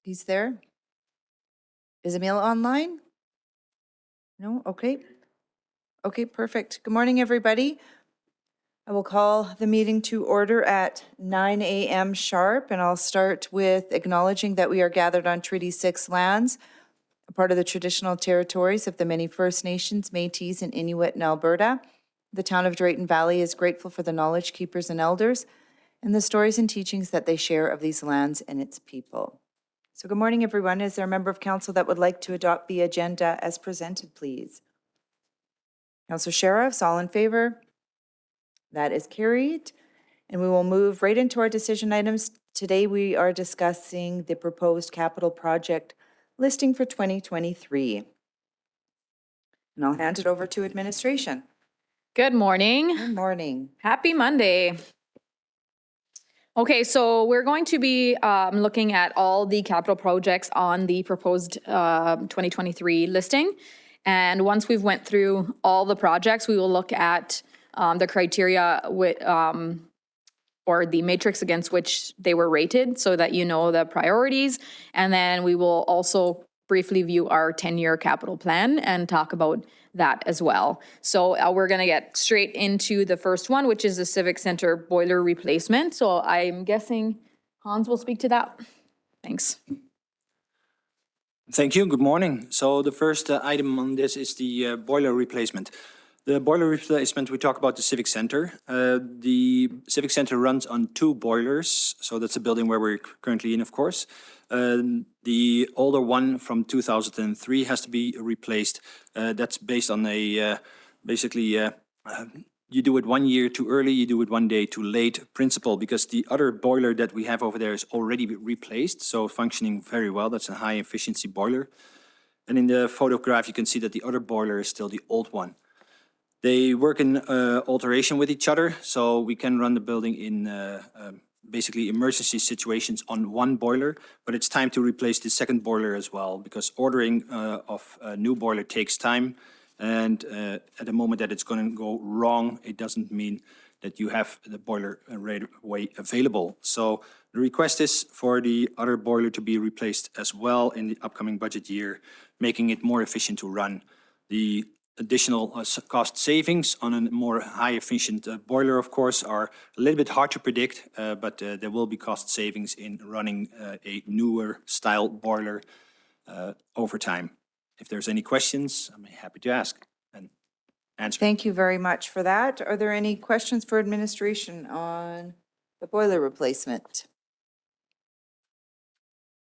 He's there? Is Emil online? No? Okay. Okay, perfect. Good morning, everybody. I will call the meeting to order at 9 a.m. sharp, and I'll start with acknowledging that we are gathered on Treaty 6 lands, a part of the traditional territories of the many First Nations, Métis, and Inuit in Alberta. The town of Drayton Valley is grateful for the knowledge keepers and elders and the stories and teachings that they share of these lands and its people. So good morning, everyone. Is there a member of council that would like to adopt the agenda as presented, please? Councillor Sheriffs, all in favor? That is carried. And we will move right into our decision items. Today we are discussing the proposed capital project listing for 2023. And I'll hand it over to administration. Good morning. Good morning. Happy Monday. Okay, so we're going to be looking at all the capital projects on the proposed 2023 listing. And once we've went through all the projects, we will look at the criteria with, or the matrix against which they were rated so that you know the priorities. And then we will also briefly view our 10-year capital plan and talk about that as well. So we're going to get straight into the first one, which is the Civic Center boiler replacement. So I'm guessing Hans will speak to that. Thanks. Thank you. Good morning. So the first item on this is the boiler replacement. The boiler replacement, we talk about the Civic Center. The Civic Center runs on 2 boilers. So that's the building where we're currently in, of course. The older one from 2003 has to be replaced. That's based on a, you do it 1 year too early, you do it 1 day too late principle, because the other boiler that we have over there is already replaced, so functioning very well. That's a high efficiency boiler. And in the photograph, you can see that the other boiler is still the old one. They work in alteration with each other, so we can run the building in basically emergency situations on 1 boiler, but it's time to replace the second boiler as well, because ordering of a new boiler takes time. And at the moment that it's going to go wrong, it doesn't mean that you have the boiler right away available. So the request is for the other boiler to be replaced as well in the upcoming budget year, making it more efficient to run. The additional cost savings on a more high efficient boiler, of course, are a little bit hard to predict, but there will be cost savings in running a newer style boiler over time. If there's any questions, I'm happy to ask and answer. Thank you very much for that. Are there any questions for administration on the boiler replacement?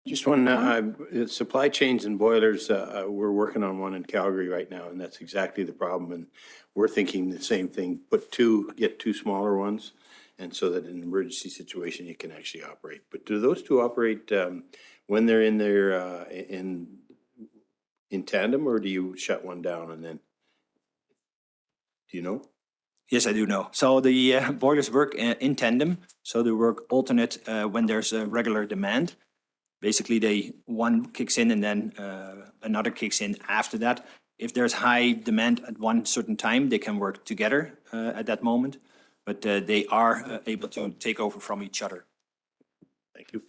Just one, supply chains and boilers, we're working on one in Calgary right now, and that's exactly the problem. And we're thinking the same thing, get 2 smaller ones, and so that in an emergency situation, you can actually operate. But do those 2 operate when they're in their, in tandem, or do you shut one down and then, do you know? Yes, I do know. So the boilers work in tandem, so they work alternate when there's a regular demand. Basically, one kicks in and then another kicks in after that. If there's high demand at one certain time, they can work together at that moment, but they are able to take over from each other. Thank you.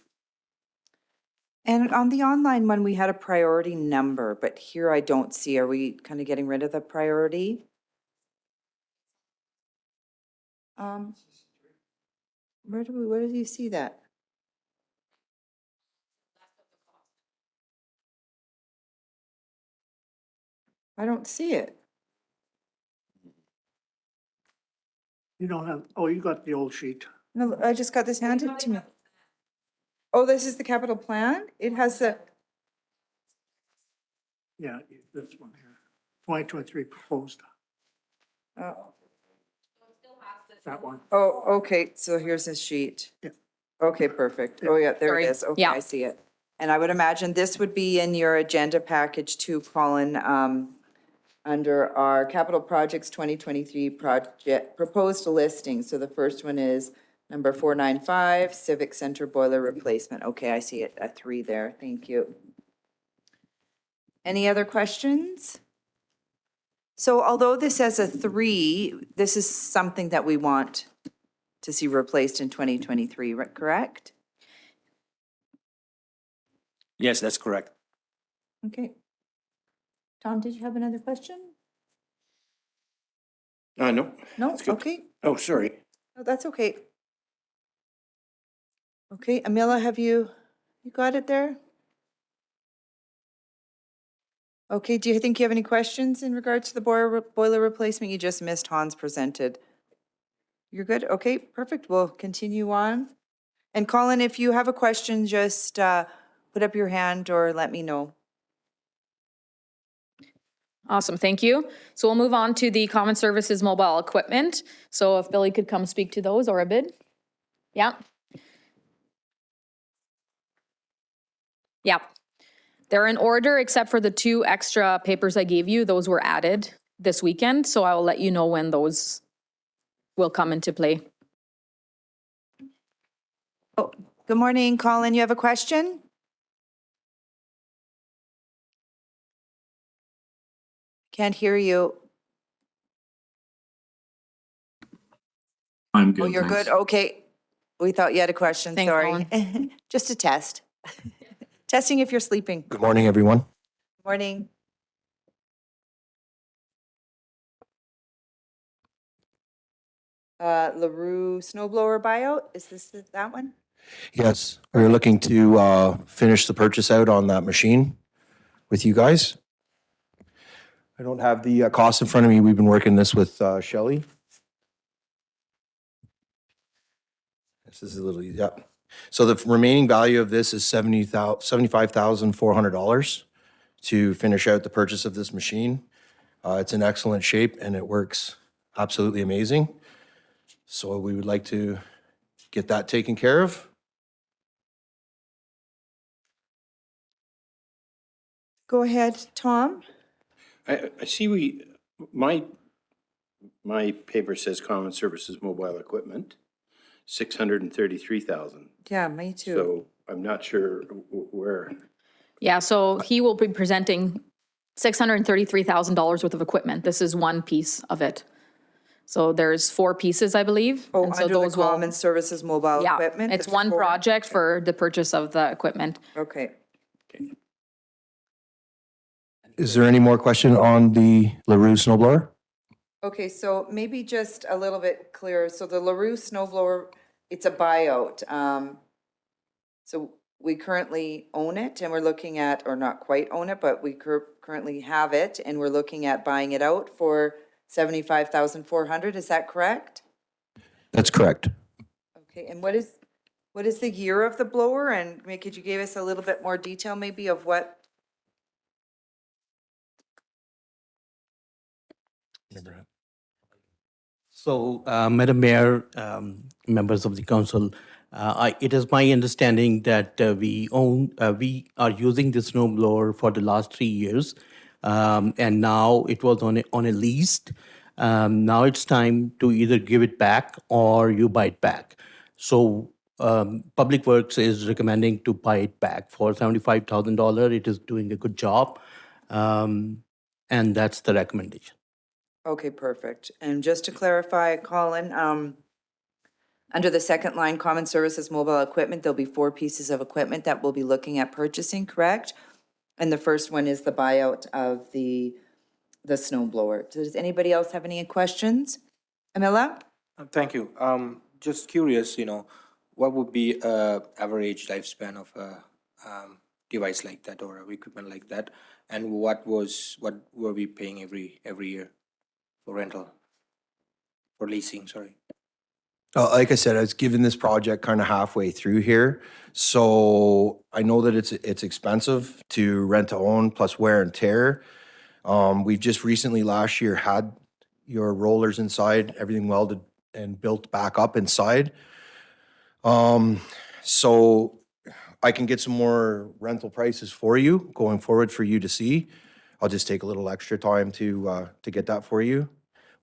And on the online one, we had a priority number, but here I don't see. Are we kind of getting rid of the priority? Where do you see that? I don't see it. You don't have, oh, you got the old sheet. No, I just got this handed to me. Oh, this is the capital plan? It has the, Yeah, this one here. 2023 proposed, oh, that one. oh, okay, so here's this sheet. Yeah. Okay, perfect. Oh, yeah, there it Sorry. is. Okay, Yeah. I see it. And I would imagine this would be in your agenda package too, Colin, under our capital projects 2023 project proposed listing. So the first one is number 495, Civic Center boiler replacement. Okay, I see it at 3 there. Thank you. Any other questions? So although this says a 3, this is something that we want to see replaced in 2023, correct? Yes, that's correct. Okay. Tom, did you have another question? No. No? That's good. Okay. Oh, sorry. No, that's okay. Okay, Amila, you got it there? Okay, do you think you have any questions in regards to the boiler replacement? You just missed Hans presented. You're good? Okay, perfect. We'll continue on. And Colin, if you have a question, just put up your hand or let me know. Awesome, thank you. So we'll move on to the common services mobile equipment. So if Billy could come speak to those, or Abid? Yeah. Yeah. They're in order except for the 2 extra papers I gave you. Those were added this weekend, so I will let you know when those will come into play. Oh, good morning, Colin. You have a question? Can't hear you. I'm good. Oh, you're thanks. good? Okay. We thought you had a question, Thanks, sorry. Just a test. Testing if you're sleeping. Good morning, everyone. Morning. LaRue snowblower buyout, is this that one? Yes, we're looking to finish the purchase out on that machine with you guys. I don't have the cost in front of me. We've been working this with Shelley. This is a little, yeah. So the remaining value of this is $75,400 to finish out the purchase of this machine. It's in excellent shape and it works absolutely amazing. So we would like to get that taken care of. Go ahead, Tom. I see my paper says common services mobile equipment, 633,000. Yeah, me too. So I'm not sure where. Yeah, so he will be presenting $633,000 worth of equipment. This is one piece of it. So there's 4 pieces, I believe. Oh, and so under the those will- common services mobile Yeah, equipment? it's there's one 4? project for the purchase of the equipment. Okay. Is there any more question on the LaRue snowblower? Okay, so maybe just a little bit clearer. So the LaRue snowblower, it's a buyout. So we currently own it and we're looking at, or not quite own it, but we currently have it and we're looking at buying it out for $75,400. Is that correct? That's correct. Okay, and what is the year of the blower? And could you give us a little bit more detail maybe of what? So, Madam Mayor, members of the council, it is my understanding that we are using this snow blower for the last 3 years, and now it was on a lease. Now it's time to either give it back or you buy it back. So, Public Works is recommending to buy it back for $75,000. It is doing a good job, and that's the recommendation. Okay, perfect. And just to clarify, Colin, under the second line, common services mobile equipment, there'll be 4 pieces of equipment that we'll be looking at purchasing, correct? And the first one is the buyout of the snow blower. Does anybody else have any questions? Amila? Thank you. Just curious, what would be average lifespan of a device like that or equipment like that? And what were we paying every year for rental, for leasing, sorry? Like I said, I was given this project kind of halfway through here. So I know that it's expensive to rent to own plus wear and tear. We've just recently last year had your rollers inside, everything welded and built back up inside. So I can get some more rental prices for you going forward for you to see. I'll just take a little extra time to get that for you.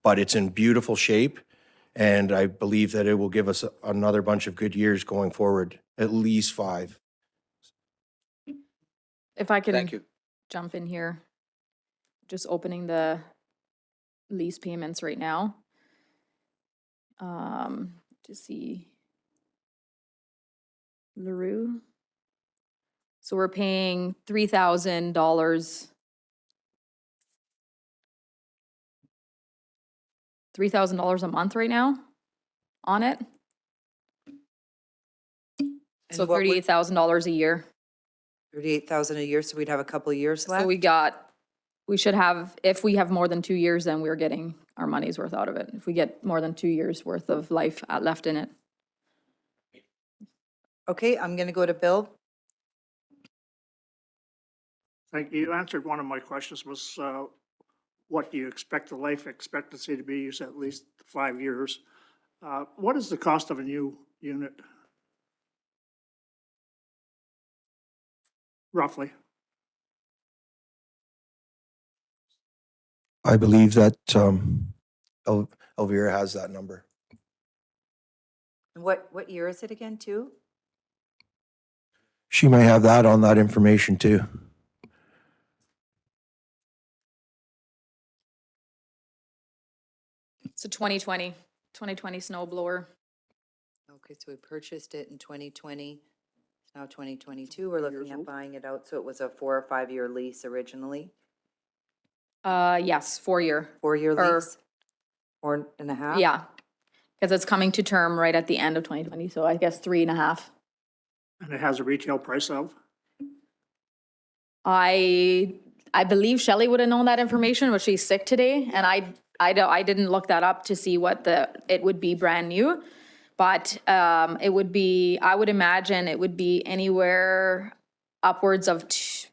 But it's in beautiful shape. And I believe that it will give us another bunch of good years going forward, at least 5. If I can Thank you. jump in here, just opening the lease payments right now. To see LaRue. So we're paying $3,000. $3,000 a month right now on it. So And what would- $38,000 a year. 38,000 a year, so we'd have a couple of years left? So we should have, if we have more than 2 years, then we're getting our money's worth out of it. If we get more than 2 years worth of life left in it. Okay, I'm going to go to Bill. Thank you. You answered one of my questions was, what do you expect the life expectancy to be? You said at least 5 years. What is the cost of a new unit? Roughly. I believe that Elvira has that number. What year is it again, too? She may have that on that information too. So 2020 snow blower. Okay, so we purchased it in 2020. Now 2022, we're looking at buying it out. So it was a 4 or 5 year lease originally. Yes, 4-year. 4-year Or- lease? 4.5? Yeah. Because it's coming to term right at the end of 2020, so I guess 3.5. And it has a retail price of? I believe Shelley would have known that information, but she's sick today, and I didn't look that up to see what it would be brand new. But it would be, I would imagine it would be anywhere upwards of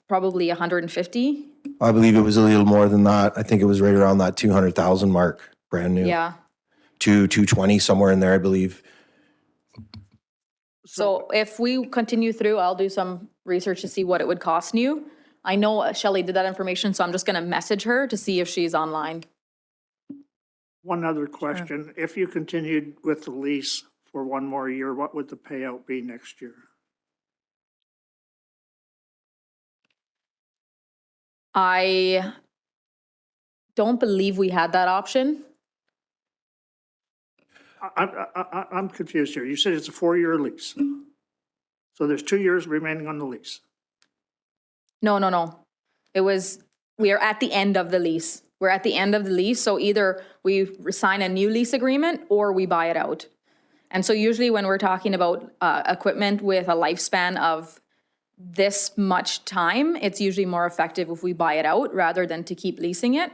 probably 150. I believe it was a little more than that. I think it was right around that 200,000 mark, brand new. Yeah. 220, somewhere in there, I believe. So if we continue through, I'll do some research to see what it would cost new. I know Shelley did that information, so I'm just gonna message her to see if she's online. One other question. If you continued with the lease for one more year, what would the payout be next year? I don't believe we had that option. I'm confused here. You said it's a 4-year lease. So there's 2 years remaining on the lease. No. We are at the end of the lease. We're at the end of the lease, so either we sign a new lease agreement or we buy it out. And so usually when we're talking about equipment with a lifespan of this much time, it's usually more effective if we buy it out rather than to keep leasing it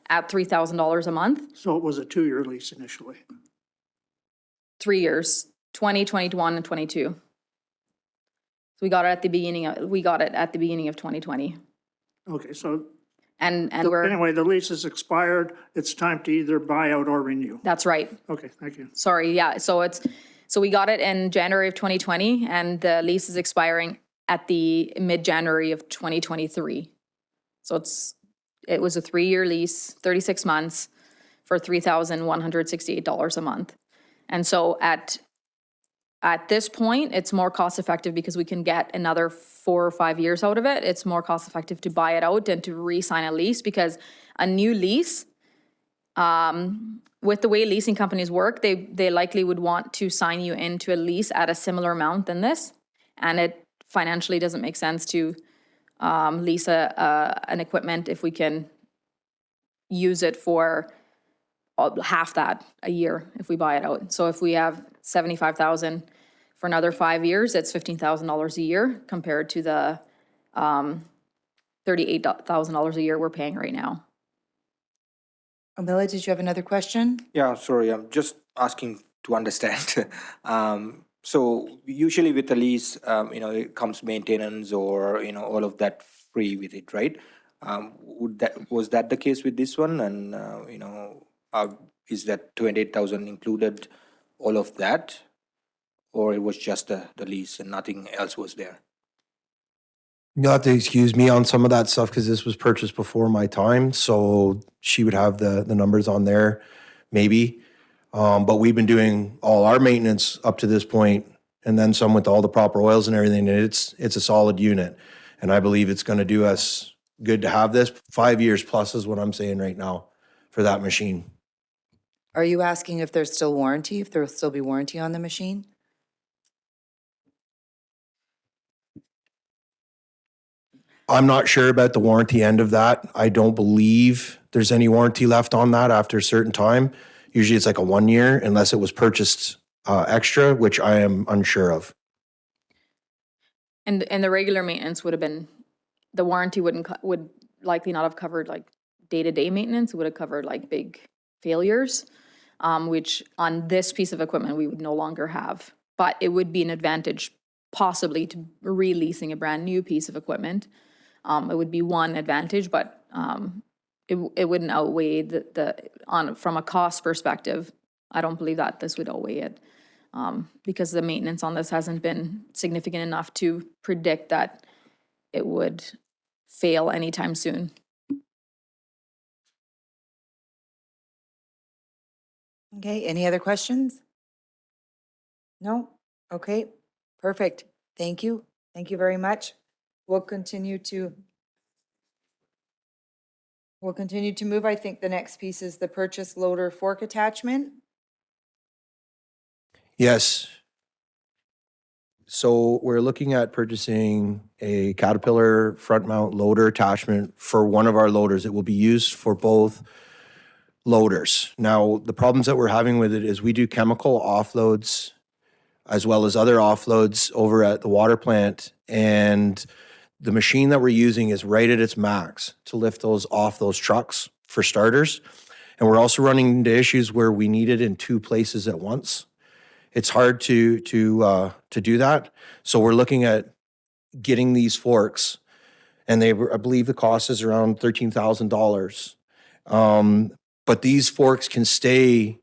at $3,000 a month. So it was a 2-year lease initially. 3 years, 20, 21, and 22. So we got it at the beginning of 2020. Okay, so And we're, anyway, the lease is expired. It's time to either buy out or renew. that's right. Okay, thank you. Sorry, yeah, so we got it in January of 2020 and the lease is expiring at the mid-January of 2023. So it was a 3-year lease, 36 months for $3,168 a month. And so at this point, it's more cost effective because we can get another 4 or 5 years out of it. It's more cost effective to buy it out than to re-sign a lease because a new lease, with the way leasing companies work, they likely would want to sign you into a lease at a similar amount than this. And it financially doesn't make sense to lease an equipment if we can use it for half that a year if we buy it out. So if we have $75,000 for another 5 years, it's $15,000 a year compared to the $38,000 a year we're paying right now. Omila, did you have another question? Yeah, sorry, I'm just asking to understand. So usually with a lease, it comes maintenance or, all of that free with it, right? Was that the case with this one? And, is that 28,000 included all of that? Or it was just the lease and nothing else was there? You'll have to excuse me on some of that stuff because this was purchased before my time. So she would have the numbers on there, maybe. But we've been doing all our maintenance up to this point and then some with all the proper oils and everything. And it's a solid unit. And I believe it's going to do us good to have this. 5 years plus is what I'm saying right now for that machine. Are you asking if there's still warranty, if there will still be warranty on the machine? I'm not sure about the warranty end of that. I don't believe there's any warranty left on that after a certain time. Usually it's like a 1 year unless it was purchased extra, which I am unsure of. And the regular maintenance would have been, the warranty would likely not have covered like day-to-day maintenance. It would have covered like big failures, which on this piece of equipment, we would no longer have. But it would be an advantage possibly to releasing a brand new piece of equipment. It would be one advantage, but it wouldn't outweigh from a cost perspective. I don't believe that this would outweigh it. Because the maintenance on this hasn't been significant enough to predict that it would fail anytime soon. Okay, any other questions? No? Okay, perfect. Thank you. Thank you very much. We'll continue to move. I think the next piece is the purchase loader fork attachment. Yes. So we're looking at purchasing a Caterpillar front mount loader attachment for one of our loaders. It will be used for both loaders. Now, the problems that we're having with it is we do chemical offloads as well as other offloads over at the water plant. And the machine that we're using is right at its max to lift those off those trucks for starters. And we're also running into issues where we need it in 2 places at once. It's hard to do that. So we're looking at getting these forks, and I believe the cost is around $13,000. But these forks can stay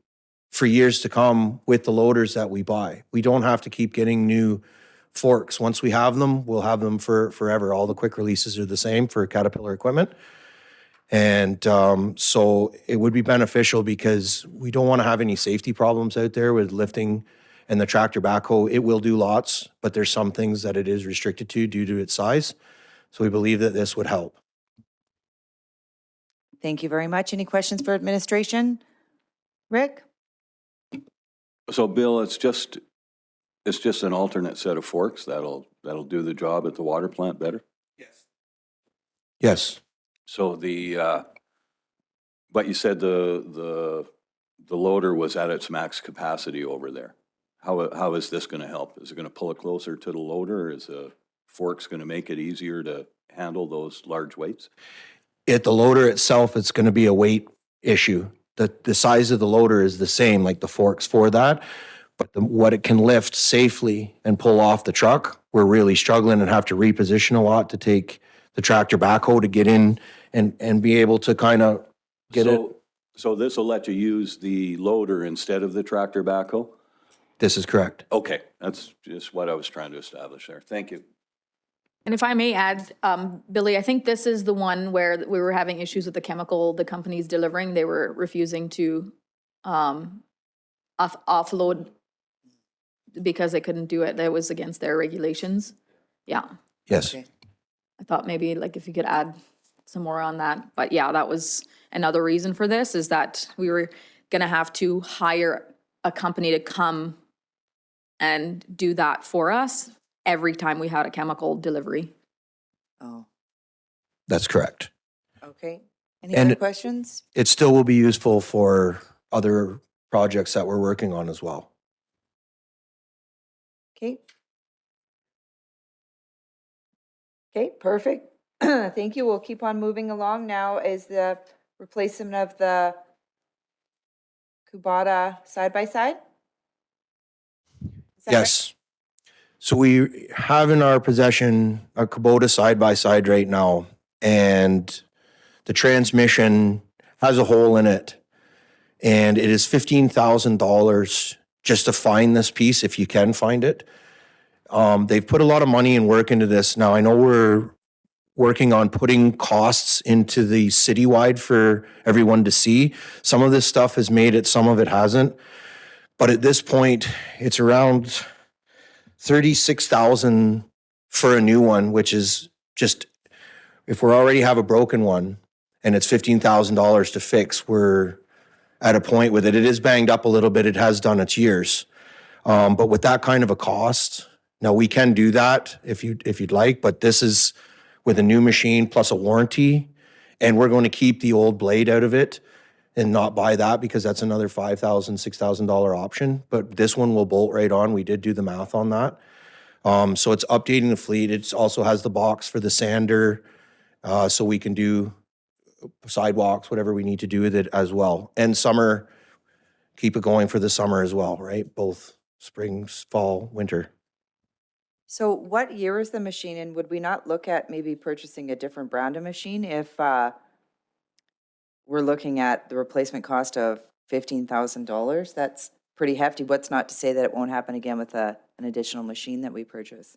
for years to come with the loaders that we buy. We don't have to keep getting new forks. Once we have them, we'll have them for forever. All the quick releases are the same for Caterpillar equipment. And so it would be beneficial because we don't want to have any safety problems out there with lifting and the tractor backhoe. It will do lots, but there's some things that it is restricted to due to its size. So we believe that this would help. Thank you very much. Any questions for administration? Rick? So Bill, it's just an alternate set of forks that'll do the job at the water plant better? Yes. So but you said the loader was at its max capacity over there. How is this gonna help? Is it gonna pull it closer to the loader? Is the forks gonna make it easier to handle those large weights? At the loader itself, it's going to be a weight issue. The size of the loader is the same, like the forks for that. But what it can lift safely and pull off the truck, we're really struggling and have to reposition a lot to take the tractor backhoe to get in and be able to kind of get it. So this will let you use the loader instead of the tractor backhoe? This is correct. Okay, that's just what I was trying to establish there. Thank you. And if I may add, Billy, I think this is the one where we were having issues with the chemical the company's delivering. They were refusing to offload because they couldn't do it. That was against their regulations. Yeah. Yes. Okay. I thought maybe like if you could add some more on that. But yeah, that was another reason for this, is that we were gonna have to hire a company to come and do that for us every time we had a chemical delivery. Oh, That's correct. okay. Any And- other questions? It still will be useful for other projects that we're working on as well. Okay. Okay, perfect. Thank you. We'll keep on moving along. Now is the replacement of the Kubota side-by-side? Is that right? Yes. So we have in our possession a Kubota side-by-side right now, and the transmission has a hole in it. And it is $15,000 just to find this piece, if you can find it. They've put a lot of money and work into this. Now, I know we're working on putting costs into the citywide for everyone to see. Some of this stuff has made it, some of it hasn't. But at this point, it's around $36,000 for a new one, which is just, if we already have a broken one and it's $15,000 to fix, we're at a point with it. It is banged up a little bit. It has done its years. But with that kind of a cost, now we can do that if you'd like, but this is with a new machine plus a warranty. And we're going to keep the old blade out of it and not buy that because that's another $5,000, $6,000 option. But this one will bolt right on. We did do the math on that. So it's updating the fleet. It also has the box for the sander, so we can do sidewalks, whatever we need to do with it as well. And summer, keep it going for the summer as well, right? Both spring, fall, winter. So what year is the machine, and would we not look at maybe purchasing a different brand of machine if we're looking at the replacement cost of $15,000? That's pretty hefty. What's not to say that it won't happen again with an additional machine that we purchase?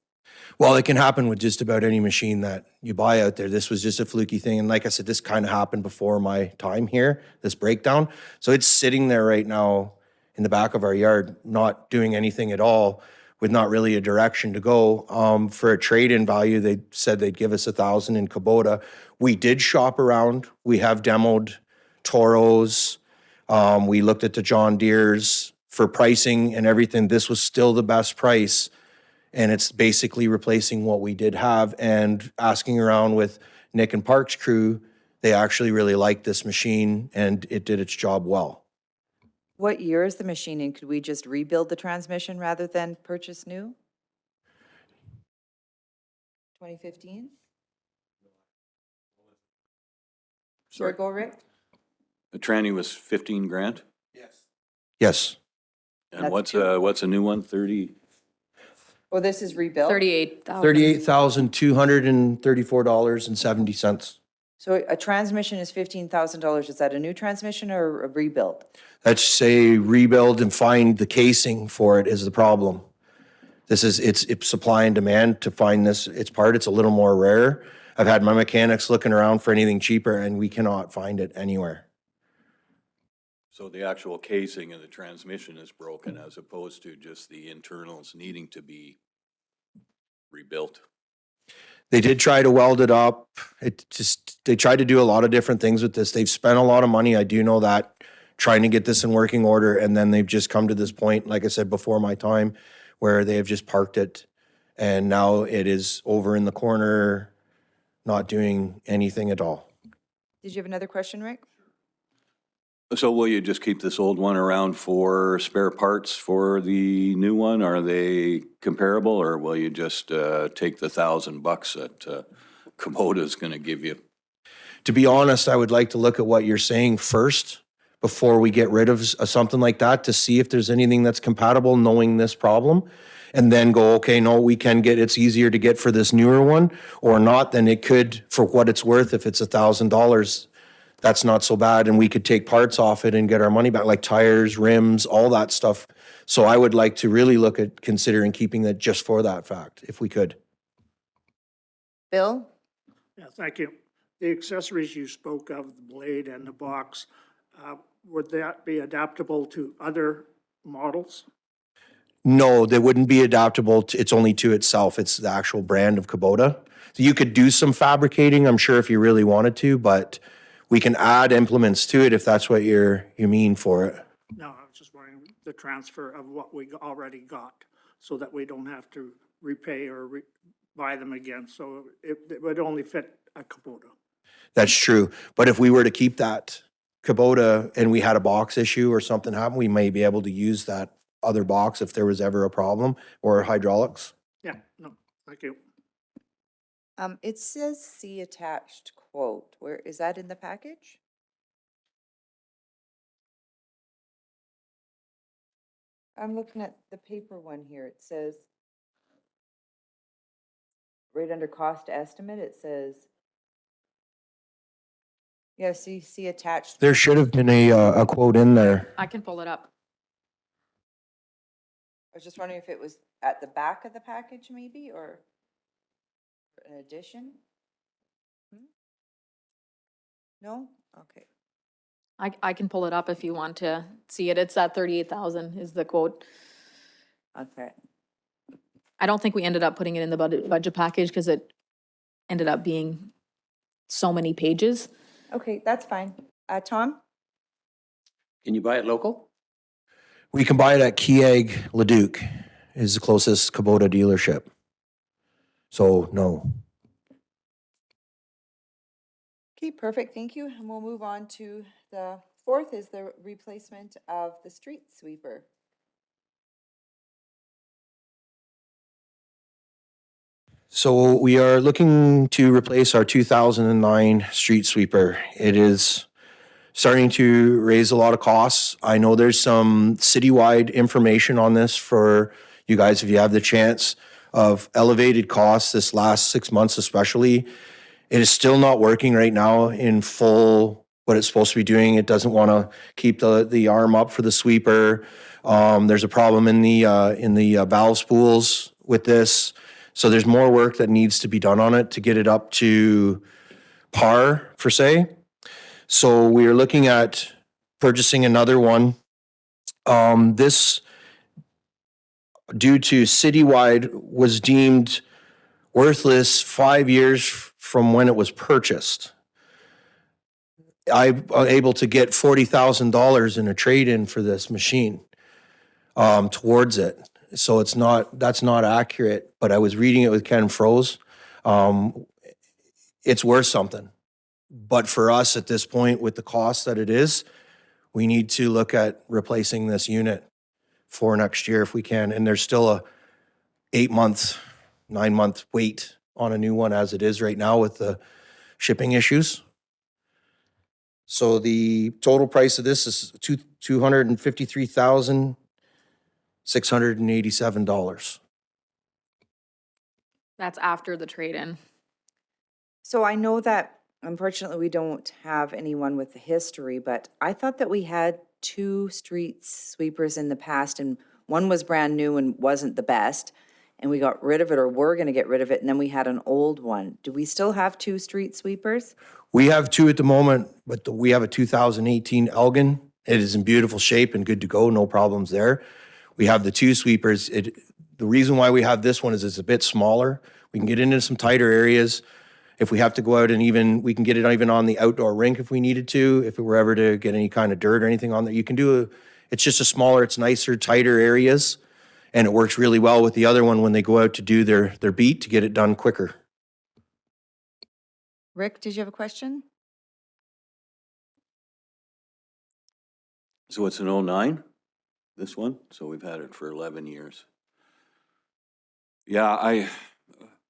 Well, it can happen with just about any machine that you buy out there. This was just a fluky thing. And like I said, this kind of happened before my time here, this breakdown. So it's sitting there right now in the back of our yard, not doing anything at all, with not really a direction to go. For a trade-in value, they said they'd give us $1,000 in Kubota. We did shop around. We have demoed Toros. We looked at the John Deeres for pricing and everything. This was still the best price. And it's basically replacing what we did have. And asking around with Nick and Park's crew, they actually really liked this machine and it did its job well. What year is the machine, and could we just rebuild the transmission rather than purchase new? 2015? Sorry, go, Rick? The tranny was 15 grand? Yes. And That's what's a new one, 30? Oh, this is rebuilt? 38,000. $38,234.70. So a transmission is $15,000. Is that a new transmission or a rebuild? Let's say rebuild and find the casing for it is the problem. This is, it's supply and demand to find this, its part. It's a little more rare. I've had my mechanics looking around for anything cheaper and we cannot find it anywhere. So the actual casing of the transmission is broken as opposed to just the internals needing to be rebuilt. They did try to weld it up. They tried to do a lot of different things with this. They've spent a lot of money. I do know that, trying to get this in working order. And then they've just come to this point, like I said, before my time, where they have just parked it. And now it is over in the corner, not doing anything at all. Did you have another question, Rick? So will you just keep this old one around for spare parts for the new one? Are they comparable, or will you just take the $1,000 that Kubota's going to give you? To be honest, I would like to look at what you're saying first before we get rid of something like that, to see if there's anything that's compatible, knowing this problem, and then go, okay, no, we can get, it's easier to get for this newer one or not, then it could, for what it's worth, if it's $1,000, that's not so bad, and we could take parts off it and get our money back, like tires, rims, all that stuff. So I would like to really look at considering keeping that just for that fact, if we could. Bill? Yeah, thank you. The accessories you spoke of, the blade and the box, would that be adaptable to other models? No, they wouldn't be adaptable to, it's only to itself. It's the actual brand of Kubota. So you could do some fabricating, I'm sure, if you really wanted to, but we can add implements to it if that's what you mean for it. No, I was just wondering the transfer of what we already got, so that we don't have to repay or buy them again. So it would only fit a Kubota. That's true. But if we were to keep that Kubota and we had a box issue or something happen, we may be able to use that other box if there was ever a problem, or hydraulics. Yeah, no, thank you. It says see attached quote. Where, is that in the package? I'm looking at the paper one here. It says, right under cost estimate, it says, yeah, see attached. There should have been a quote in there. I can pull it up. I was just wondering if it was at the back of the package maybe, or an addition? No? Okay. I can pull it up if you want to see it. It's that 38,000 is the quote. Okay. I don't think we ended up putting it in the budget package because it ended up being so many pages. Okay, that's fine. Tom? Can you buy it local? We can buy it at Keyag Leduc, is the closest Kubota dealership. So, no. Okay, perfect, thank you. And we'll move on to the fourth is the replacement of the street sweeper. So we are looking to replace our 2009 street sweeper. It is starting to raise a lot of costs. I know there's some citywide information on this for you guys if you have the chance of elevated costs this last 6 months especially. It is still not working right now in full what it's supposed to be doing. It doesn't want to keep the arm up for the sweeper. There's a problem in the valve spools with this. So there's more work that needs to be done on it to get it up to par, per se. So we are looking at purchasing another one. This, due to citywide, was deemed worthless 5 years from when it was purchased. I'm able to get $40,000 in a trade-in for this machine towards it. So that's not accurate, but I was reading it with Ken Froese. It's worth something. But for us at this point, with the cost that it is, we need to look at replacing this unit for next year if we can. And there's still a 8-month, 9-month wait on a new one as it is right now with the shipping issues. So the total price of this is $253,687. That's after the trade-in. So I know that unfortunately we don't have anyone with the history, but I thought that we had 2 street sweepers in the past and one was brand new and wasn't the best. And we got rid of it or were going to get rid of it. And then we had an old one. Do we still have 2 street sweepers? We have 2 at the moment, but we have a 2018 Elgin. It is in beautiful shape and good to go, no problems there. We have the 2 sweepers. The reason why we have this one is it's a bit smaller. We can get into some tighter areas. If we have to go out and we can get it even on the outdoor rink if we needed to, if it were ever to get any kind of dirt or anything on there. You can do it's just a smaller, it's nicer, tighter areas. And it works really well with the other one when they go out to do their beat to get it done quicker. Rick, did you have a question? So it's an '09, this one? So we've had it for 11 years. Yeah,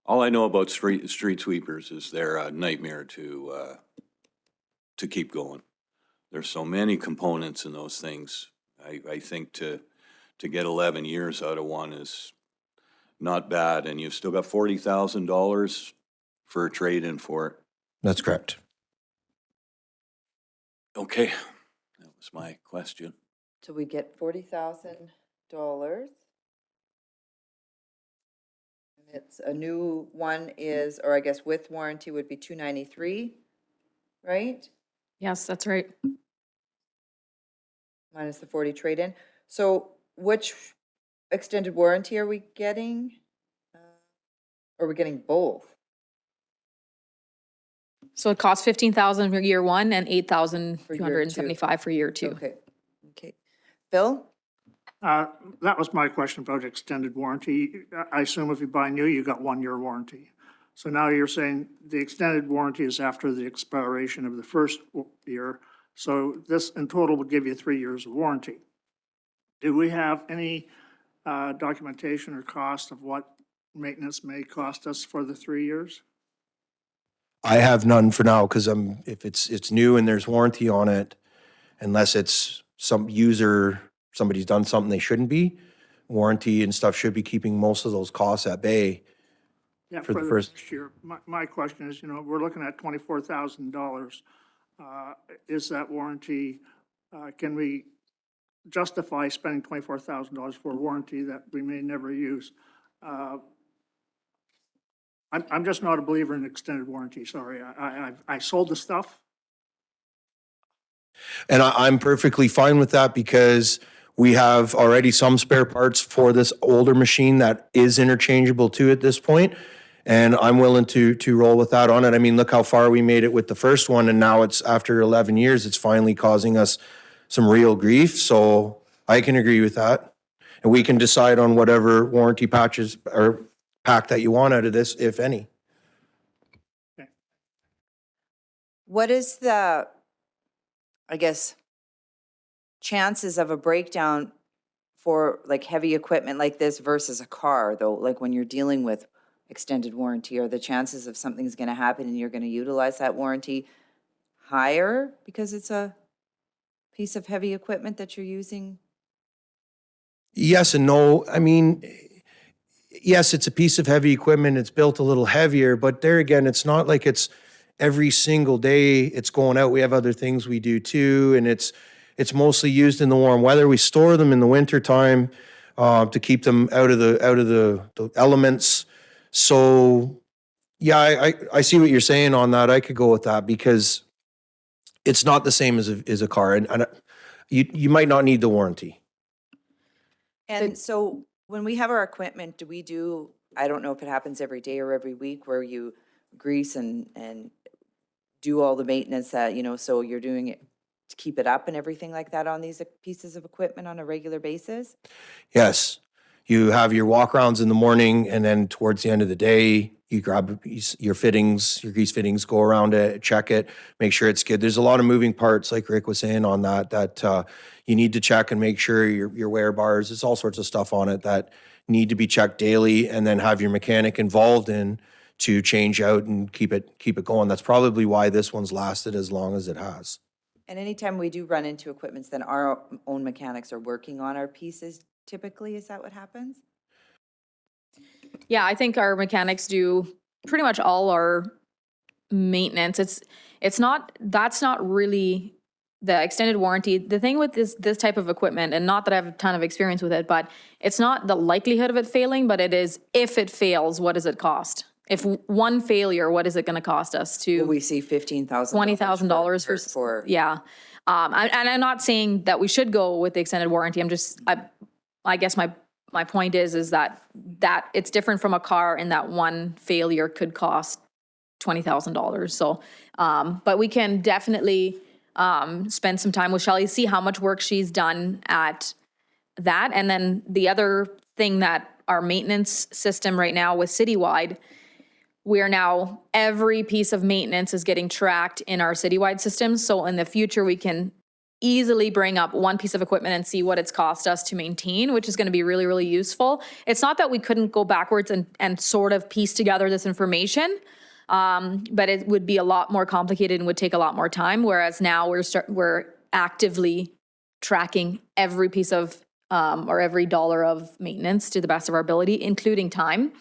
all I know about street sweepers is they're a nightmare to keep going. There's so many components in those things. I think to get 11 years out of one is not bad, and you've still got $40,000 for a trade-in for it. That's correct. Okay, that was my question. So we get $40,000. It's a new one is, or I guess with warranty would be $293, right? Yes, that's right. Minus the 40 trade-in. So which extended warranty are we getting? Are we getting both? So it costs $15,000 for year 1 and $8,275 for year 2. Okay, okay. Bill? That was my question about extended warranty. I assume if you buy new, you got 1-year warranty. So now you're saying the extended warranty is after the expiration of the first year. So this in total would give you 3 years of warranty. Do we have any documentation or cost of what maintenance may cost us for the 3 years? I have none for now because if it's new and there's warranty on it, unless it's somebody's done something they shouldn't be, warranty and stuff should be keeping most of those costs at bay. Yeah, For for the the first- first year. My question is, we're looking at $24,000. Is that warranty, can we justify spending $24,000 for a warranty that we may never use? I'm just not a believer in extended warranty, sorry. I sold the stuff. And I'm perfectly fine with that because we have already some spare parts for this older machine that is interchangeable too at this point. And I'm willing to roll with that on it. I mean, look how far we made it with the first one, and now it's after 11 years, it's finally causing us some real grief. So I can agree with that. And we can decide on whatever warranty patches or pack that you want out of this, if any. What is the, I guess, chances of a breakdown for like heavy equipment like this versus a car, though? Like when you're dealing with extended warranty, are the chances of something's going to happen and you're going to utilize that warranty higher because it's a piece of heavy equipment that you're using? Yes and no. I mean, yes, it's a piece of heavy equipment. It's built a little heavier, but there again, it's not like it's every single day it's going out. We have other things we do too, and it's mostly used in the warm weather. We store them in the winter time to keep them out of the elements. So yeah, I see what you're saying on that. I could go with that because it's not the same as a car, and you might not need the warranty. And so when we have our equipment, do we do, I don't know if it happens every day or every week, where you grease and do all the maintenance that, you know, so you're doing it to keep it up and everything like that on these pieces of equipment on a regular basis? Yes, you have your walk rounds in the morning, and then towards the end of the day, you grab your fittings, your grease fittings, go around it, check it, make sure it's good. There's a lot of moving parts, like Rick was saying on that you need to check and make sure your wear bars, there's all sorts of stuff on it that need to be checked daily, and then have your mechanic involved in to change out and keep it going. That's probably why this one's lasted as long as it has. And anytime we do run into equipments, then our own mechanics are working on our pieces typically, is that what happens? Yeah, I think our mechanics do pretty much all our maintenance. It's not, that's not really the extended warranty. The thing with this type of equipment, and not that I have a ton of experience with it, but it's not the likelihood of it failing, but it is, if it fails, what does it cost? If one failure, what is it gonna cost us to? We see $15,000. $20,000 for. Yeah. And I'm not saying that we should go with the extended warranty. I'm just, I guess my point is that it's different from a car in that one failure could cost $20,000. So, but we can definitely spend some time with Shelley, see how much work she's done at that. And then the other thing that our maintenance system right now with Citywide, we're now, every piece of maintenance is getting tracked in our Citywide system. So in the future, we can easily bring up one piece of equipment and see what it's cost us to maintain, which is going to be really, really useful. It's not that we couldn't go backwards and sort of piece together this information, but it would be a lot more complicated and would take a lot more time. Whereas now we're actively tracking every piece of or every dollar of maintenance to the best of our ability, including time,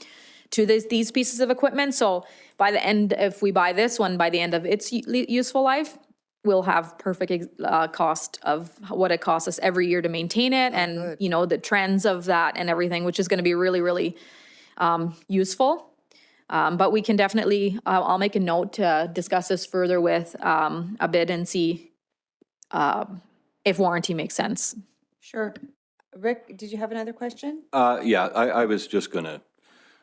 to these pieces of equipment. So by the end, if we buy this one, by the end of its useful life, we'll have perfect cost of what it costs us every year to maintain it, and you know, the trends of that and everything, which is going to be really, really useful. But we can definitely, I'll make a note to discuss this further with a bid and see if warranty makes sense. Sure. Rick, did you have another question? Yeah, I was just going to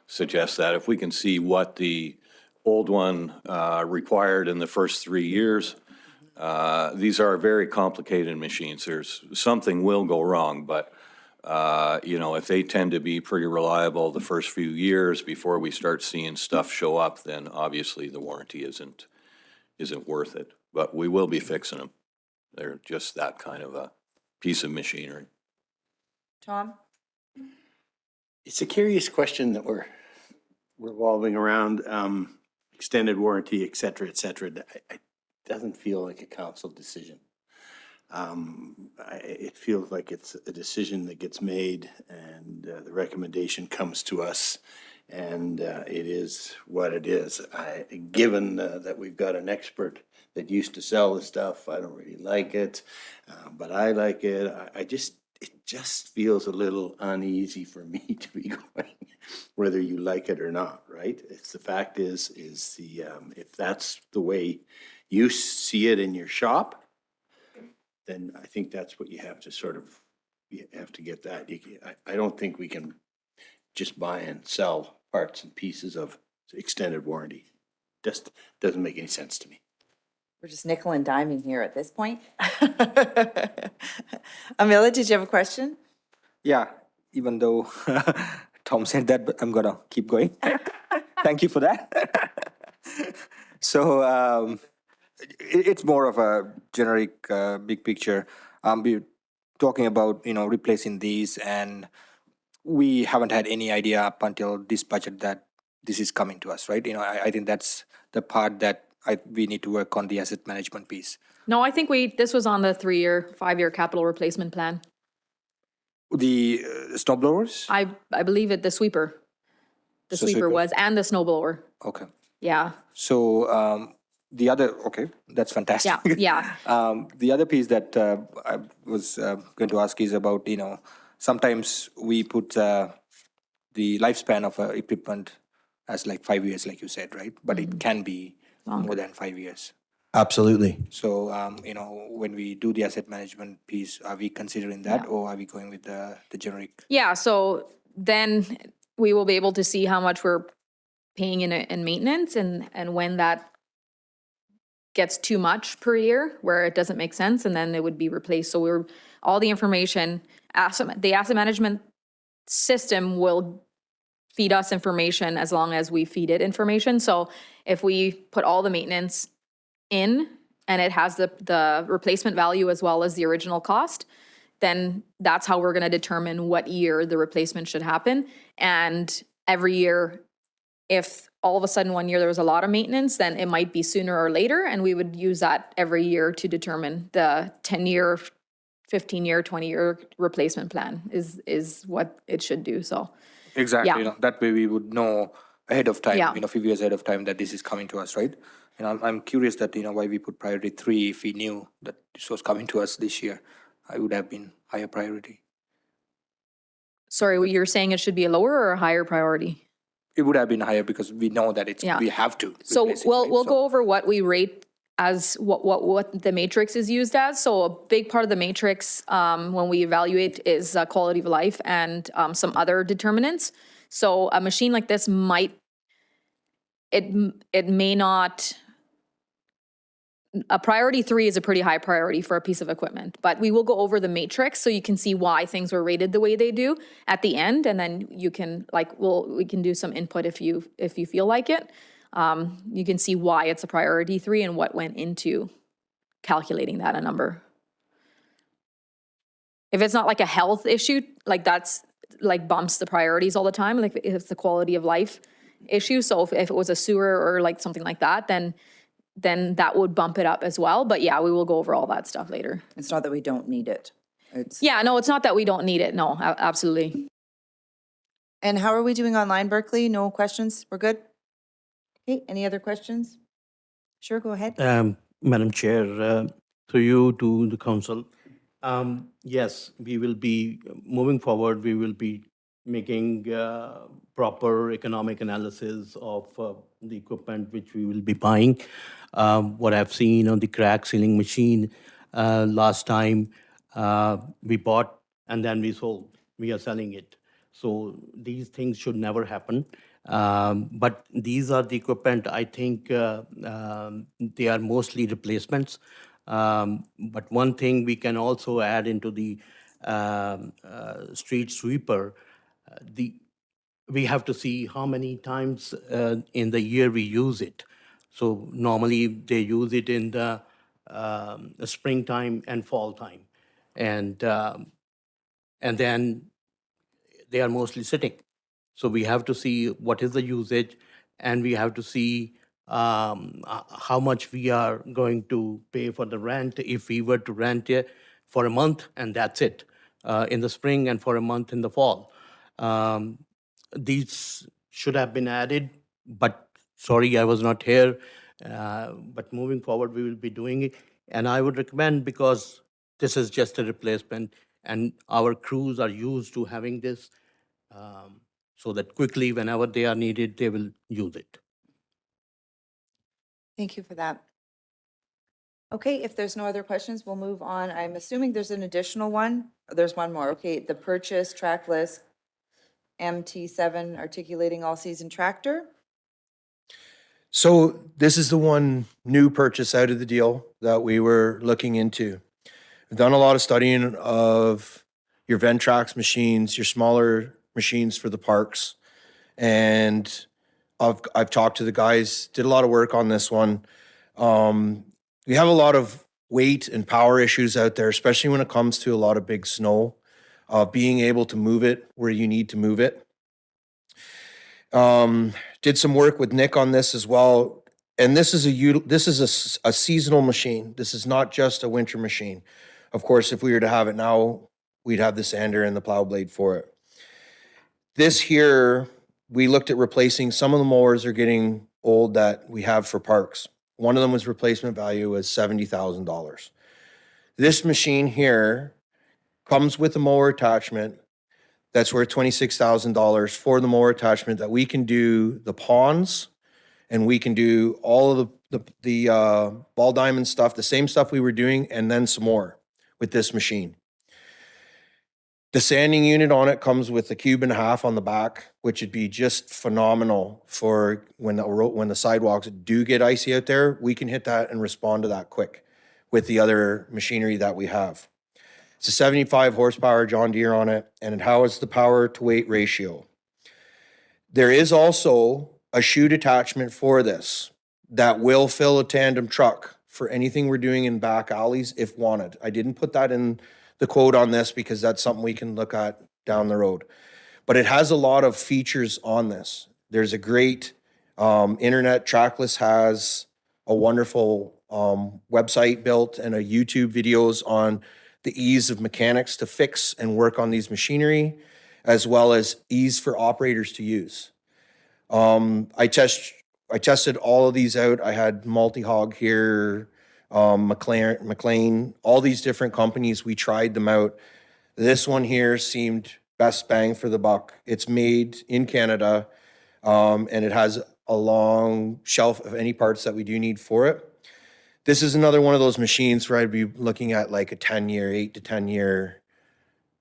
suggest that if we can see what the old one required in the first 3 years, these are very complicated machines. There's something will go wrong, but you know, if they tend to be pretty reliable the first few years before we start seeing stuff show up, then obviously the warranty isn't worth it. But we will be fixing them. They're just that kind of a piece of machinery. Tom? It's a curious question that we're revolving around, extended warranty, et cetera, et cetera. It doesn't feel like a council decision. It feels like it's a decision that gets made, and the recommendation comes to us, and it is what it is. Given that we've got an expert that used to sell the stuff, I don't really like it, but I like it. It just feels a little uneasy for me to be going, whether you like it or not, right? It's the fact is the if that's the way you see it in your shop, then I think that's what you have to you have to get that. I don't think we can just buy and sell parts and pieces of extended warranty. Just doesn't make any sense to me. We're just nickel and diming here at this point. Amelia, did you have a question? Yeah, even though Tom said that, but I'm gonna keep going. Thank you for that. So it's more of a generic, big picture. We're talking about, replacing these, and we haven't had any idea up until this budget that this is coming to us, right? I think that's the part that we need to work on, the asset management piece. No, I think this was on the 3-year, 5-year capital replacement plan. The snow blowers? I believe the sweeper. The So sweeper sweeper. was, and the snow blower. Okay. Yeah, So the other, okay, that's fantastic. yeah. The other piece that I was going to ask is about, sometimes we put the lifespan of equipment as like 5 years, like you said, right? But it can be more than 5 years. Absolutely. So, when we do the asset management piece, are we considering that, or are we going with the generic? Yeah, so then we will be able to see how much we're paying in maintenance and when that gets too much per year, where it doesn't make sense, and then it would be replaced. So all the information, the asset management system will feed us information as long as we feed it information. So if we put all the maintenance in and it has the replacement value as well as the original cost, then that's how we're going to determine what year the replacement should happen. And every year, if all of a sudden one year there was a lot of maintenance, then it might be sooner or later, and we would use that every year to determine the 10-year, 15-year, 20-year replacement plan is what it should do. So Exactly. Yeah. That way we would know ahead of time, Yeah. a few years ahead of time that this is coming to us, right? And I'm curious that, why we put priority 3 if we knew that this was coming to us this year. I would have been higher priority. sorry, you're saying it should be a lower or a higher priority? It would have been higher because we know that Yeah. we have to. So replace it, we'll right? we'll So- go over what we rate as what the matrix is used as. So a big part of the matrix when we evaluate is quality of life and some other determinants. So a machine like this it may not. A priority 3 is a pretty high priority for a piece of equipment, but we will go over the matrix so you can see why things were rated the way they do at the end, and then you can we can do some input if you feel like it. You can see why it's a priority 3 and what went into calculating that a number. If it's not like a health issue, like that's like bumps the priorities all the time, like if it's the quality of life issue. So if it was a sewer or like something like that, then that would bump it up as well. But yeah, we will go over all that stuff later. It's not that we don't need it. It's, Yeah, no, it's not that we don't need it. No, absolutely. and how are we doing online, Berkeley? No questions? We're good? Okay, any other questions? Sure, go ahead. Madam Chair, through you to the council. Yes, we will be moving forward. We will be making proper economic analysis of the equipment which we will be buying. What I've seen on the crack sealing machine last time, we bought and then we sold. We are selling it. So these things should never happen. But these are the equipment, I think they are mostly replacements. But one thing we can also add into the street sweeper, we have to see how many times in the year we use it. So normally they use it in the springtime and fall time. And then they are mostly sitting. So we have to see what is the usage, and we have to see how much we are going to pay for the rent if we were to rent it for a month and that's it, in the spring and for a month in the fall. These should have been added, but sorry, I was not here. But moving forward, we will be doing it. And I would recommend, because this is just a replacement and our crews are used to having this, so that quickly, whenever they are needed, they will use it. Thank you for that. Okay, if there's no other questions, we'll move on. I'm assuming there's an additional one. There's one more. Okay, the purchase track list, MT7 articulating all-season tractor. So this is the one new purchase out of the deal that we were looking into. We've done a lot of studying of your Ventrax machines, your smaller machines for the parks. And I've talked to the guys, did a lot of work on this one. we have a lot of weight and power issues out there, especially when it comes to a lot of big snow, being able to move it where you need to move it. Did some work with Nick on this as well. And this is a seasonal machine. This is not just a winter machine. Of course, if we were to have it now, we'd have the sander and the plow blade for it. This here, we looked at replacing, some of the mowers are getting old that we have for parks. One of them was replacement value was $70,000. This machine here comes with a mower attachment that's worth $26,000 for the mower attachment that we can do the ponds and we can do all of the ball diamond stuff, the same stuff we were doing, and then some more with this machine. The sanding unit on it comes with a 1.5 cubes on the back, which would be just phenomenal for when the sidewalks do get icy out there. We can hit that and respond to that quick with the other machinery that we have. It's a 75 horsepower John Deere on it, and it has the power to weight ratio. There is also a chute attachment for this that will fill a tandem truck for anything we're doing in back alleys if wanted. I didn't put that in the quote on this because that's something we can look at down the road. But it has a lot of features on this. There's a great internet. Trackless has a wonderful website built and a YouTube videos on the ease of mechanics to fix and work on these machinery, as well as ease for operators to use. I tested all of these out. I had Multi-Hog here, McLean, all these different companies. We tried them out. This one here seemed best bang for the buck. It's made in Canada, and it has a long shelf of any parts that we do need for it. This is another one of those machines where I'd be looking at like a 10-year, 8 to 10-year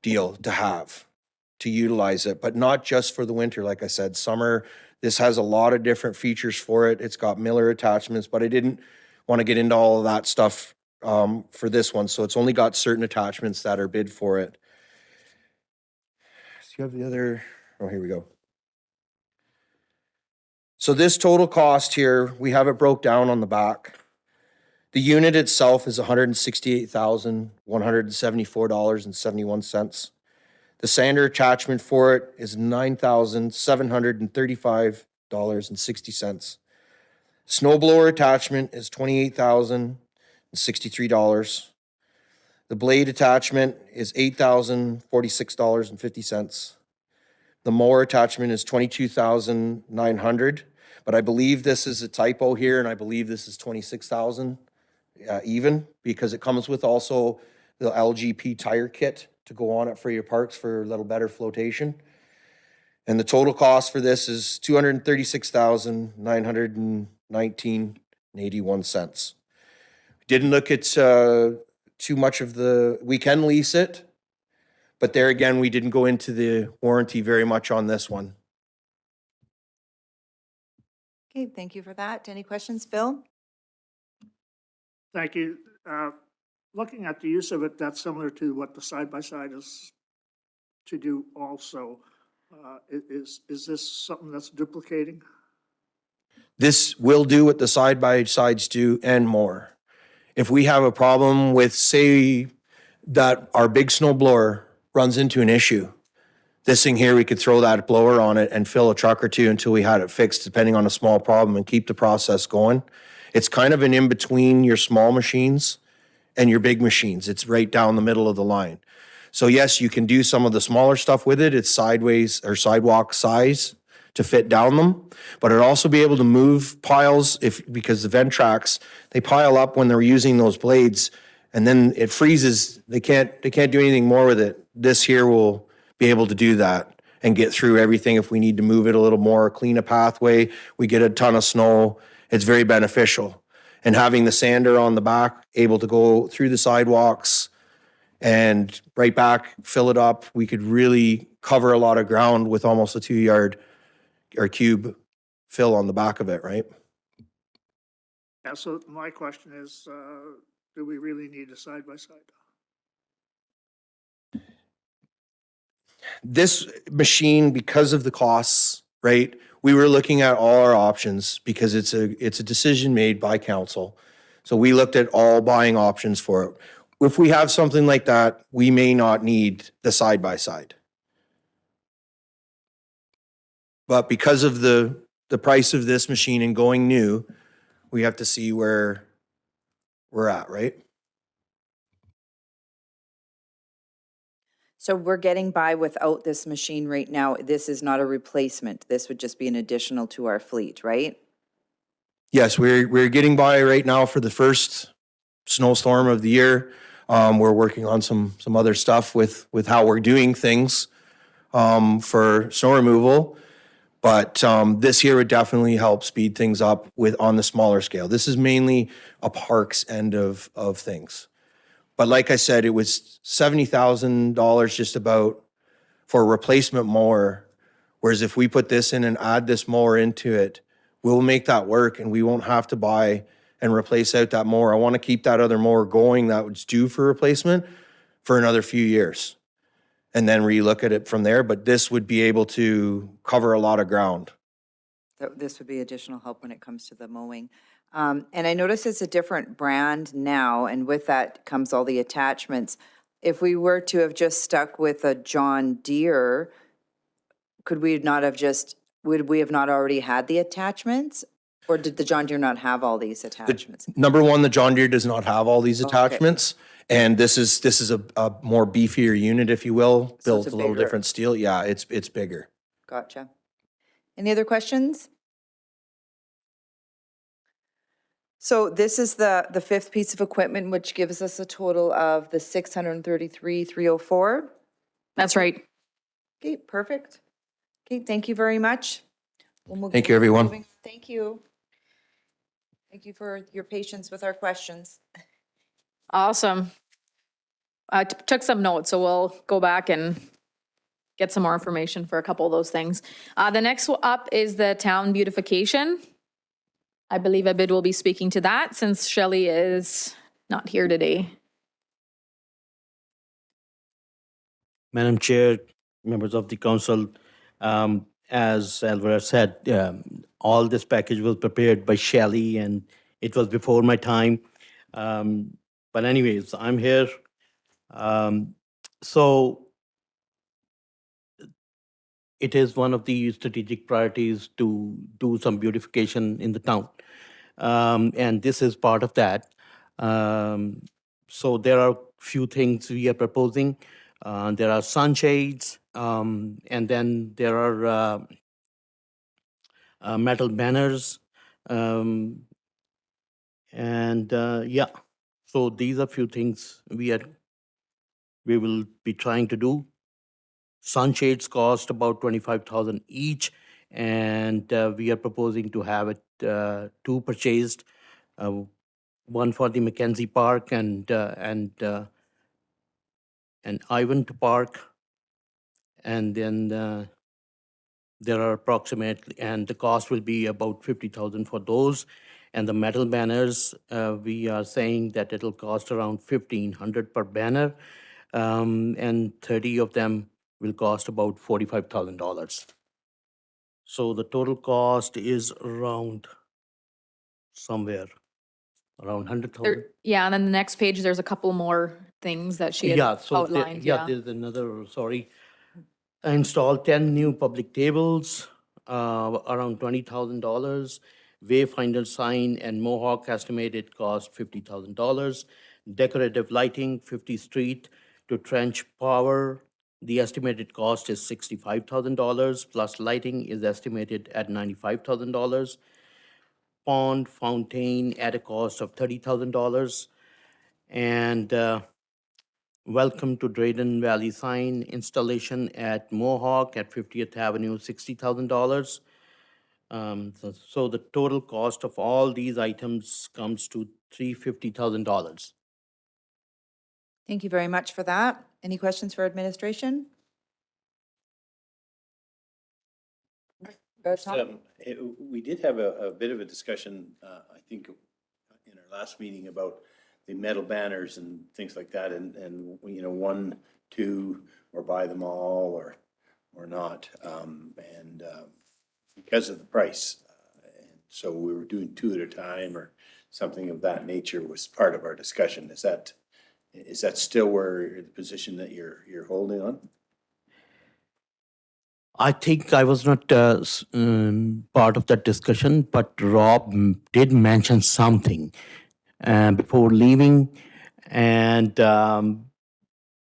deal to utilize it, but not just for the winter. Like I said, summer, this has a lot of different features for it. It's got Miller attachments, but I didn't want to get into all of that stuff for this one. So it's only got certain attachments that are bid for it. Do you have the other? Oh, here we go. So this total cost here, we have it broke down on the back. The unit itself is $168,174.71. The sander attachment for it is $9,735.60. Snow blower attachment is $28,063. The blade attachment is $8,046.50. The mower attachment is $22,900, but I believe this is a typo here, and I believe this is $26,000 even, because it comes with also the LGP tire kit to go on it for your parks for a little better flotation. And the total cost for this is $236,919.81. Didn't look at too much of we can lease it, but there again, we didn't go into the warranty very much on this one. Okay, thank you for that. Any questions, Phil? Thank you. Looking at the use of it, that's similar to what the side-by-side is to do also. Is this something that's duplicating? This will do what the side-by-sides do and more. If we have a problem with, say, that our big snow blower runs into an issue, this thing here, we could throw that blower on it and fill a truck or two until we had it fixed, depending on a small problem, and keep the process going. It's kind of an in-between your small machines and your big machines. It's right down the middle of the line. So yes, you can do some of the smaller stuff with it. It's sideways or sidewalk size to fit down them, but it'll also be able to move piles because the Ventrax, they pile up when they're using those blades, and then it freezes. They can't do anything more with it. This here will be able to do that and get through everything. If we need to move it a little more, clean a pathway, we get a ton of snow, it's very beneficial. And having the sander on the back, able to go through the sidewalks and right back, fill it up, we could really cover a lot of ground with almost a 2-yard or cube fill on the back of it, right? Yeah, so my question is, do we really need a side-by-side? This machine, because of the costs, right? We were looking at all our options because it's a decision made by council. So we looked at all buying options for it. If we have something like that, we may not need the side-by-side. But because of the price of this machine and going new, we have to see where we're at, right? So we're getting by without this machine right now. This is not a replacement. This would just be an additional to our fleet, right? Yes, we're getting by right now for the first snowstorm of the year. We're working on some other stuff with how we're doing things for snow removal. But this year would definitely help speed things up on the smaller scale. This is mainly a parks end of things. But like I said, it was $70,000 just about for a replacement mower. Whereas if we put this in and add this mower into it, we'll make that work and we won't have to buy and replace out that mower. I want to keep that other mower going that was due for replacement for another few years and then relook at it from there. But this would be able to cover a lot of ground. This would be additional help when it comes to the mowing. And I notice it's a different brand now, and with that comes all the attachments. If we were to have just stuck with a John Deere, would we have not already had the attachments? Or did the John Deere not have all these attachments? Number one, the John Deere does not have all these Okay. attachments. And this is a more beefier unit, if you will, So it's built a a little bigger- different steel. Yeah, it's bigger. Gotcha. Any other questions? So this is the fifth piece of equipment, which gives us a total of the 633,304. That's right. Okay, perfect. Okay, thank you very much. Thank you, everyone. Thank you. Thank you for your patience with our questions. Awesome. I took some notes, so we'll go back and get some more information for a couple of those things. The next up is the town beautification. I believe Abid will be speaking to that since Shelley is not here today. Madam Chair, members of the council, as Alvarez said, all this package was prepared by Shelley and it was before my time. But anyways, I'm here. So it is one of the strategic priorities to do some beautification in the town. And this is part of that. So there are few things we are proposing. There are sunshades, and then there are metal banners. Yeah, so these are few things we will be trying to do. Sunshades cost about 25,000 each, and we are proposing to have it two purchased, one for the Mackenzie Park and Ivan Park, and then there are approximately, and the cost will be about 50,000 for those. And the metal banners, we are saying that it'll cost around 1,500 per banner, and 30 of them will cost about $45,000. So the total cost is around somewhere around 100,000. Yeah, and then the next page, there's a couple more things that she had Yeah, so outlined. there's another, sorry. Install 10 new public tables, around $20,000. Wayfinder sign and Mohawk estimated cost $50,000. Decorative lighting, 50 Street to Trench Power. The estimated cost is $65,000, plus lighting is estimated at $95,000. Pond fountain at a cost of $30,000. And Welcome to Drayden Valley sign installation at Mohawk at 50th Avenue, $60,000. So the total cost of all these items comes to $350,000. Thank you very much for that. Any questions for administration? Go, Tom. We did have a bit of a discussion, I think, in our last meeting about the metal banners and things like that, and you know, 1, 2, or buy them all, or not, and because of the price. And so we were doing 2 at a time, or something of that nature was part of our discussion. Is that still the position that you're holding on? I think I was not part of that discussion, but Rob did mention something before leaving, and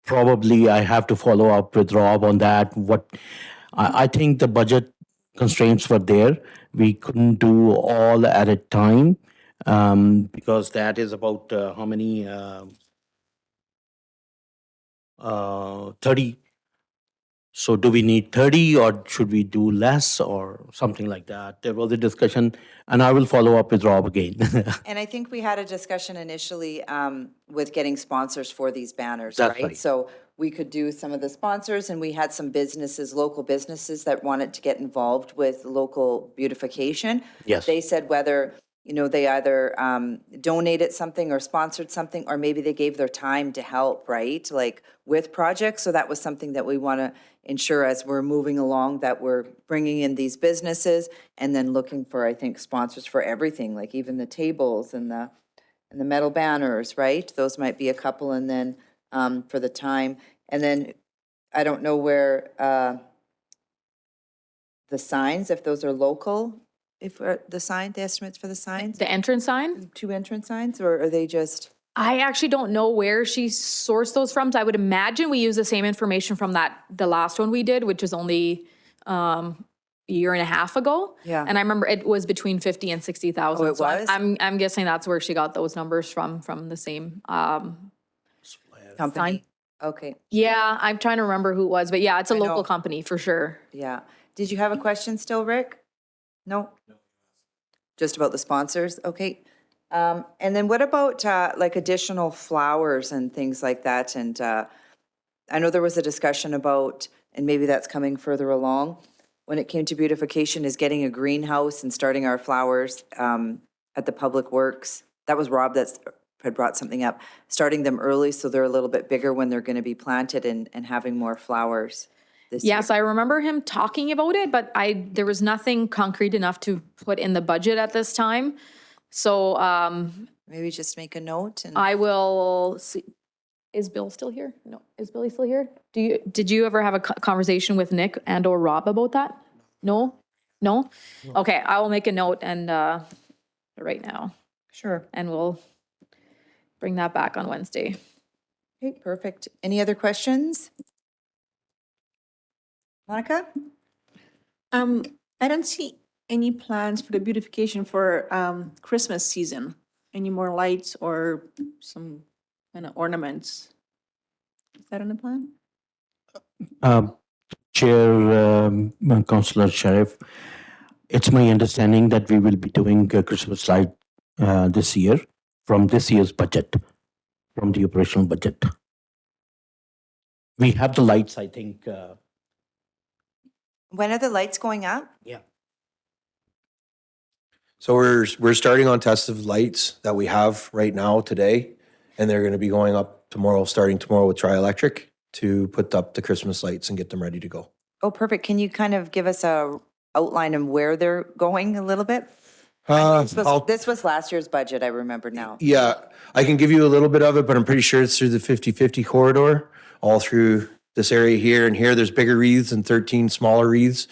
probably I have to follow up with Rob on that. I think the budget constraints were there. We couldn't do all at a time because that is about how many 30. So do we need 30 or should we do less or something like that? There was a discussion, and I will follow up with Rob again. And I think we had a discussion initially with getting sponsors for these banners, That's right? right. So we could do some of the sponsors, and we had some businesses, local businesses that wanted to get involved with local beautification. Yes. They said whether, they either donated something or sponsored something, or maybe they gave their time to help, right? Like with projects. So that was something that we want to ensure as we're moving along, that we're bringing in these businesses and then looking for, I think, sponsors for everything, like even the tables and the metal banners, right? Those might be a couple, and then for the time. And then I don't know where the signs, if those are local, if the estimates for the signs, The entrance sign? 2 entrance signs, or are they just? I actually don't know where she sourced those from. So I would imagine we use the same information from the last one we did, which was only a year and a half ago. Yeah. And I remember it was between 50 and 60,000. Oh, it So was? I'm guessing that's where she got those numbers from the same. Company? Okay, Yeah, I'm trying to remember who it was, but yeah, it's a I know. local company for sure. yeah. Did you have a question still, Rick? No? Just about the sponsors? Okay. And then what about like additional flowers and things like that? And I know there was a discussion about, and maybe that's coming further along, when it came to beautification, is getting a greenhouse and starting our flowers at the Public Works. That was Rob that had brought something up, starting them early so they're a little bit bigger when they're going to be planted and having more flowers this year. Yes, I remember him talking about it, but there was nothing concrete enough to put in the budget at this time. So Maybe just make a note and. I will see. Is Bill still here? No. Is Billy still here? Did you ever have a conversation with Nick and or Rob about that? No? No? Okay, I will make a note and right now, Sure. and we'll bring that back on Wednesday. Okay, perfect. Any other questions? Monica? I don't see any plans for the beautification for Christmas season. Any more lights or some kind of ornaments? Is that on the plan? Chair, Councillor Sheriff, it's my understanding that we will be doing a Christmas light this year from this year's budget, from the operational budget. We have the lights, I think. When are the lights going up? Yeah. So we're starting on test of lights that we have right now today, and they're going to be going up tomorrow, starting tomorrow with Tri-Electric to put up the Christmas lights and get them ready to go. Oh, perfect. Can you kind of give us a outline of where they're going a little bit? This was last year's budget, I remember now. Yeah, I can give you a little bit of it, but I'm pretty sure it's through the 50/50 corridor, all through this area here and here. There's bigger wreaths and 13 smaller wreaths,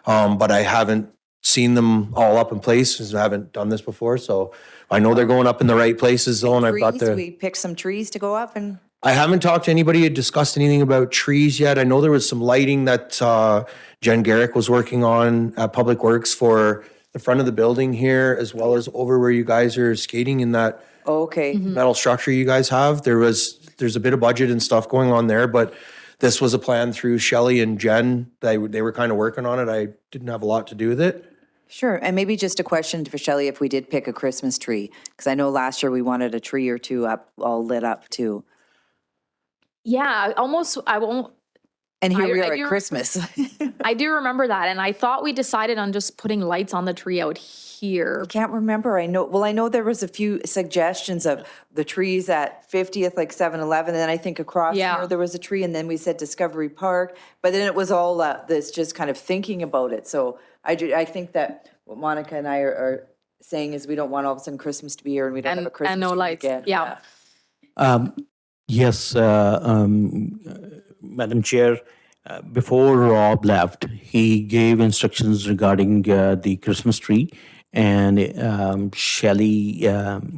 but I haven't seen them all up in place because I haven't done this before. So I know they're going up in the right places though, and I've got Trees, we picked some trees to go up and, I haven't talked to anybody, discussed anything about trees yet. I know there was some lighting that Jen Garrick was working on at Public Works for the front of the building here, as well as over where you guys are skating in that oh, okay. metal structure you guys have. There's a bit of budget and stuff going on there, but this was a plan through Shelley and Jen. They were kind of working on it. I didn't have a lot to do with it. Sure. And maybe just a question for Shelley, if we did pick a Christmas tree, because I know last year we wanted a tree or two up, all lit up too. Yeah, almost, I won't, And here I- we I are do- at Christmas. I do remember that, and I thought we decided on just putting lights on the tree out here. I can't remember. I know there was a few suggestions of the trees at 50th, like 7-Eleven, and then I think across Yeah. here there was a tree, and then we said Discovery Park, but then it was all this just kind of thinking about it. So I think that what Monica and I are saying is we don't want all of a sudden Christmas to be here and we don't have a Christmas And no tree lights, again. yeah. Yes, Madam Chair, before Rob left, he gave instructions regarding the Christmas tree, and Shelley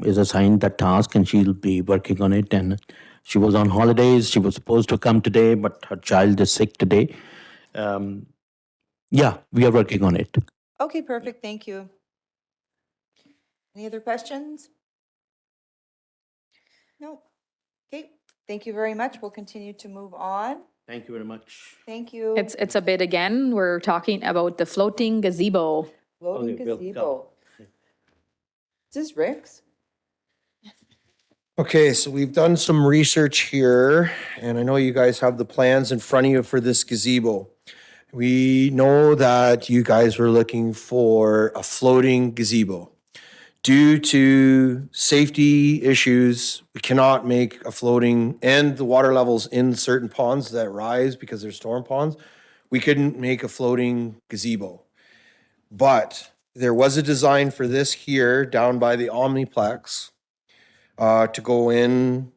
is assigned that task, and she'll be working on it. And she was on holidays. She was supposed to come today, but her child is sick today. Yeah, we are working on it. Okay, perfect, thank you. Any other questions? No. Okay, thank you very much. We'll continue to move on. Thank you very much. Thank you. It's a bit again, we're talking about the floating gazebo. Floating Okay, Bill, gazebo. go. Is this Rick's? Okay, so we've done some research here, and I know you guys have the plans in front of you for this gazebo. We know that you guys were looking for a floating gazebo. Due to safety issues, we cannot make a floating, and the water levels in certain ponds that rise because they're storm ponds, we couldn't make a floating gazebo. But there was a design for this here down by the Omniplex to go in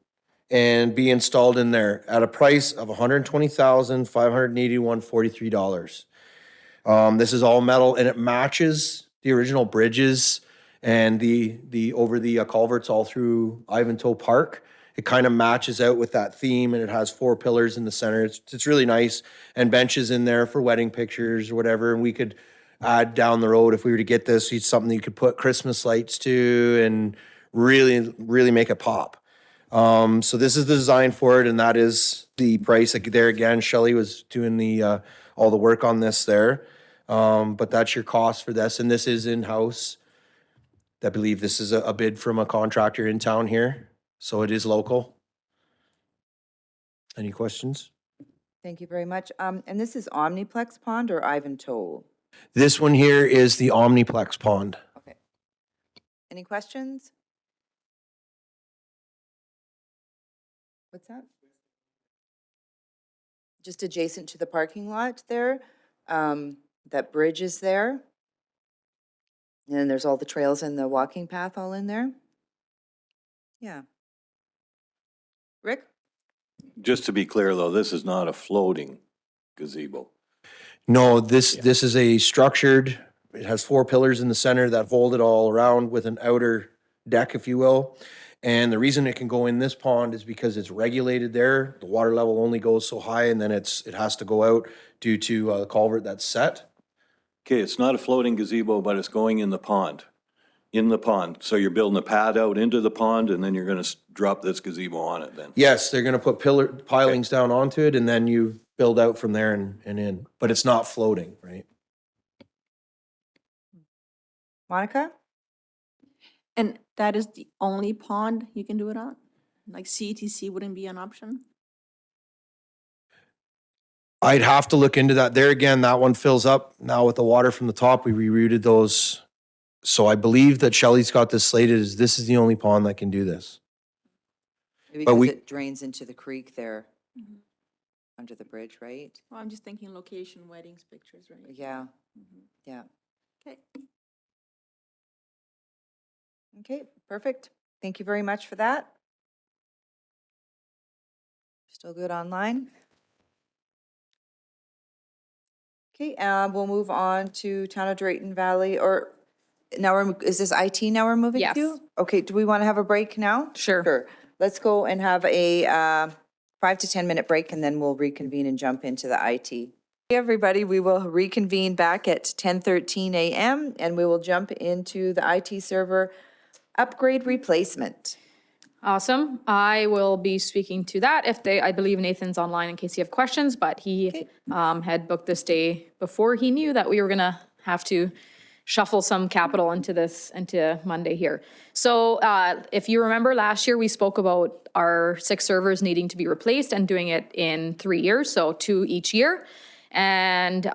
and be installed in there at a price of $120,581.43. This is all metal and it matches the original bridges and the over the culverts all through Ivantoe Park. It kind of matches out with that theme, and it has 4 pillars in the center. It's really nice, and benches in there for wedding pictures or whatever. And we could add down the road if we were to get this. It's something you could put Christmas lights to and really make it pop. So this is the design for it, and that is the price. Like there again, Shelley was doing the all the work on this there. But that's your cost for this, and this is in-house. I believe this is a bid from a contractor in town here, so it is local. Any questions? Thank you very much. And this is Omniplex Pond or Ivantoe? This one here is the Omniplex Pond. Okay. Any questions? What's that? Just adjacent to the parking lot there. That bridge is there. And then there's all the trails and the walking path all in there. Yeah. Rick? Just to be clear, though, this is not a floating gazebo. No, this is a structured, it has 4 pillars in the center that hold it all around with an outer deck, if you will. And the reason it can go in this pond is because it's regulated there. The water level only goes so high, and then it has to go out due to a culvert that's set. Okay, it's not a floating gazebo, but it's going in the pond. In the pond. So you're building a pad out into the pond, and then you're going to drop this gazebo on it then? Yes, they're gonna put pilings down onto it, and then you build out from there and in. But it's not floating, right? Monica? And that is the only pond you can do it on? Like CETC wouldn't be an option? I'd have to look into that. There again, that one fills up now with the water from the top. We rerouted those. So I believe that Shelley's got this slated as this is the only pond that can do this. Maybe But because we- it drains into the creek there, under the bridge, right? Well, I'm just thinking location, weddings, pictures, right? Yeah, yeah. Okay. Okay, perfect. Thank you very much for that. Still good online? Okay, we'll move on to Town of Drayton Valley, or now is this IT now we're moving to? Yes. Okay, do we want to have a break now? Sure. Sure. Let's go and have a 5 to 10 minute break, and then we'll reconvene and jump into the IT. Hey, everybody, we will reconvene back at 10:13 a.m. and we will jump into the IT server upgrade replacement. Awesome. I will be speaking to that I believe Nathan's online in case you have questions, but he had booked this day before he knew that we were gonna have to shuffle some capital into Monday here. So if you remember last year, we spoke about our 6 servers needing to be replaced and doing it in 3 years, so 2 each year. And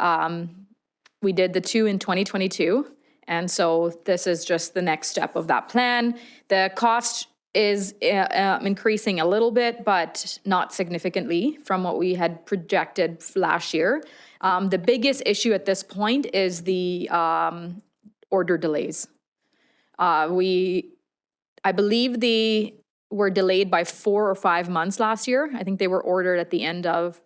we did the 2 in 2022. And so this is just the next step of that plan. The cost is increasing a little bit, but not significantly from what we had projected last year. The biggest issue at this point is the order delays. I believe they were delayed by 4 or 5 months last year. I think they were ordered at the end of,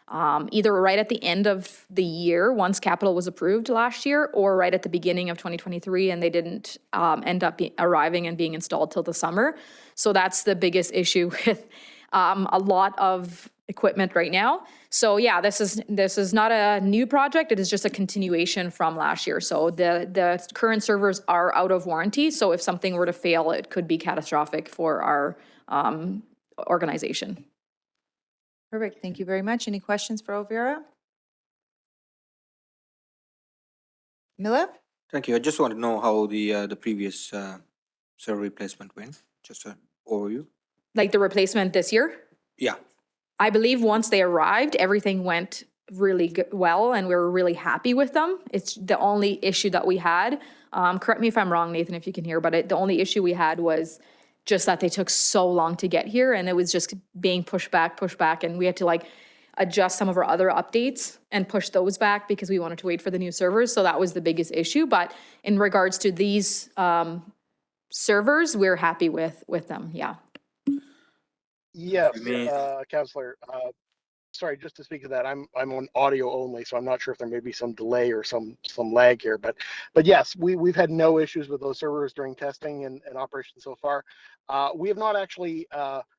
either right at the end of the year, once capital was approved last year, or right at the beginning of 2023, and they didn't end up arriving and being installed till the summer. So that's the biggest issue with a lot of equipment right now. So yeah, this is not a new project. It is just a continuation from last year. So the current servers are out of warranty. So if something were to fail, it could be catastrophic for our organization. Perfect. Thank you very much. Any questions for Elvira? Mila? Thank you. I just want to know how the previous server replacement went. Just an overview. Like the replacement this year? Yeah. I believe once they arrived, everything went really well and we were really happy with them. It's the only issue that we had. Correct me if I'm wrong, Nathan, if you can hear, but the only issue we had was just that they took so long to get here and it was just being pushed back, and we had to like adjust some of our other updates and push those back because we wanted to wait for the new servers. So that was the biggest issue. But in regards to these servers, we're happy with them, yeah. Yes, May- Counselor. Sorry, just to speak to that, I'm on audio only, so I'm not sure if there may be some delay or some lag here. But yes, we've had no issues with those servers during testing and operation so far. We have not actually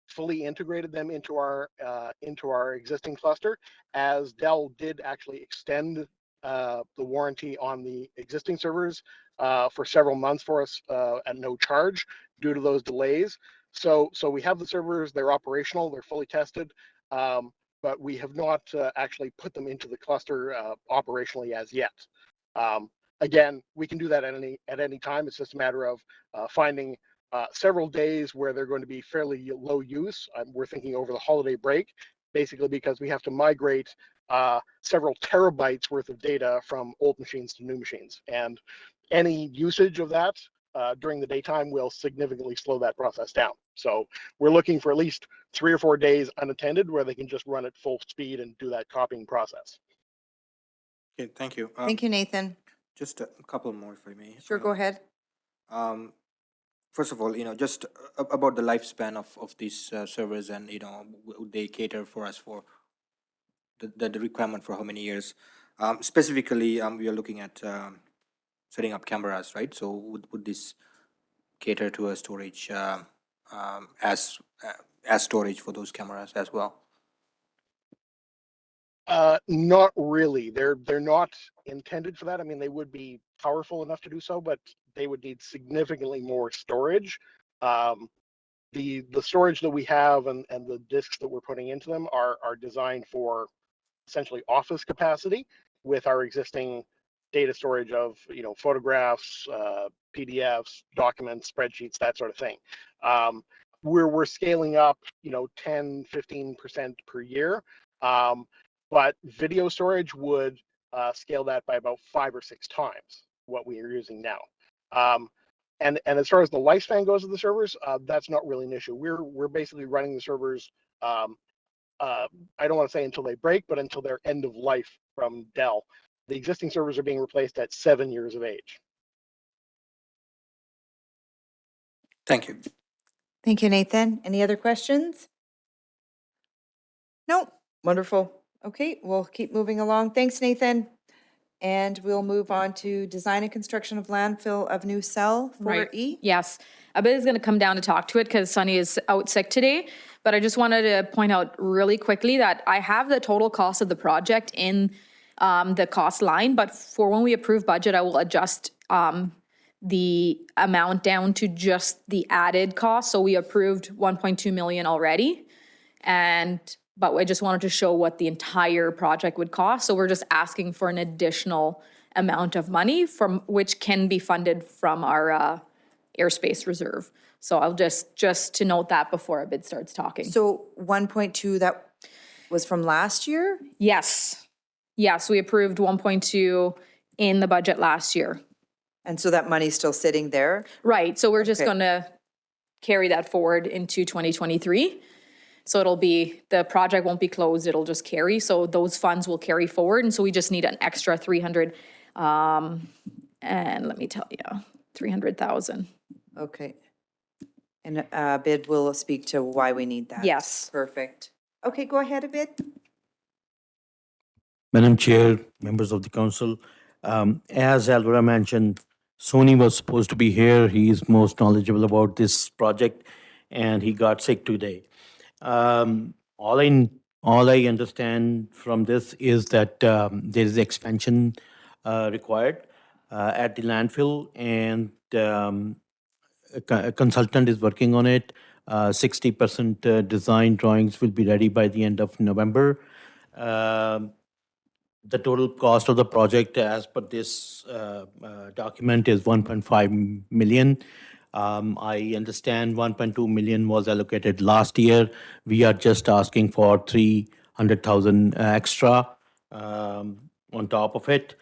fully integrated them into our existing cluster, as Dell did actually extend the warranty on the existing servers for several months for us at no charge due to those delays. So we have the servers, they're operational, they're fully tested, but we have not actually put them into the cluster operationally as yet. Again, we can do that at any time. It's just a matter of finding several days where they're going to be fairly low use. We're thinking over the holiday break, basically because we have to migrate several terabytes worth of data from old machines to new machines. And any usage of that during the daytime will significantly slow that process down. So we're looking for at least 3 or 4 days unattended where they can just run at full speed and do that copying process. Okay, thank you. Thank you, Nathan. Just a couple more, if I may. Sure, go ahead. First of all, just about the lifespan of these servers, and would they cater for us for the requirement for how many years? Specifically, we are looking at setting up cameras, right? So would this cater to a storage as storage for those cameras as well? Not really. They're not intended for that. I mean, they would be powerful enough to do so, but they would need significantly more storage. The storage that we have and the disks that we're putting into them are designed for essentially office capacity with our existing data storage of photographs, PDFs, documents, spreadsheets, that sort of thing. We're scaling up 10-15% per year. But video storage would scale that by about 5 or 6 times what we are using now. And as far as the lifespan goes of the servers, that's not really an issue. We're basically running the servers. I don't want to say until they break, but until their end of life from Dell. The existing servers are being replaced at 7 years of age. Thank you. Thank you, Nathan. Any other questions? No. Wonderful. Okay, we'll keep moving along. Thanks, Nathan. And we'll move on to design and construction of landfill of new cell, 4E. Yes, Abid is going to come down to talk to it because Sunny is out sick today. But I just wanted to point out really quickly that I have the total cost of the project in the cost line, but for when we approve budget, I will adjust the amount down to just the added cost. So we approved 1.2 million already, but I just wanted to show what the entire project would cost. So we're just asking for an additional amount of money from which can be funded from our airspace reserve. So I'll just to note that before Abid starts talking. So 1.2, that was from last year? Yes, we approved 1.2 in the budget last year. And so that money's still sitting there? Right, so we're just Okay. gonna carry that forward into 2023. So the project won't be closed, it'll just carry. So those funds will carry forward. And so we just need an extra 300, and let me tell you, 300,000. Okay. And Abid will speak to why we need that. Yes. Perfect. Okay, go ahead, Abid. Madam Chair, members of the council, as Alvara mentioned, Sony was supposed to be here. He is most knowledgeable about this project, and he got sick today. All I understand from this is that there is expansion required at the landfill, and a consultant is working on it. 60% design drawings will be ready by the end of November. The total cost of the project, as per this document, is 1.5 million. I understand 1.2 million was allocated last year. We are just asking for 300,000 extra on top of it.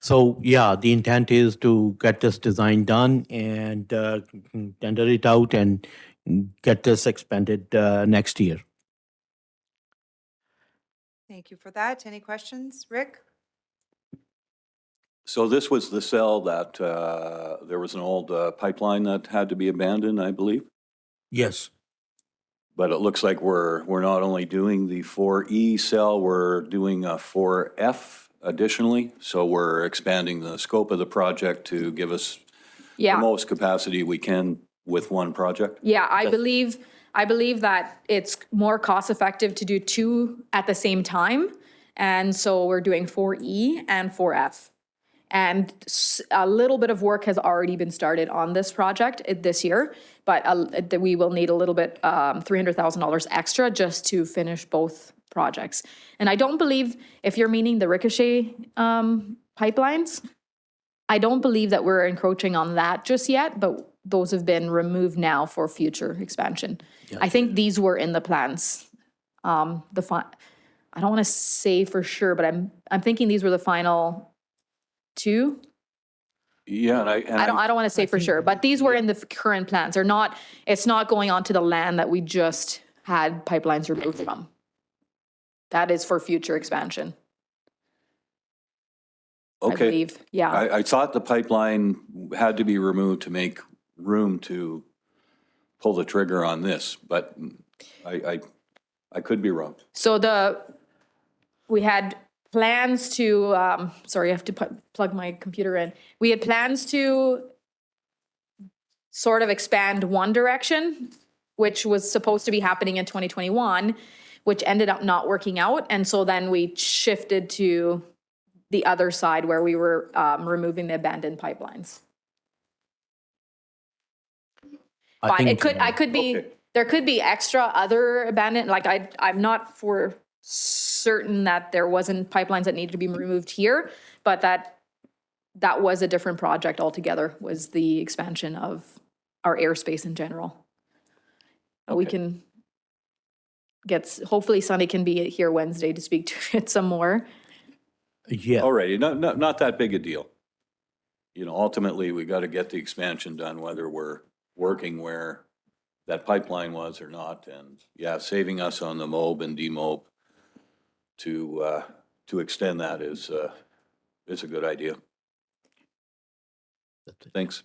So yeah, the intent is to get this design done and tender it out and get this expanded next year. Thank you for that. Any questions? Rick? So this was the cell that, there was an old pipeline that had to be abandoned, I believe? Yes. But it looks like we're not only doing the 4E cell, we're doing a 4F additionally. So we're expanding the scope of the project to give us the Yeah. most capacity we can with one project. Yeah, I believe that it's more cost effective to do two at the same time. And so we're doing 4E and 4F. And a little bit of work has already been started on this project this year, but we will need a little bit, $300,000 extra just to finish both projects. And I don't believe, if you're meaning the Ricochet pipelines, I don't believe that we're encroaching on that just yet, but those have been removed now for future expansion. I think these were in the plans. I don't want to say for sure, but I'm thinking these were the final two. Yeah, and I don't want to say for sure, but these were in the current plans. It's not going onto the land that we just had pipelines removed from. That is for future expansion, I okay. believe. Yeah. I thought the pipeline had to be removed to make room to pull the trigger on this, but I could be wrong. So we had plans to, sorry, I have to plug my computer in. We had plans to sort of expand one direction, which was supposed to be happening in 2021, which ended up not working out. And so then we shifted to the other side where we were removing the abandoned pipelines. But there could be extra other abandoned, like I'm not for certain that there wasn't pipelines that needed to be removed here, but that was a different project altogether, was the expansion of our airspace in general. We can hopefully Sunny can be here Wednesday to speak to it some more. Yeah. Alrighty, not that big a deal. You know, ultimately, we got to get the expansion done, whether we're working where that pipeline was or not. And yeah, saving us on the MOB and demob to extend that is a good idea. Thanks.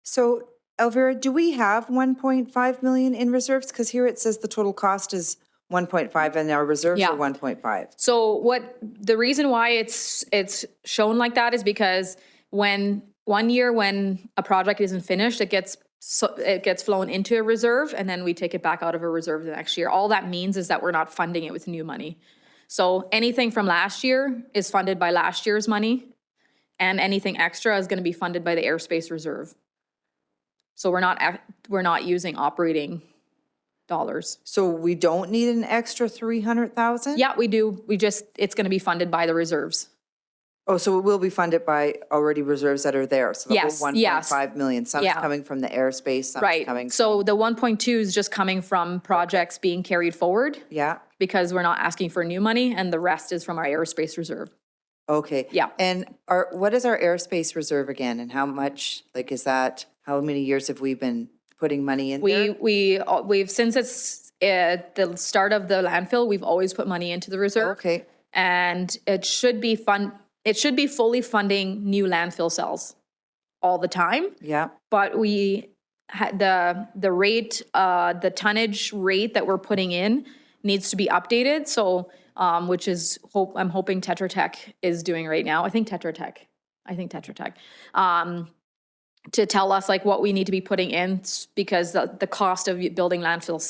So Elvira, do we have 1.5 million in reserves? Because here it says the total cost is 1.5 and our reserves Yeah. are 1.5. So the reason why it's shown like that is because when a project isn't finished, it gets flown into a reserve and then we take it back out of a reserve the next year. All that means is that we're not funding it with new money. So anything from last year is funded by last year's money, and anything extra is going to be funded by the airspace reserve. So we're not using operating dollars. So we don't need an extra 300,000? Yeah, we do. It's going to be funded by the reserves. Oh, so it will be funded by already reserves that are there? So the whole Yes, 1.5 million, some is Yeah. coming from the airspace, some is Right. coming. So the 1.2 is just coming from projects being carried forward Yeah, because we're not asking for new money, and the rest is from our airspace reserve. okay. Yeah. And what is our airspace reserve again, and how much, like, is that, how many years have we been putting money in there? We've since it's the start of the landfill, we've always put money into the reserve. Okay, And it should be fully funding new landfill cells. all the time. Yeah, But we had the rate, the tonnage rate that we're putting in needs to be updated. So, which is I'm hoping Tetra Tech is doing right now. I think Tetra Tech. To tell us like what we need to be putting in because the cost of building landfill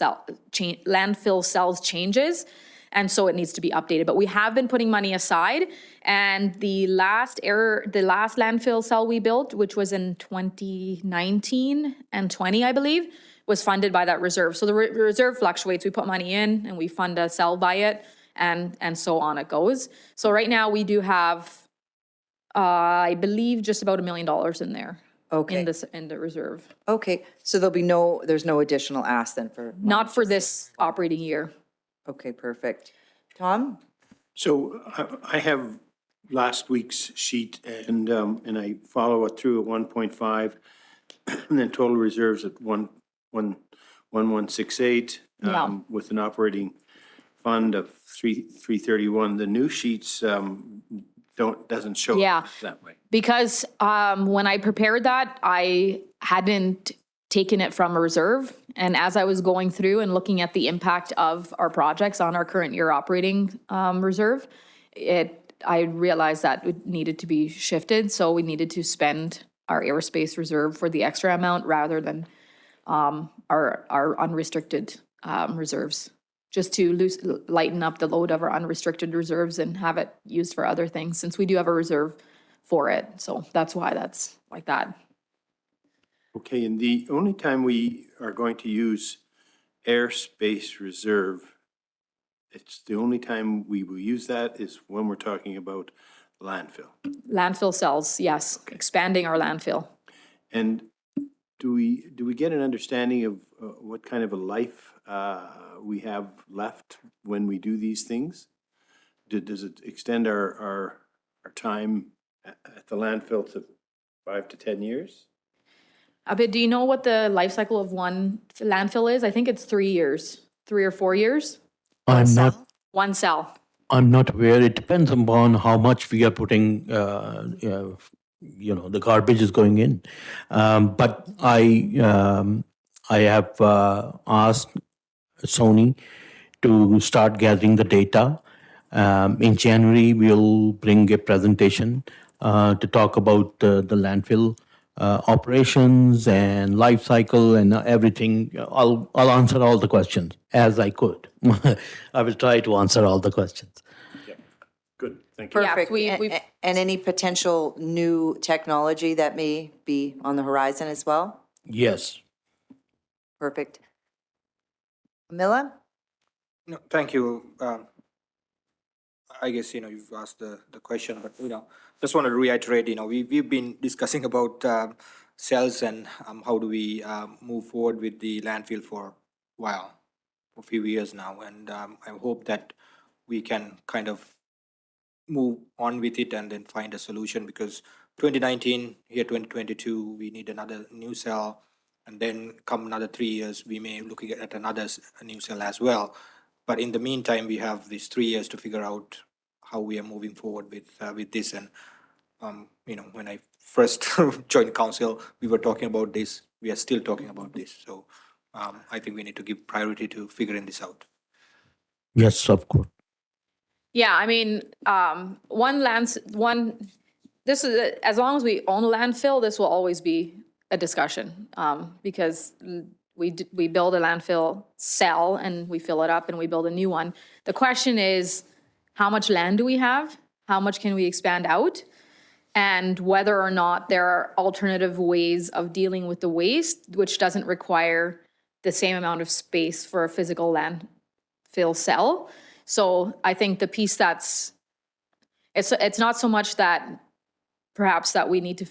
cells changes. And so it needs to be updated, but we have been putting money aside. And the last landfill cell we built, which was in 2019 and 20, I believe, was funded by that reserve. So the reserve fluctuates. We put money in and we fund a cell by it, and so on it goes. So right now we do have, I believe, just about $1 million in there. Okay. In the reserve. okay. So there's no additional ask then for? Not for this operating year. Okay, perfect. Tom? So I have last week's sheet and I follow it through at 1.5 and then total reserves at 1168 Yeah. with an operating fund of 331. The new sheets doesn't show Yeah. it that way. Because when I prepared that, I hadn't taken it from a reserve. And as I was going through and looking at the impact of our projects on our current year operating reserve, I realized that it needed to be shifted. So we needed to spend our airspace reserve for the extra amount rather than our unrestricted reserves, just to lighten up the load of our unrestricted reserves and have it used for other things, since we do have a reserve for it. So that's why that's like that. Okay, and the only time we are going to use airspace reserve, it's the only time we will use that is when we're talking about landfill. Landfill cells, yes, expanding our landfill. And do we get an understanding of what kind of a life we have left when we do these things? Does it extend our time at the landfill to 5 to 10 years? Abid, do you know what the life cycle of one landfill is? I think it's 3 years, 3 or 4 years. I'm not, One cell. I'm not aware. It depends upon how much we are putting, the garbage is going in. But I have asked Sony to start gathering the data. In January, we'll bring a presentation to talk about the landfill operations and life cycle and everything. I'll answer all the questions as I could. I will try to answer all the questions. Good, thank you. Yeah, Perfect. we- And any potential new technology that may be on the horizon as well? Yes. Perfect. Camilla? No, thank you. I guess, you've asked the question, but, just want to reiterate, we've been discussing about cells and how do we move forward with the landfill for a few years now. And I hope that we can kind of move on with it and then find a solution, because 2019, here 2022, we need another new cell. And then come another 3 years, we may look at another new cell as well. But in the meantime, we have these 3 years to figure out how we are moving forward with this. And when I first joined council, we were talking about this. We are still talking about this. So I think we need to give priority to figuring this out. Yes, of course. Yeah, I mean, this is, as long as we own a landfill, this will always be a discussion, because we build a landfill cell and we fill it up and we build a new one. The question is, how much land do we have? How much can we expand out? And whether or not there are alternative ways of dealing with the waste, which doesn't require the same amount of space for a physical landfill cell. So I think the piece it's not so much that perhaps that we need to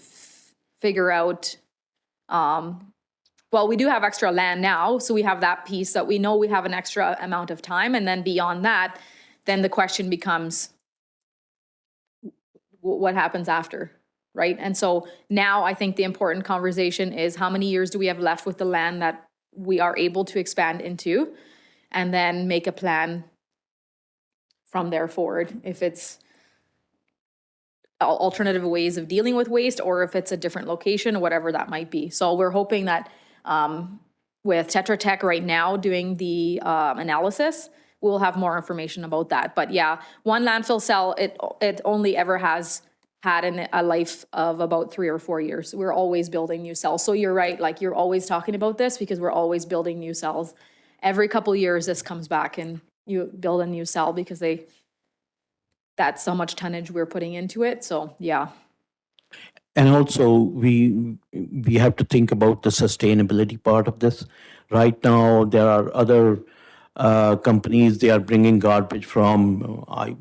figure out, well, we do have extra land now, so we have that piece that we know we have an extra amount of time. And then beyond that, then the question becomes, what happens after, right? And so now I think the important conversation is, how many years do we have left with the land that we are able to expand into, and then make a plan from there forward. If it's alternative ways of dealing with waste, or if it's a different location, whatever that might be. So we're hoping that with Tetra Tech right now doing the analysis, we'll have more information about that. But yeah, one landfill cell, it only ever has had a life of about 3 or 4 years. We're always building new cells. So you're right, like you're always talking about this because we're always building new cells. Every couple years, this comes back and you build a new cell because that's so much tonnage we're putting into it. So yeah. And also, we have to think about the sustainability part of this. Right now, there are other companies, they are bringing garbage from,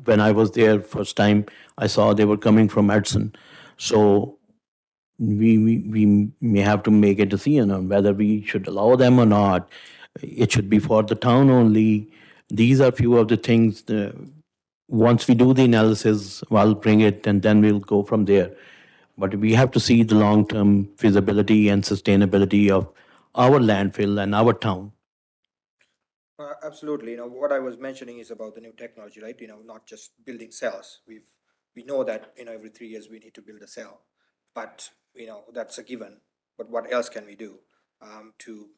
when I was there first time, I saw they were coming from Edson. So we may have to make a decision on whether we should allow them or not. It should be for the town only. These are few of the things. Once we do the analysis, I'll bring it and then we'll go from there. But we have to see the long-term feasibility and sustainability of our landfill and our town. Absolutely. What I was mentioning is about the new technology, right? Not just building cells. We know that, every 3 years we need to build a cell, but, that's a given. But what else can we do to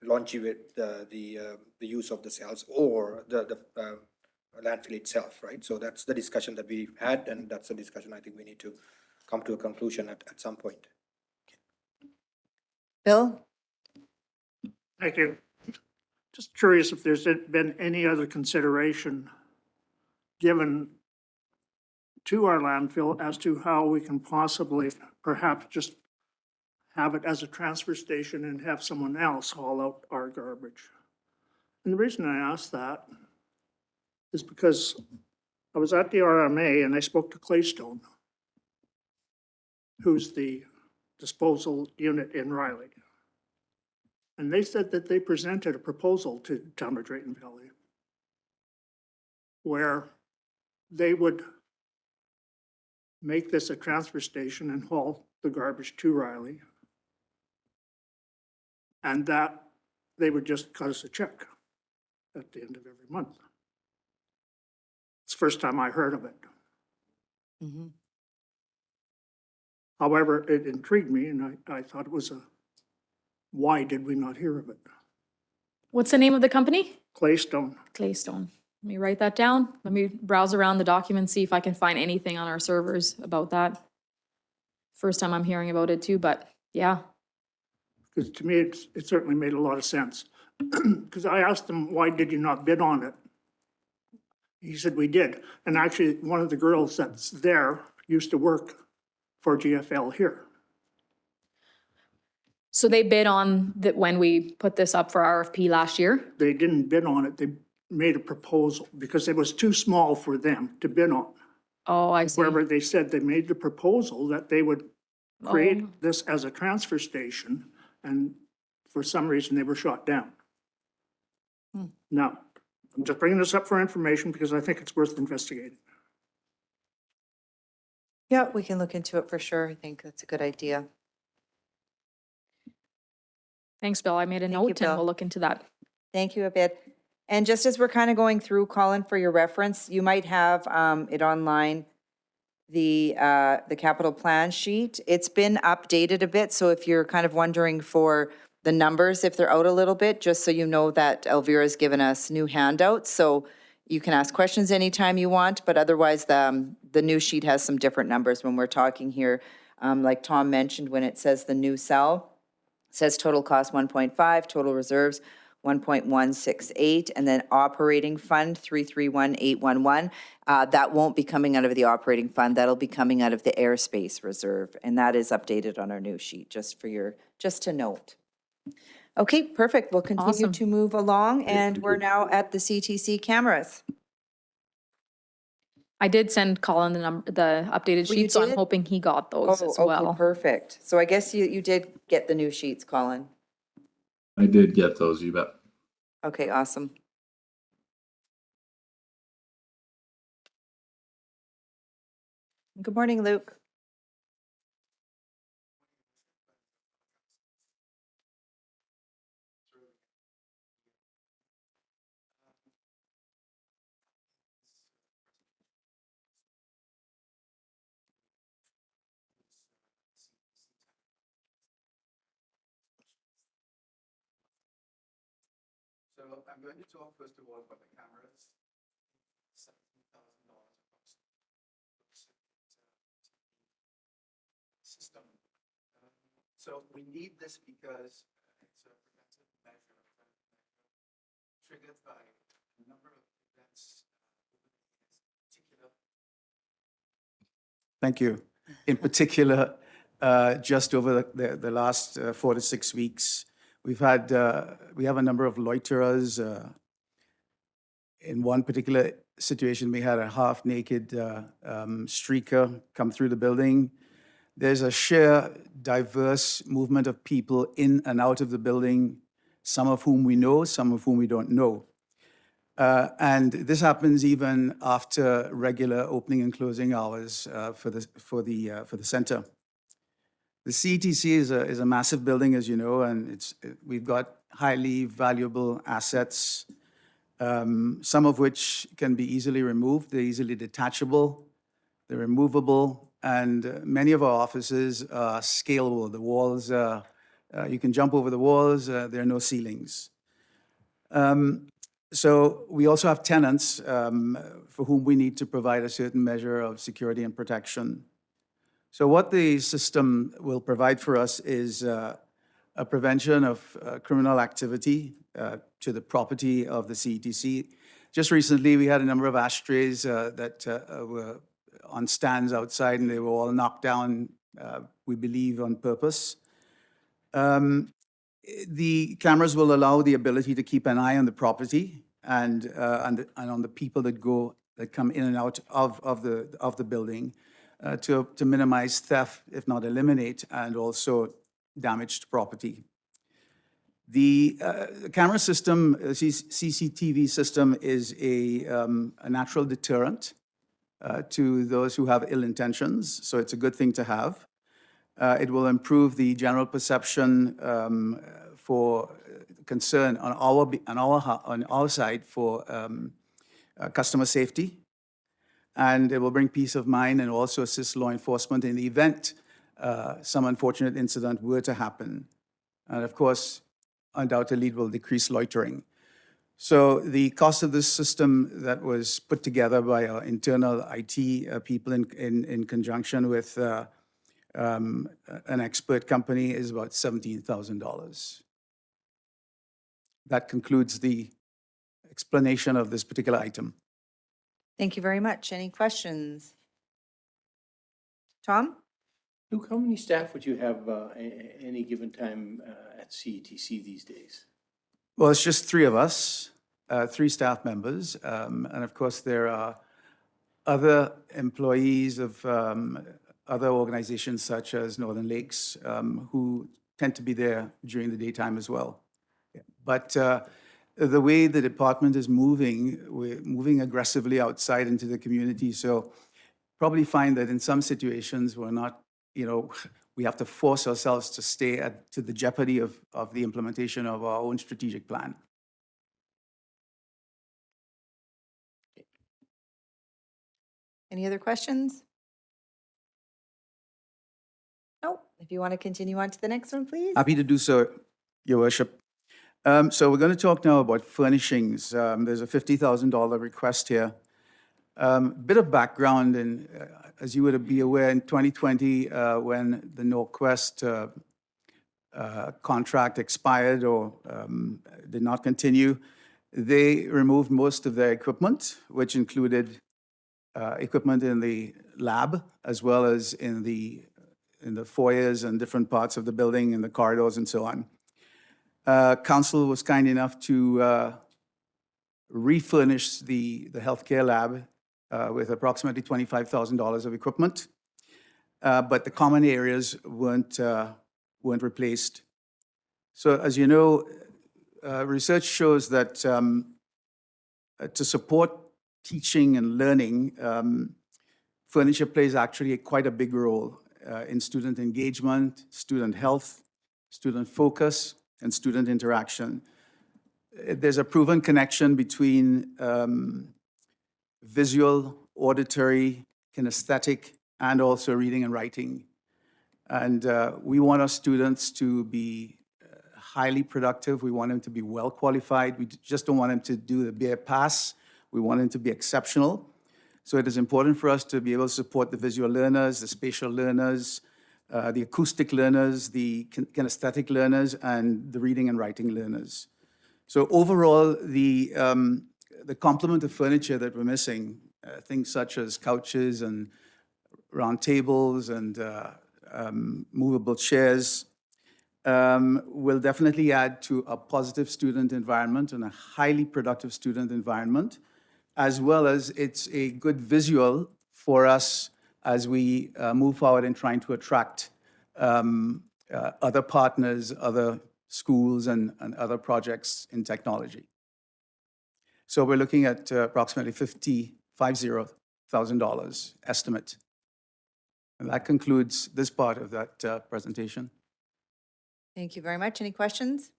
longevate the use of the cells or the landfill itself, right? So that's the discussion that we've had, and that's the discussion I think we need to come to a conclusion at some point. Bill? Thank you. Just curious if there's been any other consideration given to our landfill as to how we can possibly perhaps just have it as a transfer station and have someone else haul out our garbage. And the reason I ask that is because I was at the RMA and I spoke to Claystone, who's the disposal unit in Riley. And they said that they presented a proposal to Town of Drayton Valley where they would make this a transfer station and haul the garbage to Riley. And that they would just cut us a check at the end of every month. It's the first time I heard of it. Mhm. However, it intrigued me and I thought it was why did we not hear of it? What's the name of the company? Claystone. Claystone. Let me write that down. Let me browse around the documents, see if I can find anything on our servers about that. First time I'm hearing about it too, but yeah. Because to me, it certainly made a lot of sense. Because I asked him, why did you not bid on it? He said, we did. And actually, one of the girls that's there used to work for GFL here. So they bid on that when we put this up for RFP last year? They didn't bid on it. They made a proposal because it was too small for them to bid on. Oh, I see. However, they said they made the proposal that they would create Oh. this as a transfer station, and for some reason, they were shot down. Now, I'm just bringing this up for information because I think it's worth investigating. Yeah, we can look into it for sure. I think that's a good idea. Thanks, Bill. I made a you, note and Bill. we'll look into that. Thank you, Abid. And just as we're kind of going through, Colin, for your reference, you might have it online, the capital plan sheet. It's been updated a bit, so if you're kind of wondering for the numbers, if they're out a little bit, just so you know that Elvira's given us new handouts, so you can ask questions anytime you want, but otherwise, the new sheet has some different numbers when we're talking here. Like Tom mentioned, when it says the new cell, it says total cost 1.5, total reserves 1.168, and then operating fund 331,811. That won't be coming out of the operating fund. That'll be coming out of the airspace reserve, and that is updated on our new sheet, just to note. Okay, perfect. We'll continue Awesome. to move along, and we're now at the CTC cameras. I did send Colin the updated Oh, you sheet, so I'm did? hoping he got those as okay, well. perfect. So I guess you did get the new sheets, Colin. I did get those, you bet. Okay, awesome. Good morning, Luke. I'm going to talk first of all about the cameras. $17,000 system. So we need this because it's a preventive measure, triggered by a number of events. Thank you. In particular, just over the last 4 to 6 weeks, we have a number of loiterers. In one particular situation, we had a half-naked streaker come through the building. There's a sheer diverse movement of people in and out of the building, some of whom we know, some of whom we don't know. And this happens even after regular opening and closing hours for the center. The CETC is a massive building, as you know, and we've got highly valuable assets, some of which can be easily removed. They're easily detachable, they're removable, and many of our offices are scalable. The walls, you can jump over the walls, there are no ceilings. So we also have tenants for whom we need to provide a certain measure of security and protection. So what the system will provide for us is a prevention of criminal activity to the property of the CETC. Just recently, we had a number of ashtrays that were on stands outside, and they were all knocked down, we believe, on purpose. The cameras will allow the ability to keep an eye on the property and on the people that come in and out of the building to minimize theft, if not eliminate, and also damaged property. The camera system, CCTV system, is a natural deterrent to those who have ill intentions, so it's a good thing to have. It will improve the general perception for concern on our side for customer safety, and it will bring peace of mind and also assist law enforcement in the event some unfortunate incident were to happen. And of course, undoubtedly, it will decrease loitering. So the cost of this system that was put together by our internal IT people in conjunction with an expert company is about $17,000. That concludes the explanation of this particular item. Thank you very much. Any questions? Tom? Luke, how many staff would you have any given time at CETC these days? Well, it's just 3 of us, 3 staff members. And of course, there are other employees of other organizations such as Northern Lakes who tend to be there during the daytime as well. But the way the department is moving, we're moving aggressively outside into the community. So probably find that in some situations we're not, we have to force ourselves to stay to the jeopardy of the implementation of our own strategic plan. Any other questions? No. If you want to continue on to the next one, please. Happy to do so, Your Worship. So we're going to talk now about furnishings. There's a $50,000 request here. Bit of background, and as you would be aware, in 2020, when the Norquest contract expired or did not continue, they removed most of their equipment, which included equipment in the lab as well as in the foyers and different parts of the building, in the corridors and so on. Council was kind enough to refurnish the healthcare lab with approximately $25,000 of equipment, but the common areas weren't replaced. So as you know, research shows that to support teaching and learning, furniture plays actually quite a big role in student engagement, student health, student focus, and student interaction. There's a proven connection between visual, auditory, kinesthetic, and also reading and writing. And we want our students to be highly productive. We want him to be well qualified. We just don't want him to do the bare pass. We want him to be exceptional. So it is important for us to be able to support the visual learners, the spatial learners, the acoustic learners, the kinesthetic learners, and the reading and writing learners. So overall, the complement of furniture that we're missing, things such as couches and round tables and movable chairs, will definitely add to a positive student environment and a highly productive student environment, as well as it's a good visual for us as we move forward in trying to attract other partners, other schools, and other projects in technology. So we're looking at approximately $50,000 estimate. And that concludes this part of that presentation. Thank you very much. Any questions?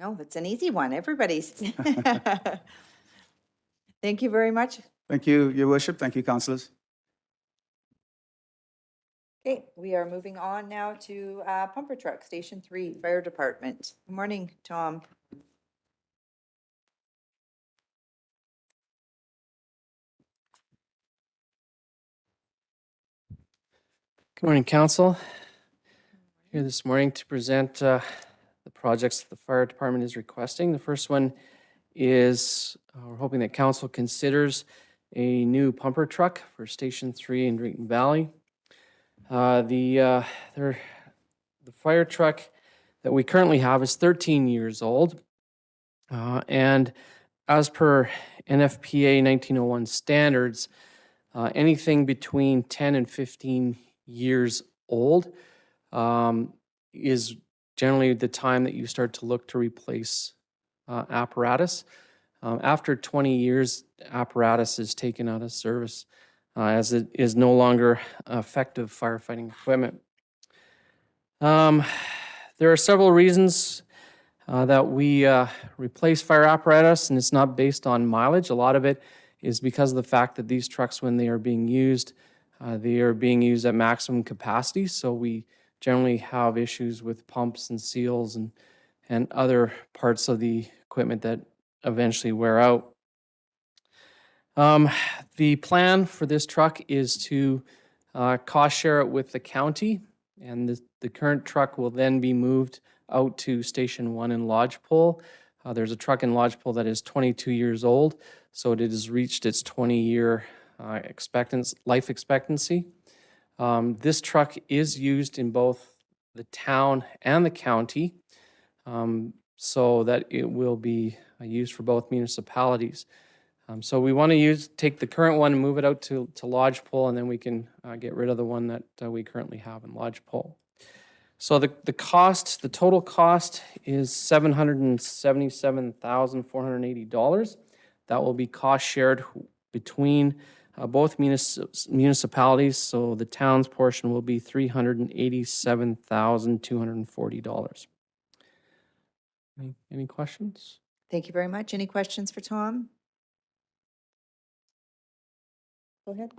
No, it's an easy one. Everybody's. Thank you very much. Thank you, Your Worship. Thank you, councillors. Okay, we are moving on now to pumper truck, Station 3, Fire Department. Good morning, Tom. Good morning, Council. Here this morning to present the projects that the Fire Department is requesting. The first one is we're hoping that Council considers a new pumper truck for Station 3 in Drayton Valley. The fire truck that we currently have is 13 years old. And as per NFPA 1901 standards, anything between 10 and 15 years old is generally the time that you start to look to replace apparatus. After 20 years, apparatus is taken out of service as it is no longer effective firefighting equipment. There are several reasons that we replace fire apparatus, and it's not based on mileage. A lot of it is because of the fact that these trucks, when they are being used at maximum capacity. So we generally have issues with pumps and seals and other parts of the equipment that eventually wear out. The plan for this truck is to cost share it with the county, and the current truck will then be moved out to Station 1 in Lodgepole. There's a truck in Lodgepole that is 22 years old, so it has reached its 20-year life expectancy. This truck is used in both the town and the county, so that it will be used for both municipalities. So we want to take the current one and move it out to Lodgepole, and then we can get rid of the one that we currently have in Lodgepole. So the total cost is $777,480. That will be cost shared between both municipalities. So the town's portion will be $387,240. Any questions? Thank you very much. Any questions for Tom? Go ahead.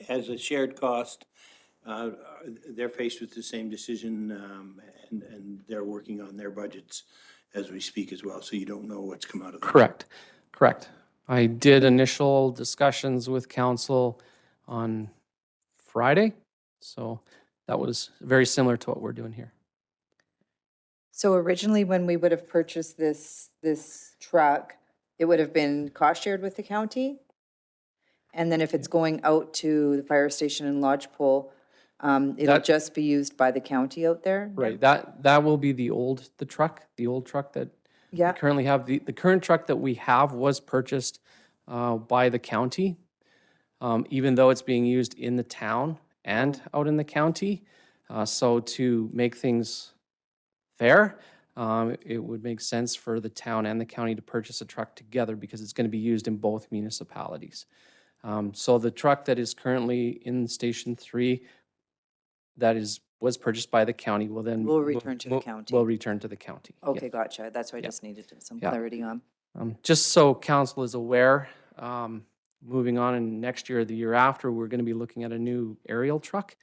As a shared cost, they're faced with the same decision, and they're working on their budgets as we speak as well, so you don't know what's come out of that. Correct. I did initial discussions with council on Friday, so that was very similar to what we're doing here. So originally, when we would have purchased this truck, it would have been cost shared with the county? And then if it's going out to the fire station in Lodgepole, it'll just be used by the county out there? Right, that will be the old truck that we Yeah, currently have. The current truck that we have was purchased by the county, even though it's being used in the town and out in the county. So to make things fair, it would make sense for the town and the county to purchase a truck together because it's going to be used in both municipalities. So the truck that is currently in Station 3 was purchased by the county will then will return to the county. will return to the county. Okay, gotcha. That's what I just needed some clarity on. Just so council is aware, moving on in next year or the year after, we're going to be looking at a new aerial truck.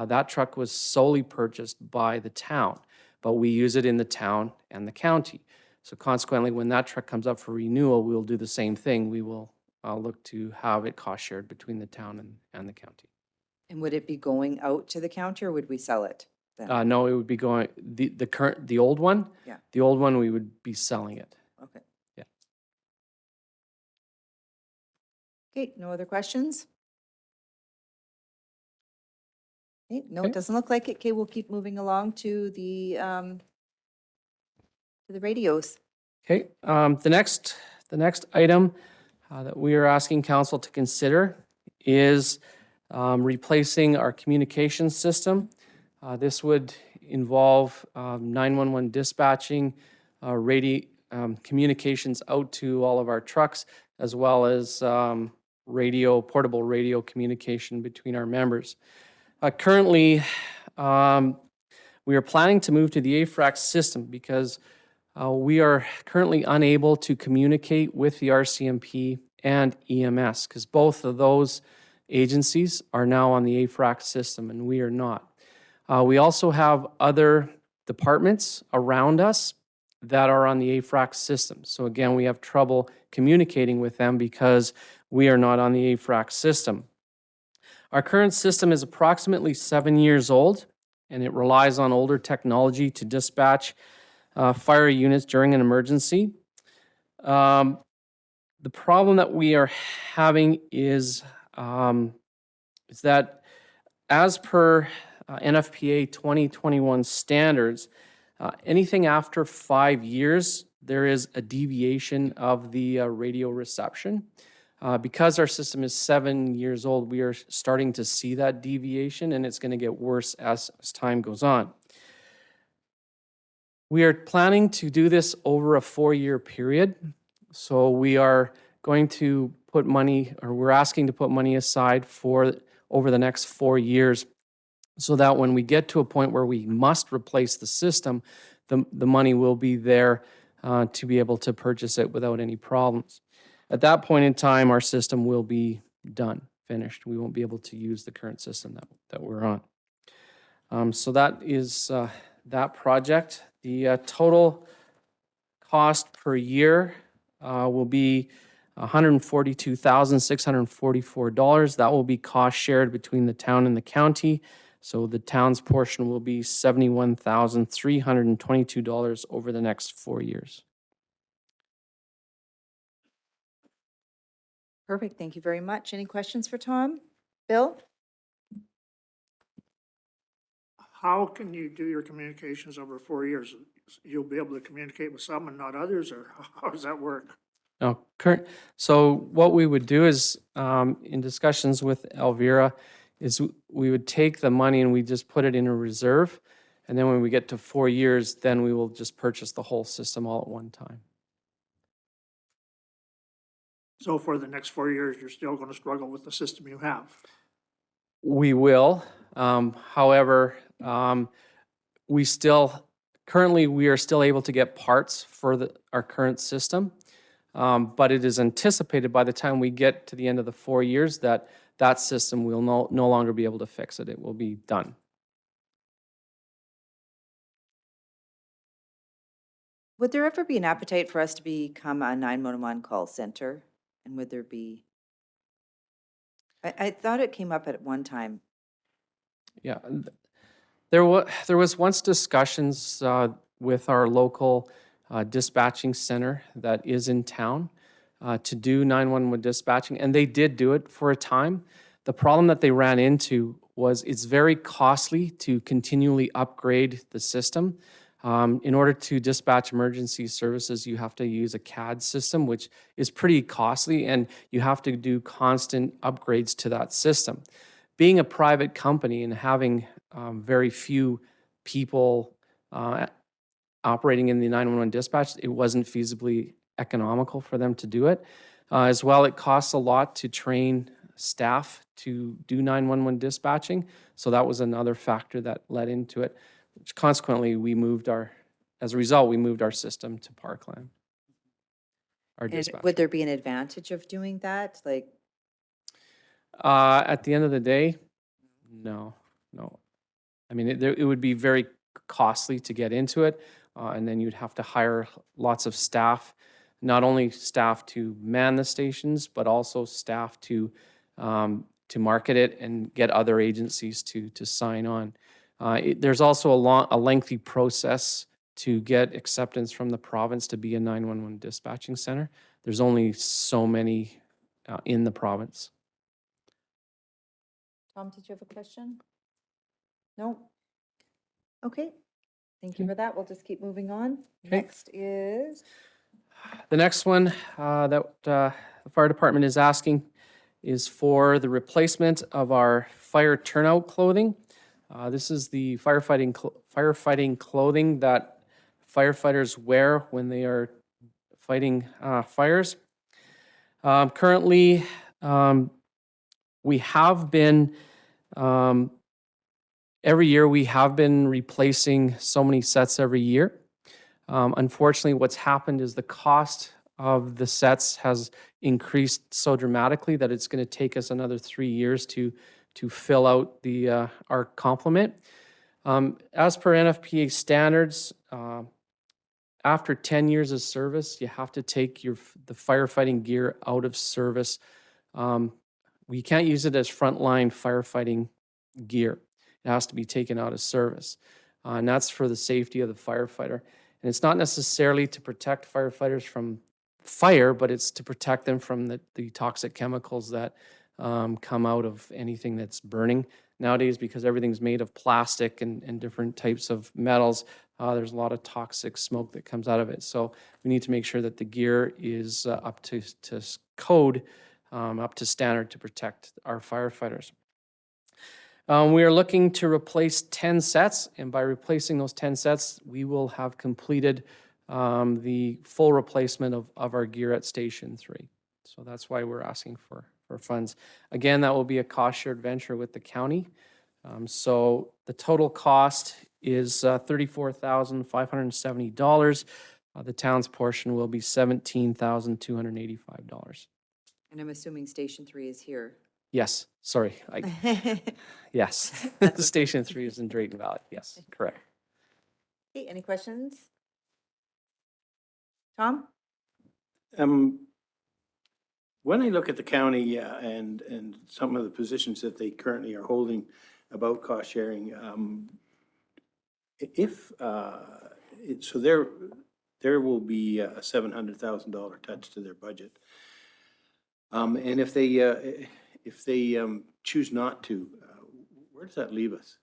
That truck was solely purchased by the town, but we use it in the town and the county. So consequently, when that truck comes up for renewal, we will do the same thing. We will look to have it cost shared between the town and the county. And would it be going out to the county or would we sell it then? No, it would be going, the old one? Yeah. The old one, we would be selling it. Okay. Yeah. Okay, no other questions? Okay, no, Okay. it doesn't look like it. Okay, we'll keep moving along to the radios. Okay, the next item that we are asking council to consider is replacing our communication system. This would involve 911 dispatching, communications out to all of our trucks, as well as portable radio communication between our members. Currently, we are planning to move to the AFRAC system because we are currently unable to communicate with the RCMP and EMS because both of those agencies are now on the AFRAC system and we are not. We also have other departments around us that are on the AFRAC system. So again, we have trouble communicating with them because we are not on the AFRAC system. Our current system is approximately 7 years old and it relies on older technology to dispatch fire units during an emergency. The problem that we are having is that as per NFPA 2021 standards, anything after 5 years, there is a deviation of the radio reception. Because our system is 7 years old, we are starting to see that deviation and it's going to get worse as time goes on. We are planning to do this over a 4-year period. So we are going to put money, or we're asking to put money aside for over the next 4 years so that when we get to a point where we must replace the system, the money will be there to be able to purchase it without any problems. At that point in time, our system will be done, finished. We won't be able to use the current system that we're on. So that is that project. The total cost per year will be $142,644. That will be cost shared between the town and the county. So the town's portion will be $71,322 over the next 4 years. Perfect, thank you very much. Any questions for Tom? Bill? How can you do your communications over 4 years? You'll be able to communicate with some and not others, or how does that work? No, so what we would do is, in discussions with Elvira, is we would take the money and we just put it in a reserve. And then when we get to 4 years, then we will just purchase the whole system all at one time. So for the next 4 years, you're still going to struggle with the system you have? We will. However, currently we are still able to get parts for our current system. But it is anticipated by the time we get to the end of the 4 years that that system will no longer be able to fix it. It will be done. Would there ever be an appetite for us to become a 911 call center? And would there be? I thought it came up at one time. Yeah, there was once discussions with our local dispatching center that is in town to do 911 dispatching, and they did do it for a time. The problem that they ran into was it's very costly to continually upgrade the system. In order to dispatch emergency services, you have to use a CAD system, which is pretty costly, and you have to do constant upgrades to that system. Being a private company and having very few people operating in the 911 dispatch, it wasn't feasibly economical for them to do it. As well, it costs a lot to train staff to do 911 dispatching, so that was another factor that led into it. Which consequently, as a result, we moved our system to Parkland. Our And dispatch. would there be an advantage of doing that? Like, At the end of the day, no. I mean, it would be very costly to get into it, and then you'd have to hire lots of staff, not only staff to man the stations, but also staff to market it and get other agencies to sign on. There's also a lengthy process to get acceptance from the province to be a 911 dispatching center. There's only so many in the province. Tom, did you have a question? No? Okay, thank you for that. We'll just keep moving on. Okay. Next is, The next one that the fire department is asking is for the replacement of our fire turnout clothing. This is the firefighting clothing that firefighters wear when they are fighting fires. Currently, we have been, every year we have been replacing so many sets every year. Unfortunately, what's happened is the cost of the sets has increased so dramatically that it's going to take us another 3 years to fill out our complement. As per NFPA standards, after 10 years of service, you have to take the firefighting gear out of service. We can't use it as frontline firefighting gear. It has to be taken out of service. And that's for the safety of the firefighter. And it's not necessarily to protect firefighters from fire, but it's to protect them from the toxic chemicals that come out of anything that's burning. Nowadays, because everything's made of plastic and different types of metals, there's a lot of toxic smoke that comes out of it. So we need to make sure that the gear is up to code, up to standard to protect our firefighters. We are looking to replace 10 sets, and by replacing those 10 sets, we will have completed the full replacement of our gear at Station 3. So that's why we're asking for funds. Again, that will be a cost-shared venture with the county. So the total cost is $34,570. The town's portion will be $17,285. and I'm assuming Station 3 is here. Yes, sorry. Yes, Station 3 is in Drayton Valley. Yes, correct. Okay, any questions? Tom? When I look at the county and some of the positions that they currently are holding about cost sharing, so there will be a $700,000 touch to their budget. And if they choose not to, where does that leave us?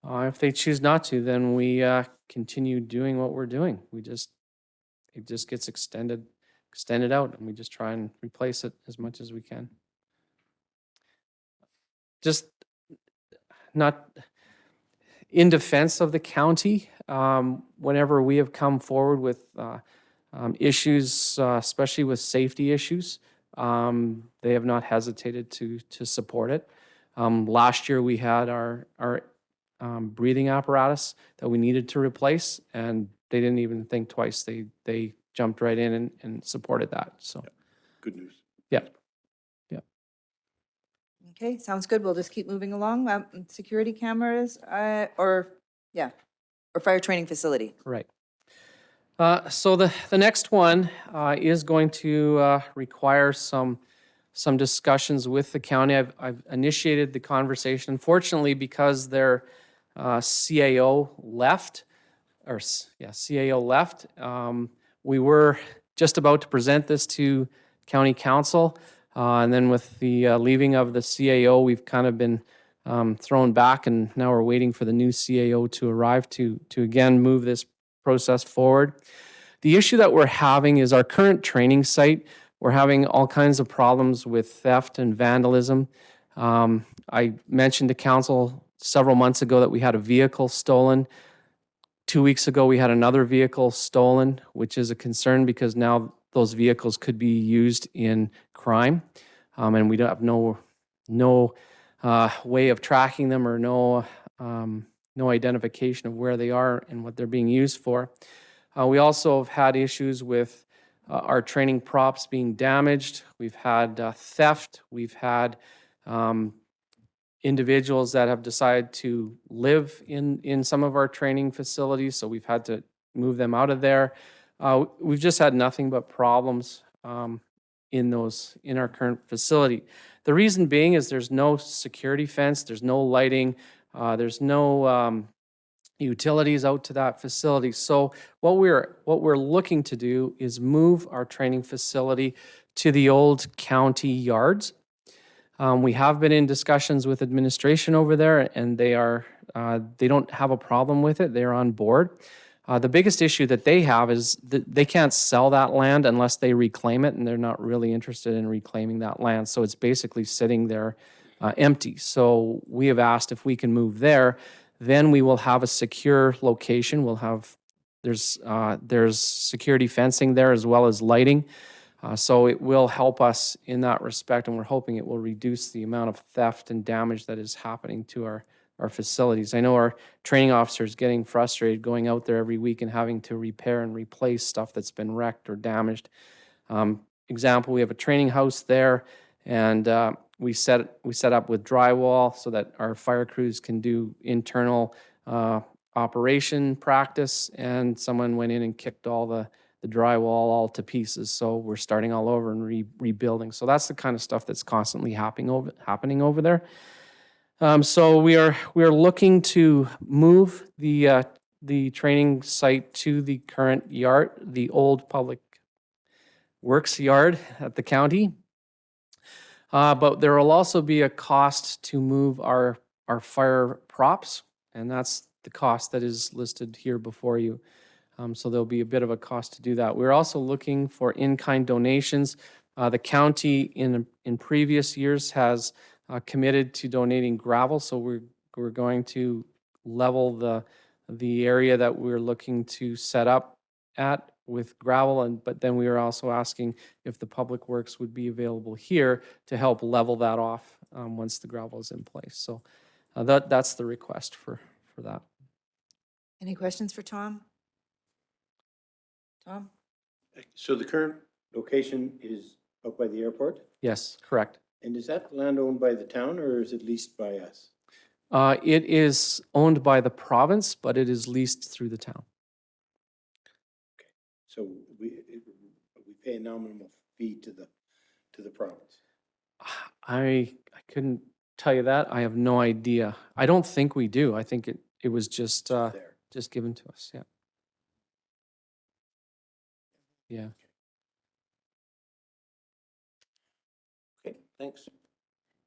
If they choose not to, then we continue doing what we're doing. It just gets extended out, and we just try and replace it as much as we can. Just not in defense of the county, whenever we have come forward with issues, especially with safety issues, they have not hesitated to support it. Last year, we had our breathing apparatus that we needed to replace, and they didn't even think twice. They jumped right in and supported that. So, Good news. yeah. Okay, sounds good. We'll just keep moving along. Security cameras, or fire training facility. Right. So the next one is going to require some discussions with the county. I've initiated the conversation. Unfortunately, because their CAO left, we were just about to present this to county council. And then with the leaving of the CAO, we've kind of been thrown back, and now we're waiting for the new CAO to arrive to again move this process forward. The issue that we're having is our current training site. We're having all kinds of problems with theft and vandalism. I mentioned to council several months ago that we had a vehicle stolen. 2 weeks ago, we had another vehicle stolen, which is a concern because now those vehicles could be used in crime, and we don't have no way of tracking them or no identification of where they are and what they're being used for. We also have had issues with our training props being damaged. We've had theft. We've had individuals that have decided to live in some of our training facilities, so we've had to move them out of there. We've just had nothing but problems in our current facility. The reason being is there's no security fence, there's no lighting, there's no utilities out to that facility. So what we're looking to do is move our training facility to the old county yards. We have been in discussions with administration over there, and they don't have a problem with it. They're on board. The biggest issue that they have is that they can't sell that land unless they reclaim it, and they're not really interested in reclaiming that land. So it's basically sitting there empty. So we have asked if we can move there. Then we will have a secure location. There's security fencing there as well as lighting. So it will help us in that respect, and we're hoping it will reduce the amount of theft and damage that is happening to our facilities. I know our training officers getting frustrated going out there every week and having to repair and replace stuff that's been wrecked or damaged. Example, we have a training house there, and we set up with drywall so that our fire crews can do internal operation practice, and someone went in and kicked all the drywall all to pieces. So we're starting all over and rebuilding. So that's the kind of stuff that's constantly happening over there. So we are looking to move the training site to the current yard, the old public works yard at the county. But there will also be a cost to move our fire props, and that's the cost that is listed here before you. So there'll be a bit of a cost to do that. We're also looking for in-kind donations. The county in previous years has committed to donating gravel, so we're going to level the area that we're looking to set up at with gravel, but then we are also asking if the public works would be available here to help level that off once the gravel is in place. So that's the request for that. Any questions for Tom? Tom? So the current location is up by the airport? Yes, correct. And is that land owned by the town or is it leased by us? It is owned by the province, but it is leased through the town. So we pay a nominal fee to the province? I couldn't tell you that. I have no idea. I don't think we do. I think it was just given to us. Yeah. Yeah. Okay, thanks.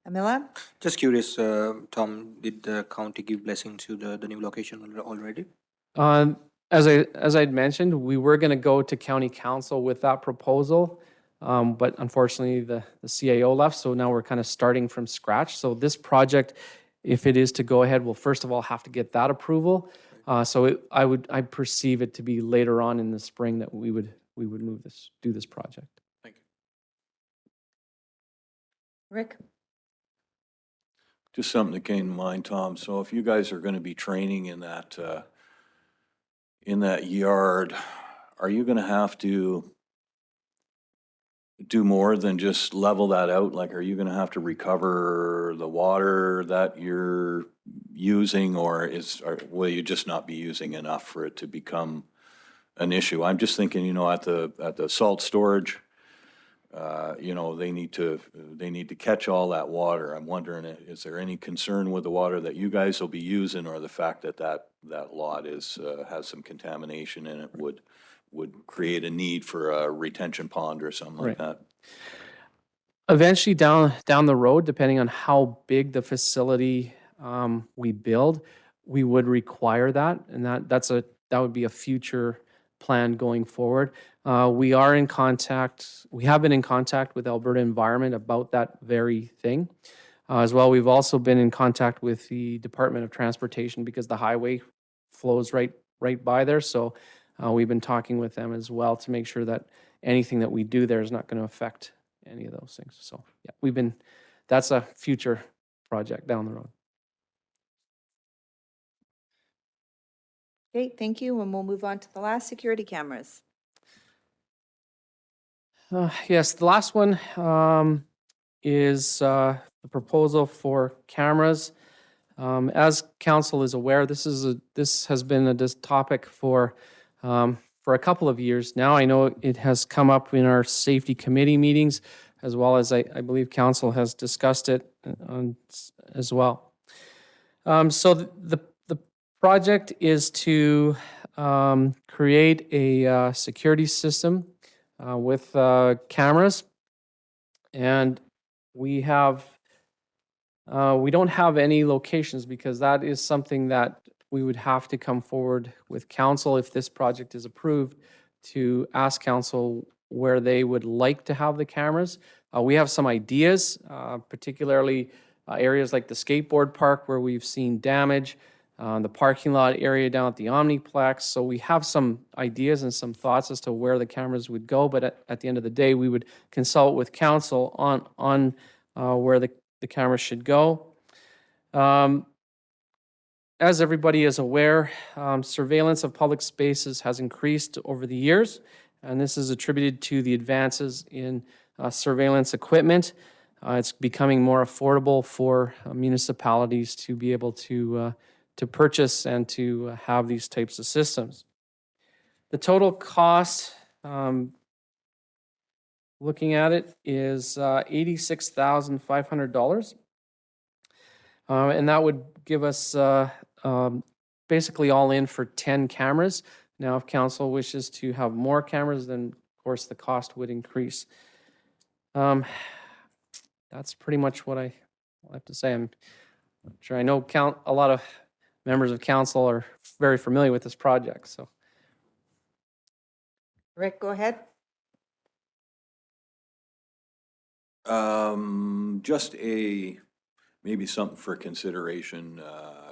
Amila? Just curious, Tom, did the county give blessing to the new location already? As I'd mentioned, we were going to go to county council with that proposal, but unfortunately the CAO left, so now we're kind of starting from scratch. So this project, if it is to go ahead, we'll first of all have to get that approval. I perceive it to be later on in the spring that we would do this project. Thank you. Rick? Just something that came to mind, Tom. So if you guys are going to be training in that yard, are you going to have to do more than just level that out? Like, are you going to have to recover the water that you're using, or will you just not be using enough for it to become an issue? I'm just thinking, at the salt storage, they need to catch all that water. I'm wondering, is there any concern with the water that you guys will be using, or the fact that lot has some contamination in it would create a need for a retention pond or something like that? Eventually down the road, depending on how big the facility we build, we would require that, and that would be a future plan going forward. We have been in contact with Alberta Environment about that very thing. As well, we've also been in contact with the Department of Transportation because the highway flows right by there. So we've been talking with them as well to make sure that anything that we do there is not going to affect any of those things. So yeah, that's a future project down the road. Great, thank you. And we'll move on to the last, security cameras. Yes, the last one is the proposal for cameras. As council is aware, this has been a topic for a couple of years now. I know it has come up in our safety committee meetings, as well as I believe council has discussed it as well. So the project is to create a security system with cameras, and we don't have any locations because that is something that we would have to come forward with council if this project is approved to ask council where they would like to have the cameras. We have some ideas, particularly areas like the skateboard park where we've seen damage, the parking lot area down at the Omniplex. So we have some ideas and some thoughts as to where the cameras would go, but at the end of the day, we would consult with council on where the cameras should go. As everybody is aware, surveillance of public spaces has increased over the years, and this is attributed to the advances in surveillance equipment. It's becoming more affordable for municipalities to be able to purchase and to have these types of systems. The total cost, looking at it, is $86,500. And that would give us basically all in for 10 cameras. Now, if council wishes to have more cameras, then of course the cost would increase. That's pretty much what I have to say. I'm sure I know a lot of members of council are very familiar with this project, so. Rick, go ahead. Just maybe something for consideration.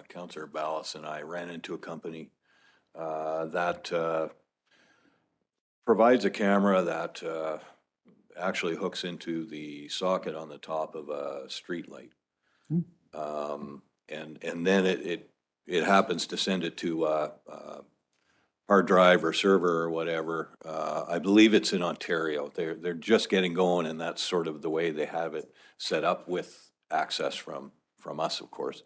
Councillor Ballas and I ran into a company that provides a camera that actually hooks into the socket on the top of a street light. And then it happens to send it to hard drive or server or whatever. I believe it's in Ontario. They're just getting going, and that's sort of the way they have it set up with access from us, of course.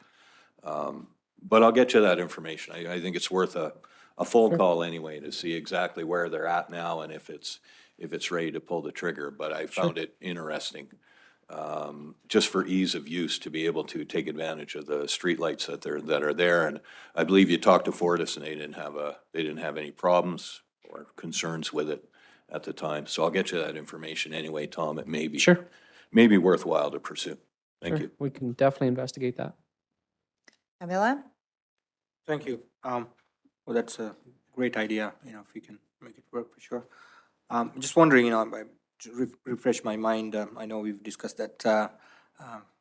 But I'll get you that information. I think it's worth a phone call anyway to see exactly where they're at now and if it's ready to pull the trigger. But I found it interesting, just for ease of use, to be able to take advantage of the streetlights that are there. And I believe you talked to Fortis and they didn't have any problems or concerns with it at the time. So I'll get you that information anyway, Tom. It may be worthwhile to pursue. Thank you. We can definitely investigate that. Camilla? Thank you. Well, that's a great idea, if we can make it work for sure. Just wondering, to refresh my mind, I know we've discussed that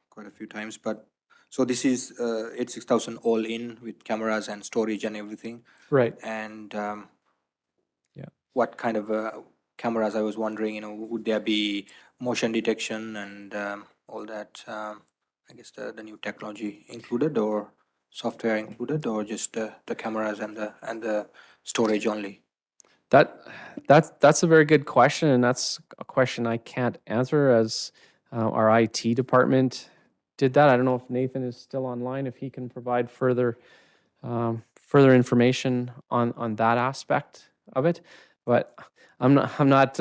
quite a few times, but so this is 86,000 all in with cameras and storage and everything. Right. And what kind of cameras, I was wondering, would there be motion detection and all that, I guess the new technology included, or software included, or just the cameras and the storage only? That's a very good question, and that's a question I can't answer, as our IT department did that. I don't know if Nathan is still online, if he can provide further information on that aspect of it. But I'm not.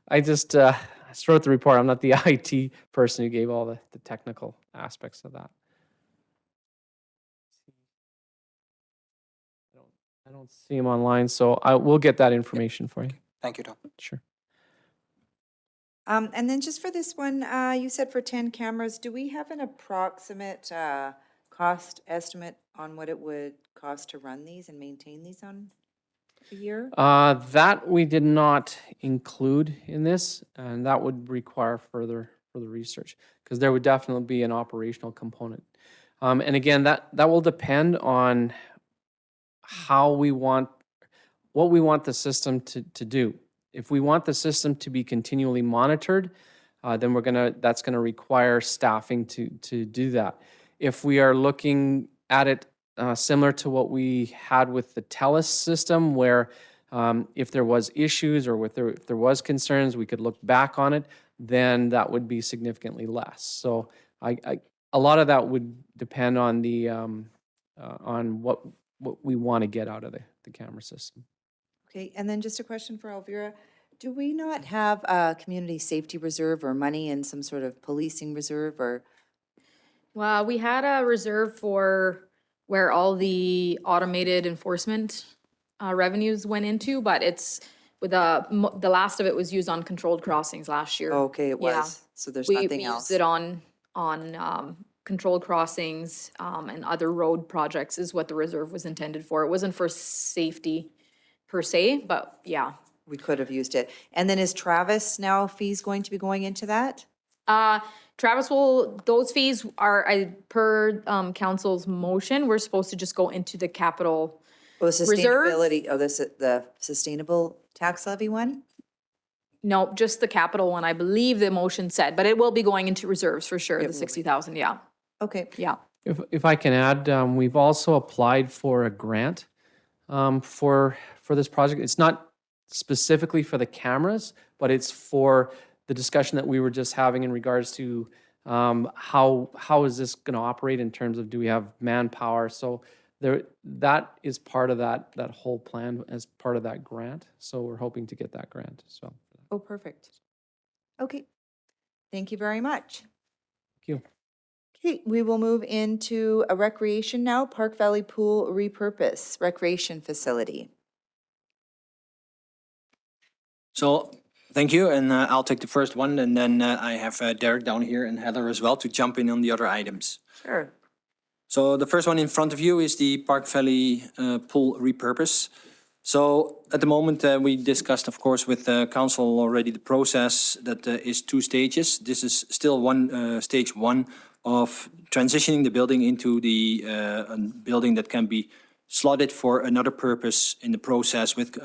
I just wrote the report. I'm not the IT person who gave all the technical aspects of that. I don't see him online, so I will get that information for you. Thank you, Tom. Sure. And then just for this one, you said for 10 cameras, do we have an approximate cost estimate on what it would cost to run these and maintain these on a year? That we did not include in this, and that would require further research, because there would definitely be an operational component. And again, that will depend on what we want the system to do. If we want the system to be continually monitored, then that's gonna require staffing to do that. If we are looking at it similar to what we had with the TELUS system, where if there was issues or if there was concerns, we could look back on it, then that would be significantly less. So a lot of that would depend on the, on what we want to get out of the camera system. Okay, and then just a question for Elvira. Do we not have a community safety reserve or money in some sort of policing reserve or? Well, we had a reserve for where all the automated enforcement revenues went into, but it's with the last of it was used on controlled crossings last year. Okay, it Yeah. was, so there's We nothing used else. it on controlled crossings and other road projects is what the reserve was intended for. It wasn't for safety per se, but yeah. We could have used it. And then is Travis now fees going to be going into that? Travis those fees are, per council's motion, we're supposed to just go into the capital. Oh, the Reserve? sustainability, oh, the sustainable tax levy one? No, just the capital one, I believe the motion said, but it will be going into reserves for sure, It the will be. 60,000, yeah, Okay, yeah. If I can add, we've also applied for a grant for this project. It's not specifically for the cameras, but it's for the discussion that we were just having in regards to how is this going to operate in terms of do we have manpower? So that is part of that whole plan as part of that grant. So we're hoping to get that grant as well. oh, perfect. Okay, thank you very much. Thank you. Okay, we will move into a recreation now, Park Valley Pool Repurpose Recreation Facility. So, thank you, and I'll take the first one, and then I have Derek down here and Heather as well to jump in on the other items. Sure. So the first one in front of you is the Park Valley Pool Repurpose. So at the moment, we discussed, of course, with council already the process that is 2 stages. This is still stage one of transitioning the building into the a building that can be slotted for another purpose in the process with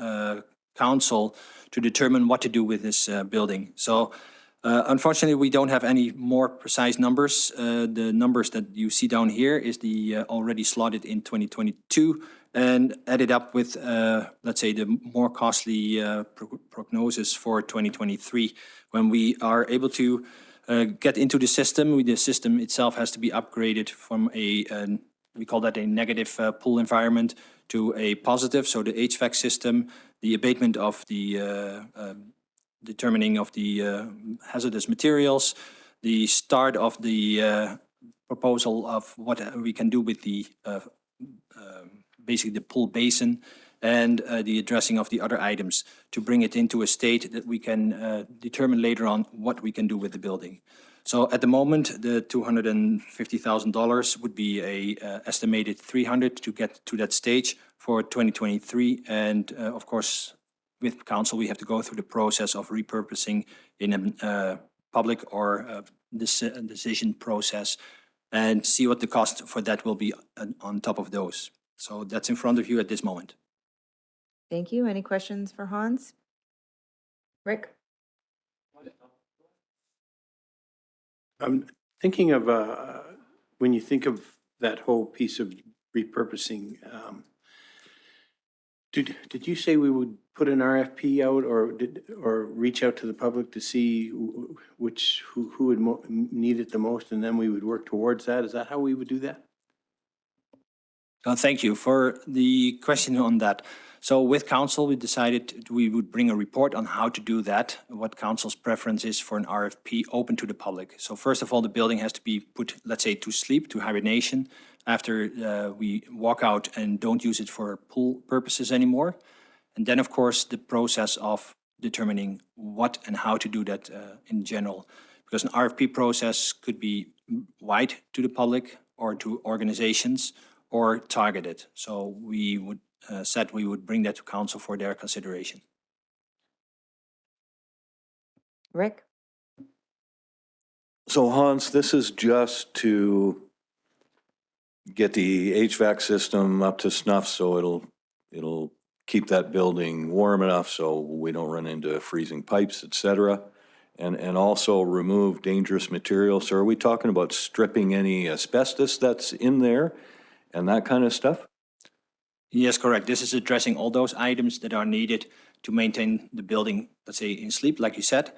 council to determine what to do with this building. So unfortunately, we don't have any more precise numbers. The numbers that you see down here is the already slotted in 2022 and added up with, let's say, the more costly prognosis for 2023. When we are able to get into the system, the system itself has to be upgraded from we call that a negative pool environment to a positive. So the HVAC system, the abatement of the determining of the hazardous materials, the start of the proposal of what we can do with the basically the pool basin, and the addressing of the other items to bring it into a state that we can determine later on what we can do with the building. So at the moment, the $250,000 would be a estimated $300 to get to that stage for 2023. And of course, with council, we have to go through the process of repurposing in a public or decision process and see what the cost for that will be on top of those. So that's in front of you at this moment. Thank you. Any questions for Hans? Rick? I'm thinking of, when you think of that whole piece of repurposing, did you say we would put an RFP out or reach out to the public to see who would need it the most, and then we would work towards that? Is that how we would do that? Thank you for the question on that. So with council, we decided we would bring a report on how to do that, what council's preference is for an RFP open to the public. So first of all, the building has to be put, let's say, to sleep, to hibernation, after we walk out and don't use it for pool purposes anymore. And then, of course, the process of determining what and how to do that in general. Because an RFP process could be wide to the public or to organizations or targeted. So we would said we would bring that to council for their consideration. Rick? So Hans, this is just to get the HVAC system up to snuff, so it'll keep that building warm enough so we don't run into freezing pipes, et cetera, and also remove dangerous materials. So are we talking about stripping any asbestos that's in there and that kind of stuff? Yes, correct. This is addressing all those items that are needed to maintain the building, let's say, in sleep, like you said.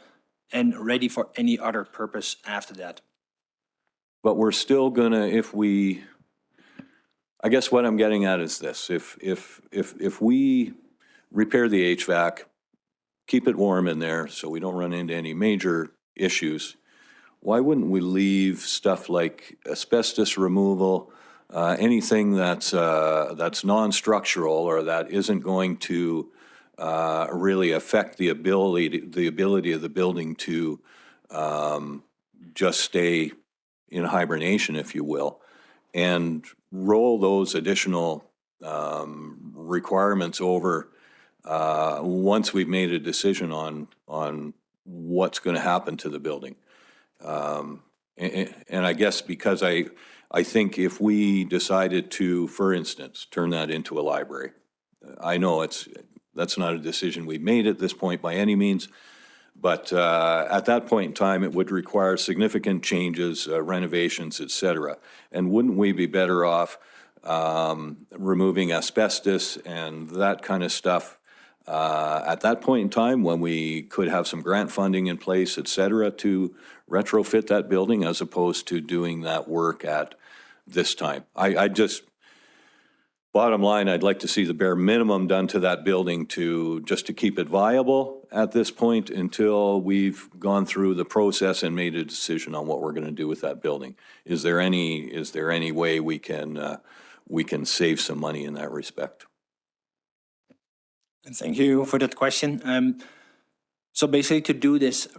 and ready for any other purpose after that. But we're still gonna, I guess what I'm getting at is this, if we repair the HVAC, keep it warm in there so we don't run into any major issues, why wouldn't we leave stuff like asbestos removal, anything that's non-structural or that isn't going to really affect the ability of the building to just stay in hibernation, if you will, and roll those additional requirements over once we've made a decision on what's going to happen to the building. And I guess because I think if we decided to, for instance, turn that into a library, I know that's not a decision we've made at this point by any means, but at that point in time, it would require significant changes, renovations, et cetera. And wouldn't we be better off removing asbestos and that kind of stuff at that point in time when we could have some grant funding in place, et cetera, to retrofit that building as opposed to doing that work at this time? I just, bottom line, I'd like to see the bare minimum done to that building just to keep it viable at this point until we've gone through the process and made a decision on what we're going to do with that building. Is there any way we can save some money in that respect? Thank you for that question. So basically, to do this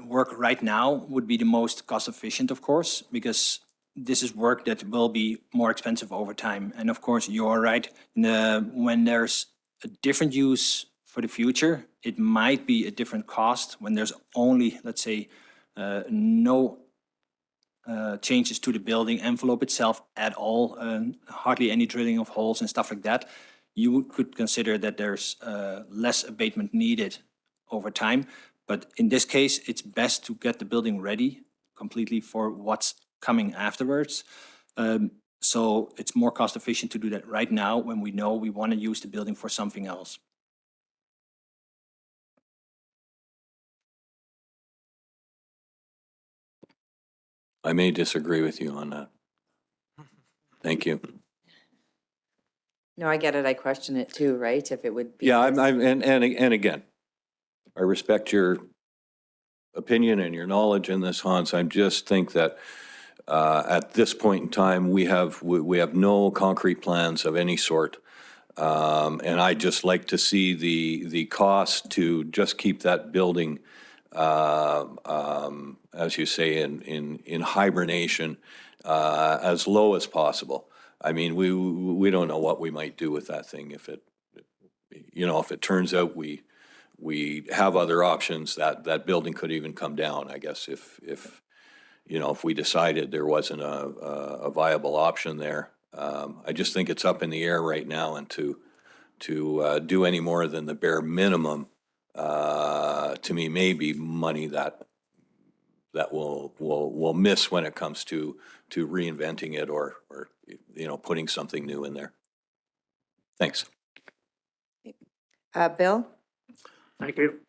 work right now would be the most cost efficient, of course, because this is work that will be more expensive over time. And of course, you're right. When there's a different use for the future, it might be a different cost. When there's only, let's say, no changes to the building envelope itself at all, hardly any drilling of holes and stuff like that, you could consider that there's less abatement needed over time. But in this case, it's best to get the building ready completely for what's coming afterwards. So it's more cost efficient to do that right now when we know we want to use the building for something else. I may disagree with you on that. Thank you. No, I get it. I question it too, right? If it would be. Yeah, and again, I respect your opinion and your knowledge in this, Hans. I just think that at this point in time, we have no concrete plans of any sort. And I'd just like to see the cost to just keep that building, as you say, in hibernation, as low as possible. I mean, we don't know what we might do with that thing if it turns out we have other options, that building could even come down, I guess, if we decided there wasn't a viable option there. I just think it's up in the air right now, and to do any more than the bare minimum, to me, may be money that we'll miss when it comes to reinventing it or putting something new in there. Thanks. Bill? Thank you.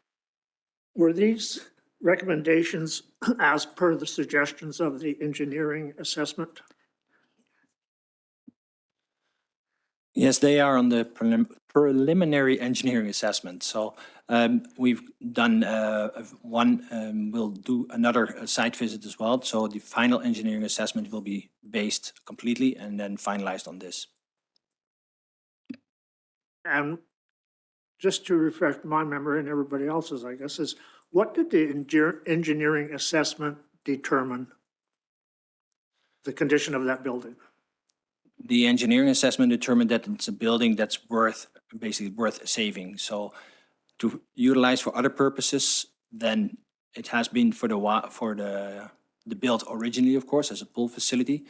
Were these recommendations as per the suggestions of the engineering assessment? Yes, they are on the preliminary engineering assessment. So we've done one, we'll do another site visit as well. So the final engineering assessment will be based completely and then finalized on this. And just to refresh my memory and everybody else's, I guess, is what did the engineering assessment determine the condition of that building? The engineering assessment determined that it's a building that's basically worth saving. So to utilize for other purposes, then it has been for the build originally, of course, as a pool facility.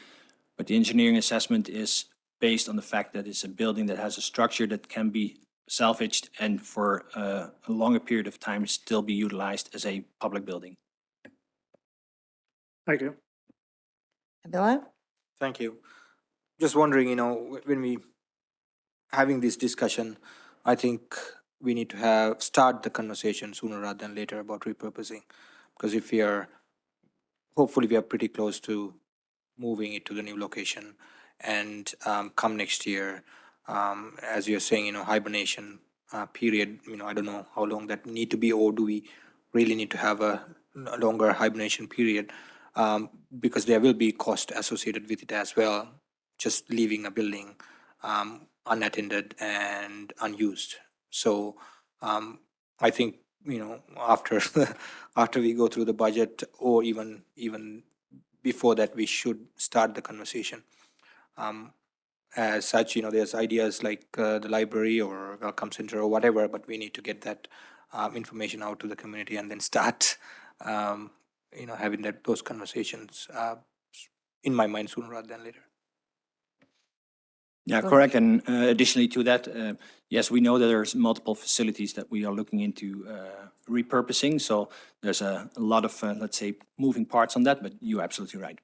But the engineering assessment is based on the fact that it's a building that has a structure that can be salvaged and for a longer period of time still be utilized as a public building. Thank you. Abdullah? Thank you. Just wondering, when we having this discussion, I think we need to start the conversation sooner rather than later about repurposing. Because hopefully we are pretty close to moving it to the new location. And come next year, as you're saying, hibernation period, I don't know how long that need to be, or do we really need to have a longer hibernation period? Because there will be cost associated with it as well, just leaving a building unattended and unused. So I think, after after we go through the budget, or even before that, we should start the conversation. As such, there's ideas like the library or welcome center or whatever, but we need to get that information out to the community and then start, having those conversations, in my mind, sooner rather than later. Yeah, correct. And additionally to that, yes, we know that there's multiple facilities that we are looking into repurposing. So there's a lot of, let's say, moving parts on that, but you're absolutely right.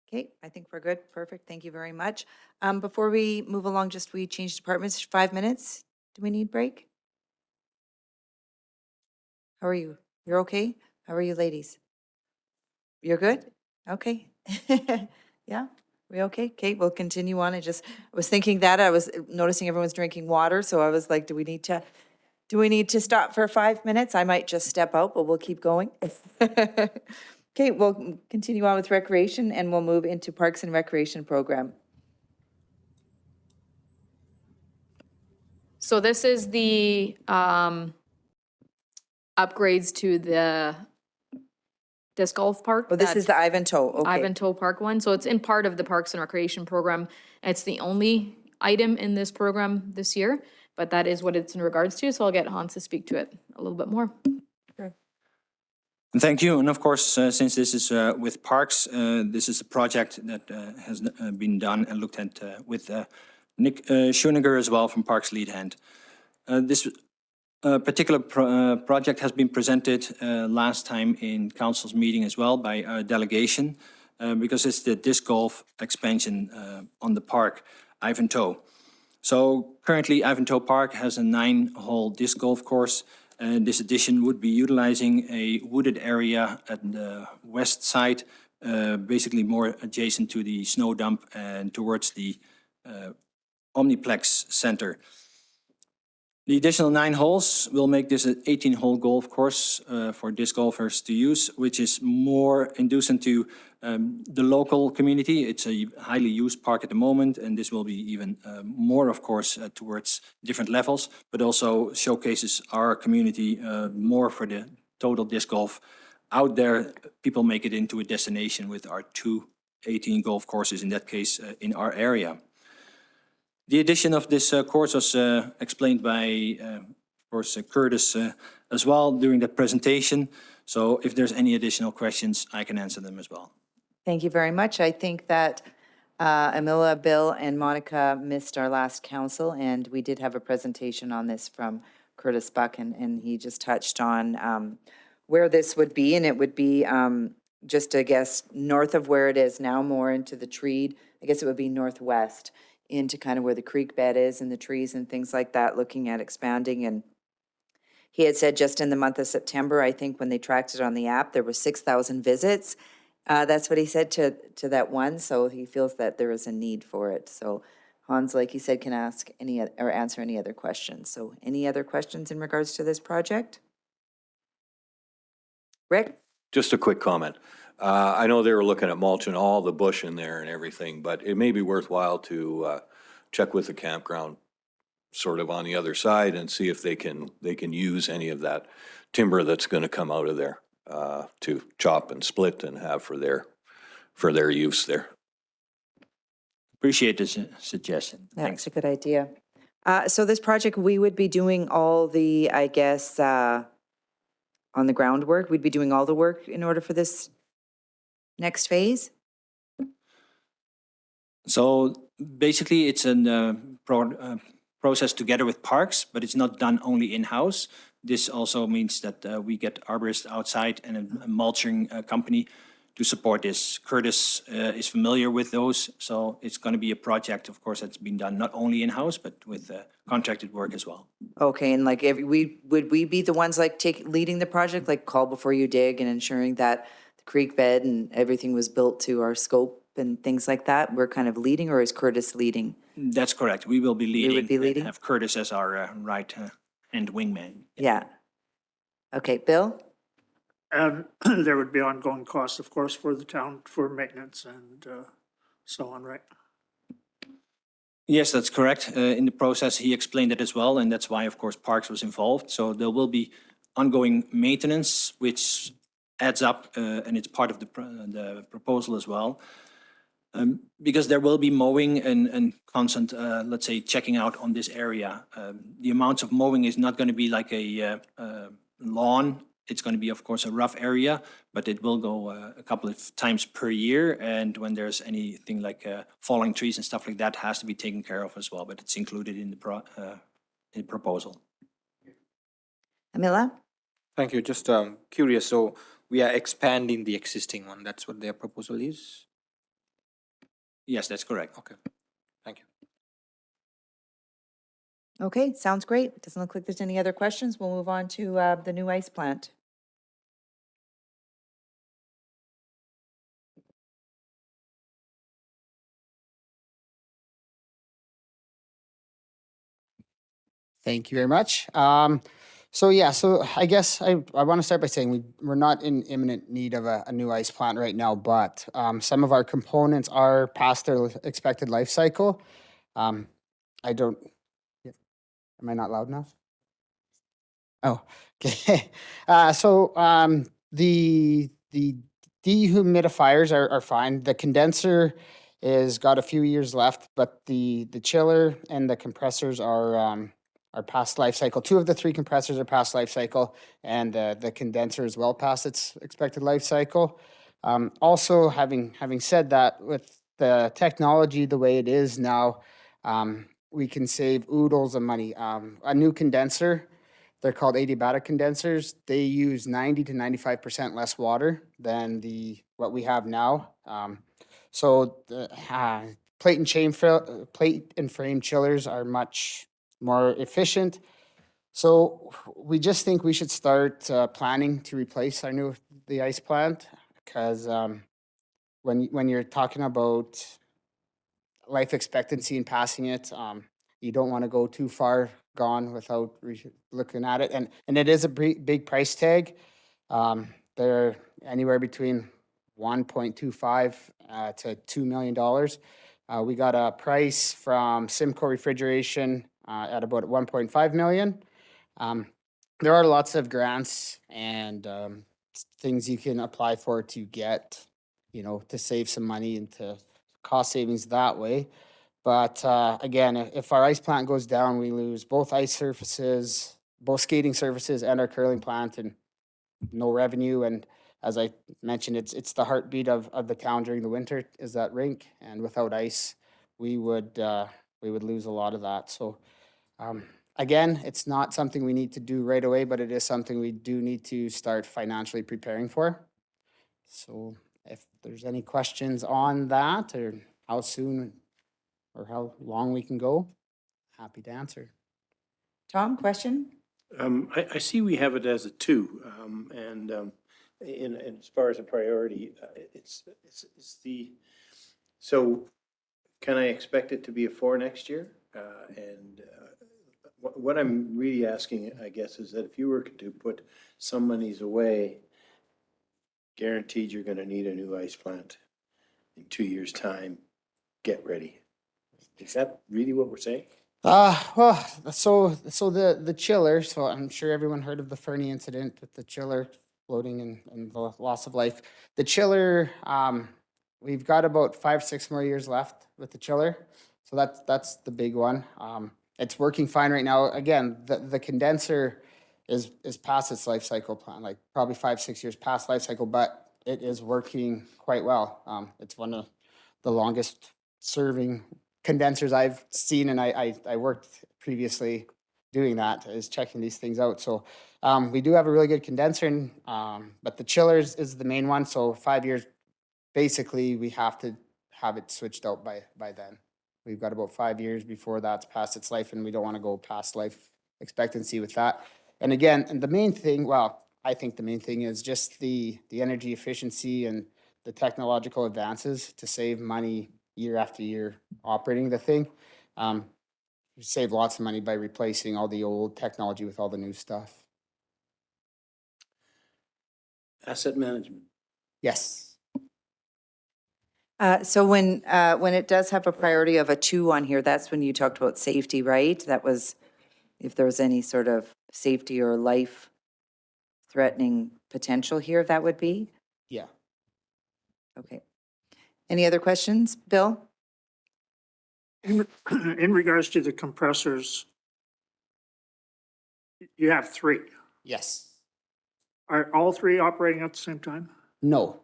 Okay, I think we're good. Perfect. Thank you very much. Before we move along, we change departments, 5 minutes. Do we need break? How are you? You're okay? How are you, ladies? You're good? Okay. Yeah, we okay? Okay, we'll continue on. I was thinking that. I was noticing everyone's drinking water, so I was like, do we need to stop for 5 minutes? I might just step out, but we'll keep going. Okay, we'll continue on with recreation and we'll move into Parks and Recreation Program. So this is the upgrades to the disc golf park. Oh, this is the Ivantoe, okay. Ivantoe Park one. So it's in part of the Parks and Recreation Program. It's the only item in this program this year, but that is what it's in regards to. So I'll get Hans to speak to it a little bit more. Thank you. And of course, since this is with parks, this is a project that has been done and looked at with Nick Schoeniger as well from Parks Lead Hand. This particular project has been presented last time in council's meeting as well by a delegation because it's the disc golf expansion on the park, Ivantoe. So currently Ivantoe Park has a 9-hole disc golf course. And this addition would be utilizing a wooded area at the west side, basically more adjacent to the snow dump and towards the Omniplex Center. The additional 9 holes will make this an 18-hole golf course for disc golfers to use, which is more inducent to the local community. It's a highly used park at the moment, and this will be even more, of course, towards different levels, but also showcases our community more for the total disc golf. Out there, people make it into a destination with our 2 18 golf courses, in that case, in our area. The addition of this course was explained by, of course, Curtis as well during the presentation. So if there's any additional questions, I can answer them as well. Thank you very much. I think that Amila, Bill, and Monica missed our last council, and we did have a presentation on this from Curtis Buck, and he just touched on where this would be, and it would be just, I guess, north of where it is now, more into the Treed. I guess it would be northwest, into kind of where the creek bed is and the trees and things like that, looking at expanding. And he had said just in the month of September, I think when they tracked it on the app, there were 6,000 visits. That's what he said to that one. So he feels that there is a need for it. So Hans, like he said, can ask any or answer any other questions. So any other questions in regards to this project? Rick? Just a quick comment. I know they were looking at mulching all the bush in there and everything, but it may be worthwhile to check with the campground sort of on the other side and see if they can use any of that timber that's going to come out of there to chop and split and have for their use there. Appreciate the suggestion. Thanks. That's a good idea. So this project, we would be doing all the, I guess, on the groundwork, we'd be doing all the work in order for this next phase? So basically, it's a process together with parks, but it's not done only in-house. This also means that we get arborists outside and a mulching company to support this. Curtis is familiar with those, so it's going to be a project, of course, that's been done not only in-house, but with contracted work as well. Okay, and like would we be the ones like leading the project, like call before you dig and ensuring that the creek bed and everything was built to our scope and things like that? We're kind of leading, or is Curtis leading? That's correct. We will be leading. would be leading? And have Curtis as our right hand wingman. Yeah. Okay, Bill? And there would be ongoing costs, of course, for the town for maintenance and so on, right? Yes, that's correct. In the process, he explained it as well, and that's why, of course, Parks was involved. So there will be ongoing maintenance, which adds up, and it's part of the proposal as well. Because there will be mowing and constant, let's say, checking out on this area. The amounts of mowing is not going to be like a lawn. It's going to be, of course, a rough area, but it will go a couple of times per year. And when there's anything like falling trees and stuff like that, has to be taken care of as well. But it's included in the proposal. Amila? Thank you. Just curious, so we are expanding the existing one. That's what their proposal is? Yes, that's correct. Okay. Thank you. Okay, sounds great. Doesn't look like there's any other questions. We'll move on to the new ice plant. Thank you very much. So I guess I want to start by saying we're not in imminent need of a new ice plant right now, but some of our components are past their expected life cycle. Am I not loud enough? Oh, okay. The dehumidifiers are fine. The condenser is got a few years left, but the chiller and the compressors are past life cycle. 2 of the 3 compressors are past life cycle, and the condenser is well past its expected life cycle. Also, having said that, with the technology the way it is now, we can save oodles of money. A new condenser, they're called adiabatic condensers. They use 90 to 95% less water than what we have now. So the plate and frame chillers are much more efficient. So we just think we should start planning to replace the ice plant, because when you're talking about life expectancy and passing it, you don't want to go too far gone without looking at it. And it is a big price tag. They're anywhere between 1.25 to $2 million. We got a price from Simcoe Refrigeration at about 1.5 million. There are lots of grants and things you can apply for to get, to save some money and to cost savings that way. But again, if our ice plant goes down, we lose both ice surfaces, both skating surfaces and our curling plant, and no revenue. And as I mentioned, it's the heartbeat of the town during the winter is that rink. And without ice, we would lose a lot of that. So again, it's not something we need to do right away, but it is something we do need to start financially preparing for. So if there's any questions on that, or how soon or how long we can go, happy to answer. Tom, question? I see we have it as a 2, and as far as a priority, it's so can I expect it to be a 4 next year? What I'm really asking, I guess, is that if you were to put some monies away, guaranteed you're going to need a new ice plant in 2 years' time, get ready. Is that really what we're saying? Well, so the chiller, so I'm sure everyone heard of the Fernie incident with the chiller floating and the loss of life. The chiller, we've got about 5-6 more years left with the chiller. So that's the big one. It's working fine right now. Again, the condenser is past its life cycle plan, like probably 5-6 years past life cycle, but it is working quite well. It's one of the longest serving condensers I've seen, and I worked previously doing that, is checking these things out. So we do have a really good condenser, but the chillers is the main one. So 5 years basically, we have to have it switched out by then. We've got about 5 years before that's past its life, and we don't want to go past life expectancy with that. And again, and the main thing, well, I think the main thing is just the energy efficiency and the technological advances to save money year after year operating the thing. We save lots of money by replacing all the old technology with all the new stuff. Asset management. Yes. So when it does have a priority of a 2 on here, that's when you talked about safety, right? That was if there was any sort of safety or life-threatening potential here, that would be? Yeah. Okay. Any other questions? Bill? In regards to the compressors, you have 3. Yes. Are all 3 operating at the same time? No.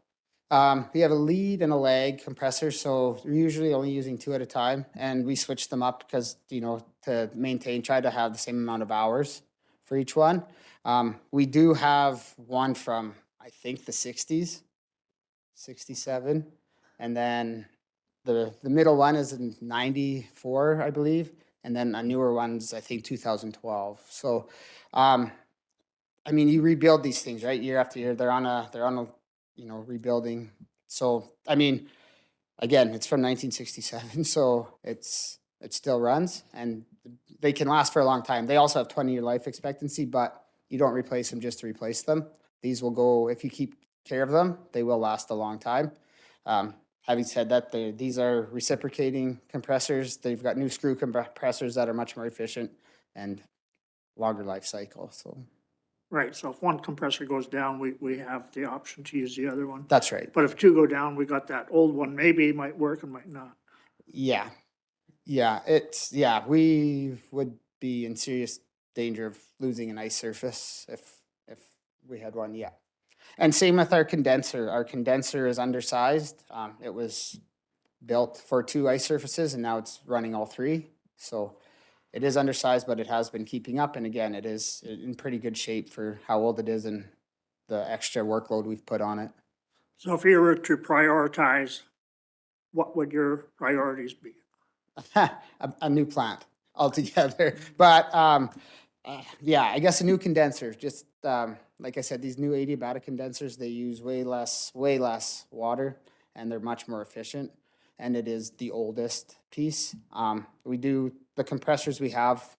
We have a lead and a lag compressor, so we're usually only using 2 at a time, and we switch them up because, to maintain, try to have the same amount of hours for each one. We do have one from, I think, the 60s, 67, and then the middle one is in 94, I believe, and then a newer one's, I think, 2012. So, you rebuild these things, right, year after year. They're on a rebuilding. So, again, it's from 1967, so it still runs, and they can last for a long time. They also have 20-year life expectancy, but you don't replace them just to replace them. These will go, if you keep care of them, they will last a long time. Having said that, these are reciprocating compressors. They've got new screw compressors that are much more efficient and longer life cycle, so. Right, so if one compressor goes down, we have the option to use the other one. That's right. But if 2 go down, we got that old one, maybe it might work and might not. Yeah. We would be in serious danger of losing an ice surface if we had one, yeah. And same with our condenser. Our condenser is undersized. It was built for 2 ice surfaces, and now it's running all 3. So it is undersized, but it has been keeping up. And again, it is in pretty good shape for how old it is and the extra workload we've put on it. So if you were to prioritize, what would your priorities be? A new plant altogether. But I guess a new condenser. Just like I said, these new adiabatic condensers, they use way less water, and they're much more efficient. And it is the oldest piece. The compressors we have,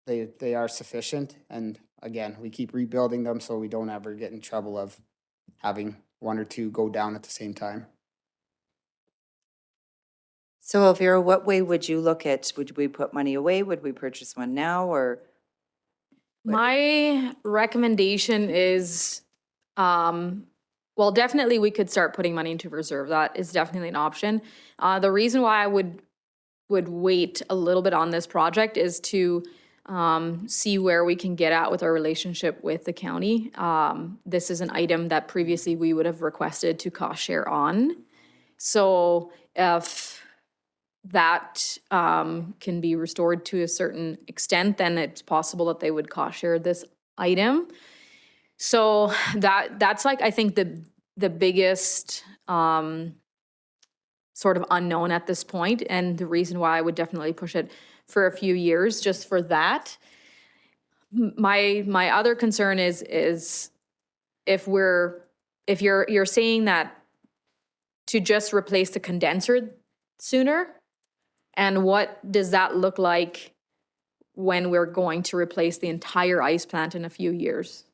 they are sufficient. And again, we keep rebuilding them so we don't ever get in trouble of having 1 or 2 go down at the same time. So Elvira, what way would you look at, would we put money away? Would we purchase one now, or? My recommendation is, well, definitely we could start putting money into reserve. That is definitely an option. The reason why I would wait a little bit on this project is to see where we can get at with our relationship with the county. This is an item that previously we would have requested to cost share on. So if that can be restored to a certain extent, then it's possible that they would cost share this item. So that's like, I think the biggest sort of unknown at this point, and the reason why I would definitely push it for a few years just for that. My other concern is if you're saying that to just replace the condenser sooner, and what does that look like when we're going to replace the entire ice plant in a few years?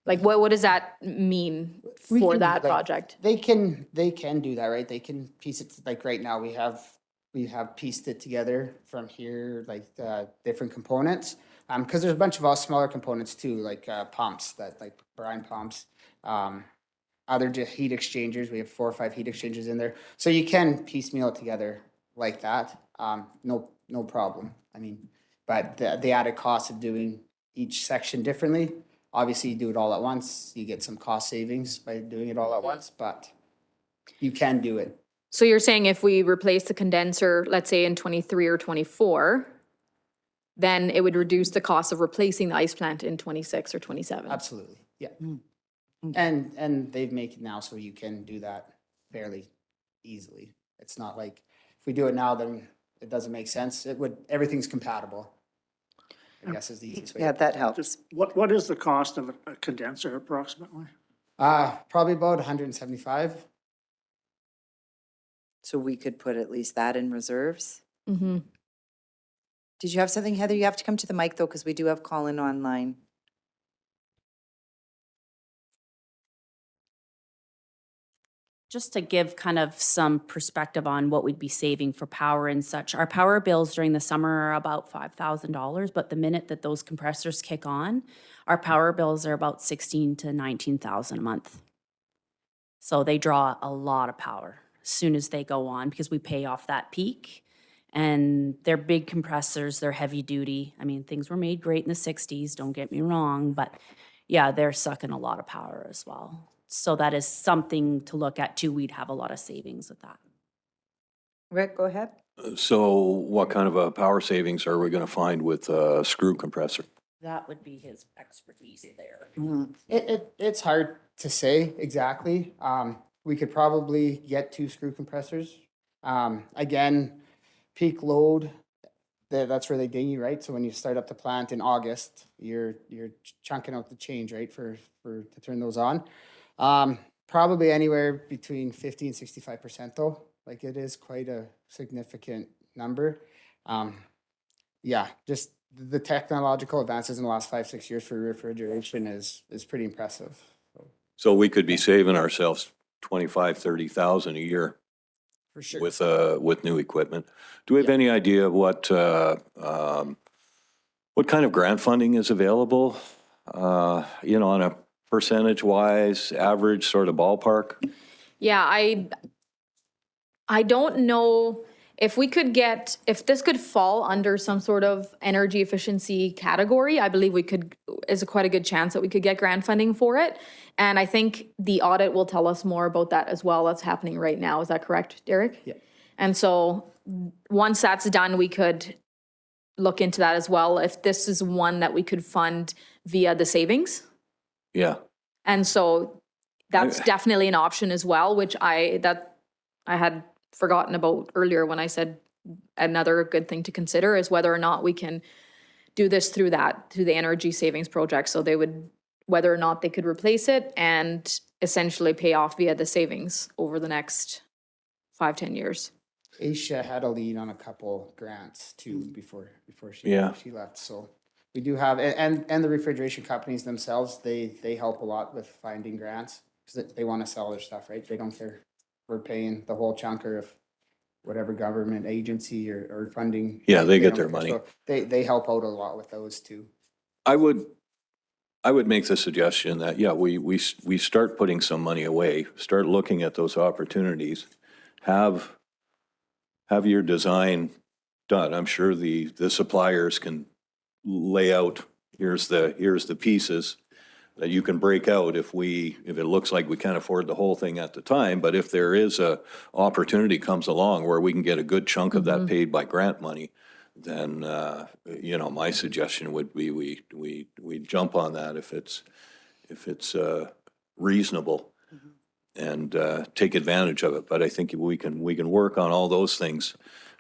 Like, what does that mean for that project? They can do that, right? They can piece it, like right now we have pieced it together from here, like different components. Because there's a bunch of smaller components too, like pumps, like brine pumps, other just heat exchangers. We have 4 or 5 heat exchangers in there. So you can piecemeal it together like that. No problem. But the added cost of doing each section differently, obviously you do it all at once, you get some cost savings by doing it all at once, but you can do it. So you're saying if we replace the condenser, let's say in 23 or 24, then it would reduce the cost of replacing the ice plant in 26 or 27? Absolutely, yeah. And they've made it now so you can do that fairly easily. It's not like if we do it now, then it doesn't make sense. Everything's compatible. I guess is the easiest way. Yeah, that helps. Just what is the cost of a condenser approximately? Probably about 175. So we could put at least that in reserves. Mm-hmm. Did you have something, Heather? You have to come to the mic though, because we do have call-in online. Just to give kind of some perspective on what we'd be saving for power and such, our power bills during the summer are about $5,000, but the minute that those compressors kick on, our power bills are about $16,000 to $19,000 a month. So they draw a lot of power as soon as they go on because we pay off that peak. And they're big compressors, they're heavy duty. I mean, things were made great in the 60s, don't get me wrong, but yeah, they're sucking a lot of power as well. So that is something to look at too. We'd have a lot of savings with that. Rick, go ahead. So what kind of a power savings are we going to find with a screw compressor? That would be his expertise there. It's hard to say exactly. We could probably get 2 screw compressors. Again, peak load, that's where they ding you, right? So when you start up the plant in August, you're chunking out the change, right, to turn those on. Probably anywhere between 50 and 65% though. Like it is quite a significant number. Yeah, just the technological advances in the last 5-6 years for refrigeration is pretty impressive. So we could be saving ourselves 25, 30,000 a year For sure. with new equipment. Do we have any idea of what kind of grant funding is available? On a percentage wise, average sort of ballpark? Yeah, I don't know if if this could fall under some sort of energy efficiency category. I believe is quite a good chance that we could get grant funding for it. And I think the audit will tell us more about that as well. That's happening right now. Is that correct, Derek? Yeah. And so once that's done, we could look into that as well. If this is one that we could fund via the savings. Yeah. And so that's definitely an option as well, which I had forgotten about earlier when I said another good thing to consider is whether or not we can do this through the energy savings project. So whether or not they could replace it and essentially pay off via the savings over the next 5-10 years. Aisha had a lead on a couple grants too before she left. So we do have, and the refrigeration companies themselves, they help a lot with finding grants because they want to sell their stuff, right? They don't care. We're paying the whole chunker of whatever government agency or funding. Yeah, they get don't their care. money. So they help out a lot with those too. I would make the suggestion that, we start putting some money away, start looking at those opportunities, have your design done. I'm sure the suppliers can lay out, here's the pieces that you can break out if it looks like we can't afford the whole thing at the time, but if there is a opportunity comes along where we can get a good chunk of that paid by grant money, then, my suggestion would be we jump on that if it's reasonable and take advantage of it. But I think we can work on all those things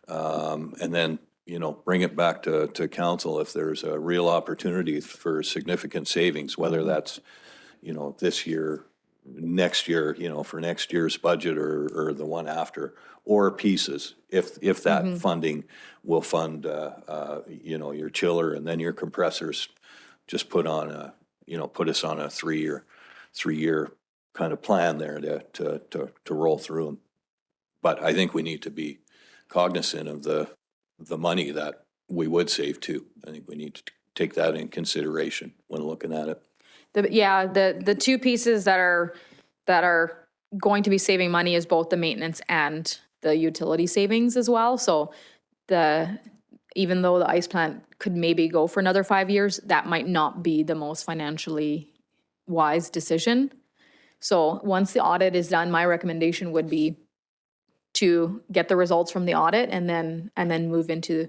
and then, bring it back to council if there's a real opportunity for significant savings, whether that's, this year, next year, for next year's budget or the one after, or pieces, if that funding will fund, your chiller and then your compressors, just put us on a three-year kind of plan there to roll through them. But I think we need to be cognizant of the money that we would save too. I think we need to take that in consideration when looking at it. The two pieces that are going to be saving money is both the maintenance and the utility savings as well. So even though the ice plant could maybe go for another 5 years, that might not be the most financially wise decision. So once the audit is done, my recommendation would be to get the results from the audit and then move into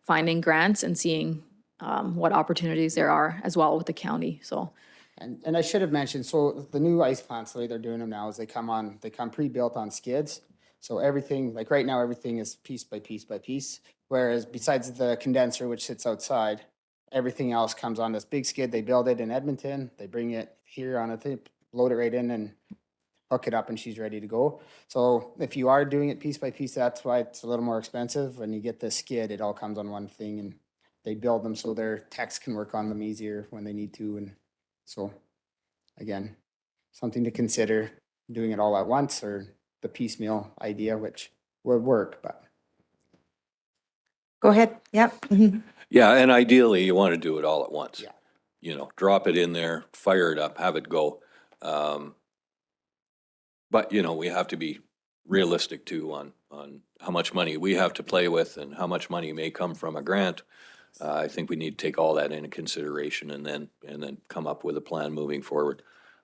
finding grants and seeing what opportunities there are as well with the county. So And I should have mentioned, so the new ice plants, the way they're doing them now is they come pre-built on skids. So everything, like right now, everything is piece by piece by piece. Whereas besides the condenser, which sits outside, everything else comes on this big skid. They build it in Edmonton. They bring it here on a thing, load it right in and hook it up and she's ready to go. So if you are doing it piece by piece, that's why it's a little more expensive. When you get the skid, it all comes on one thing and they build them so their techs can work on them easier when they need to. And so again, something to consider, doing it all at once or the piecemeal idea, which would work, but. Go ahead. Yep. Mhm. Yeah, and ideally, you want to do it all at once. Yeah. You know, drop it in there, fire it up, have it go. But, you know, we have to be realistic too on how much money we have to play with and how much money may come from a grant. I think we need to take all that into consideration and then come up with a plan moving forward.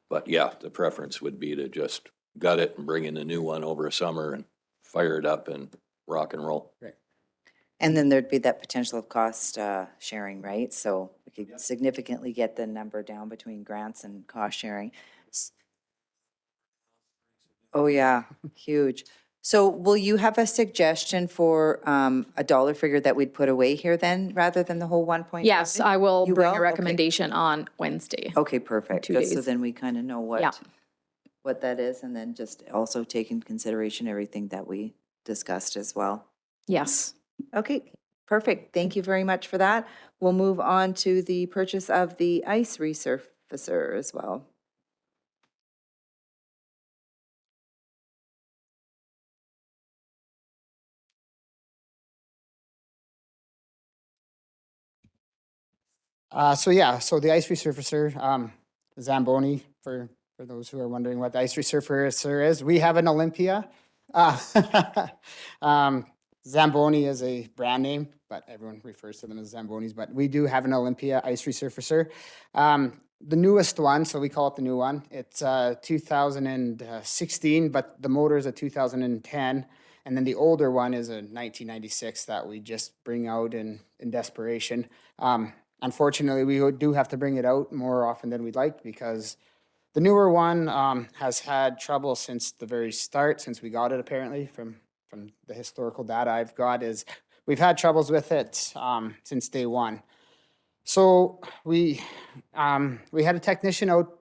But yeah, the preference would be to just gut it and bring in a new one over a summer and fire it up and rock and roll. Right. And then there'd be that potential of cost sharing, right? So we could significantly get the number down between grants and cost sharing. Oh, yeah, huge. So will you have a suggestion for a dollar figure that we'd put away here then, rather than the whole 1.5? Yes, I will You bring will? a Okay. recommendation on Wednesday. Okay, perfect. 2 Good, so days. then we kind of know Yeah. what that is, and then just also take into consideration everything that we discussed as well. Yes. Okay, perfect. Thank you very much for that. We'll move on to the purchase of the ice resurfacer as well. So the ice resurfacer, Zamboni, for those who are wondering what the ice resurfacer is, we have an Olympia. Zamboni is a brand name, but everyone refers to them as Zambonis, but we do have an Olympia ice resurfacer. The newest one, so we call it the new one, it's 2016, but the motor is a 2010. And then the older one is a 1996 that we just bring out in desperation. Unfortunately, we do have to bring it out more often than we'd like because the newer one has had trouble since the very start, since we got it apparently from the historical data I've got is we've had troubles with it since day one. So we had a technician out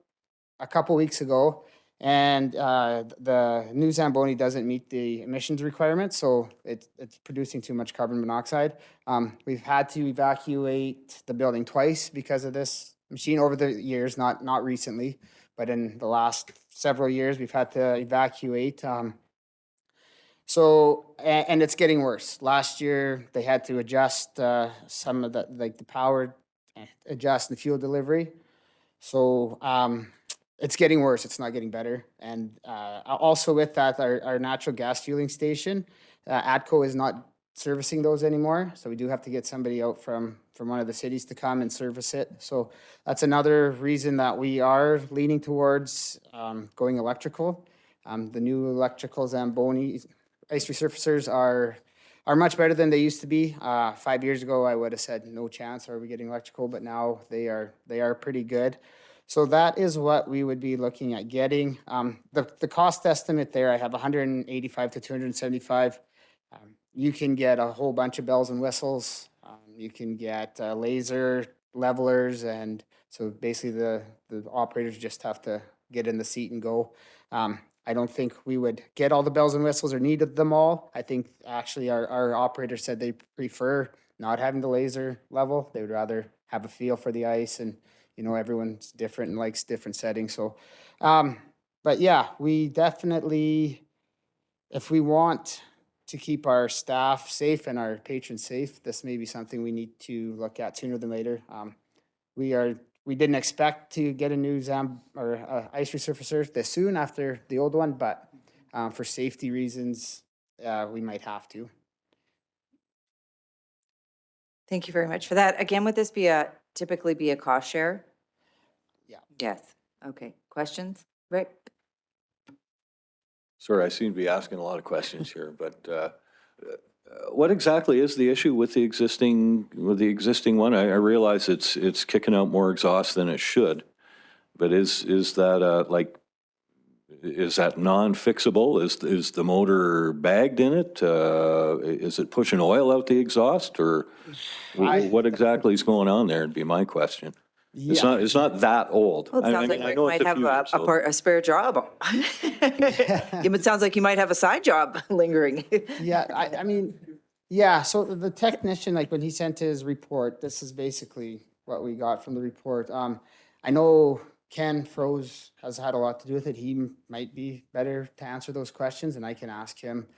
a couple weeks ago and the new Zamboni doesn't meet the emissions requirements, so it's producing too much carbon monoxide. We've had to evacuate the building twice because of this machine over the years, not recently, but in the last several years, we've had to evacuate. And it's getting worse. Last year, they had to adjust some of the power, adjust the fuel delivery. So it's getting worse. It's not getting better. And also with that, our natural gas fueling station, ATCO is not servicing those anymore. So we do have to get somebody out from one of the cities to come and service it. So that's another reason that we are leaning towards going electrical. The new electrical Zamboni ice resurfacers are much better than they used to be. 5 years ago, I would have said no chance are we getting electrical, but now they are pretty good. So that is what we would be looking at getting. The cost estimate there, I have 185 to 275. You can get a whole bunch of bells and whistles. You can get laser levelers, and so basically the operators just have to get in the seat and go. I don't think we would get all the bells and whistles or needed them all. I think actually our operators said they prefer not having the laser level. They would rather have a feel for the ice, and everyone's different and likes different settings. So, but yeah, we definitely, if we want to keep our staff safe and our patrons safe, this may be something we need to look at sooner than later. We didn't expect to get a new ice resurfacer this soon after the old one, but for safety reasons, we might have to. Thank you very much for that. Again, would this typically be a cost share? Yeah. Yes. Okay. Questions? Rick? Sorry, I seem to be asking a lot of questions here, but what exactly is the issue with the existing one? I realize it's kicking out more exhaust than it should, But is that like, is that non-fixable? Is the motor bagged in it? Is it pushing oil out the exhaust, or what exactly is going on there? Would be my question. It's not that old. Well, it sounds like I Rick know might it's a have few years old. a spare job. It sounds like you might have a side job lingering. Yeah, I mean, yeah, so the technician, like when he sent his report, this is basically what we got from the report. I know Ken Froze has had a lot to do with it. He might be better to answer those questions, and I can ask him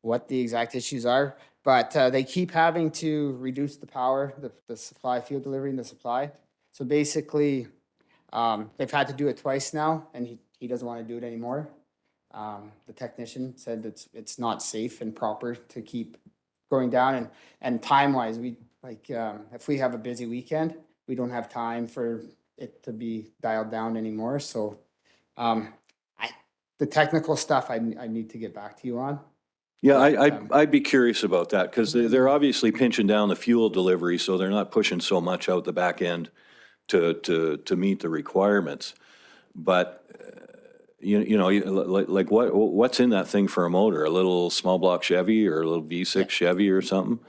what the exact issues are. But they keep having to reduce the power, the supply, field delivery and the supply. So basically, they've had to do it twice now, and he doesn't want to do it anymore. The technician said it's not safe and proper to keep going down, and time-wise, we like if we have a busy weekend, we don't have time for it to be dialed down anymore. So, the technical stuff I need to get back to you on. Yeah, I'd be curious about that, because they're obviously pinching down the fuel delivery, so they're not pushing so much out the back end to meet the requirements. But, you know, like what's in that thing for a motor? A little small block Chevy or a little V6 Chevy or something?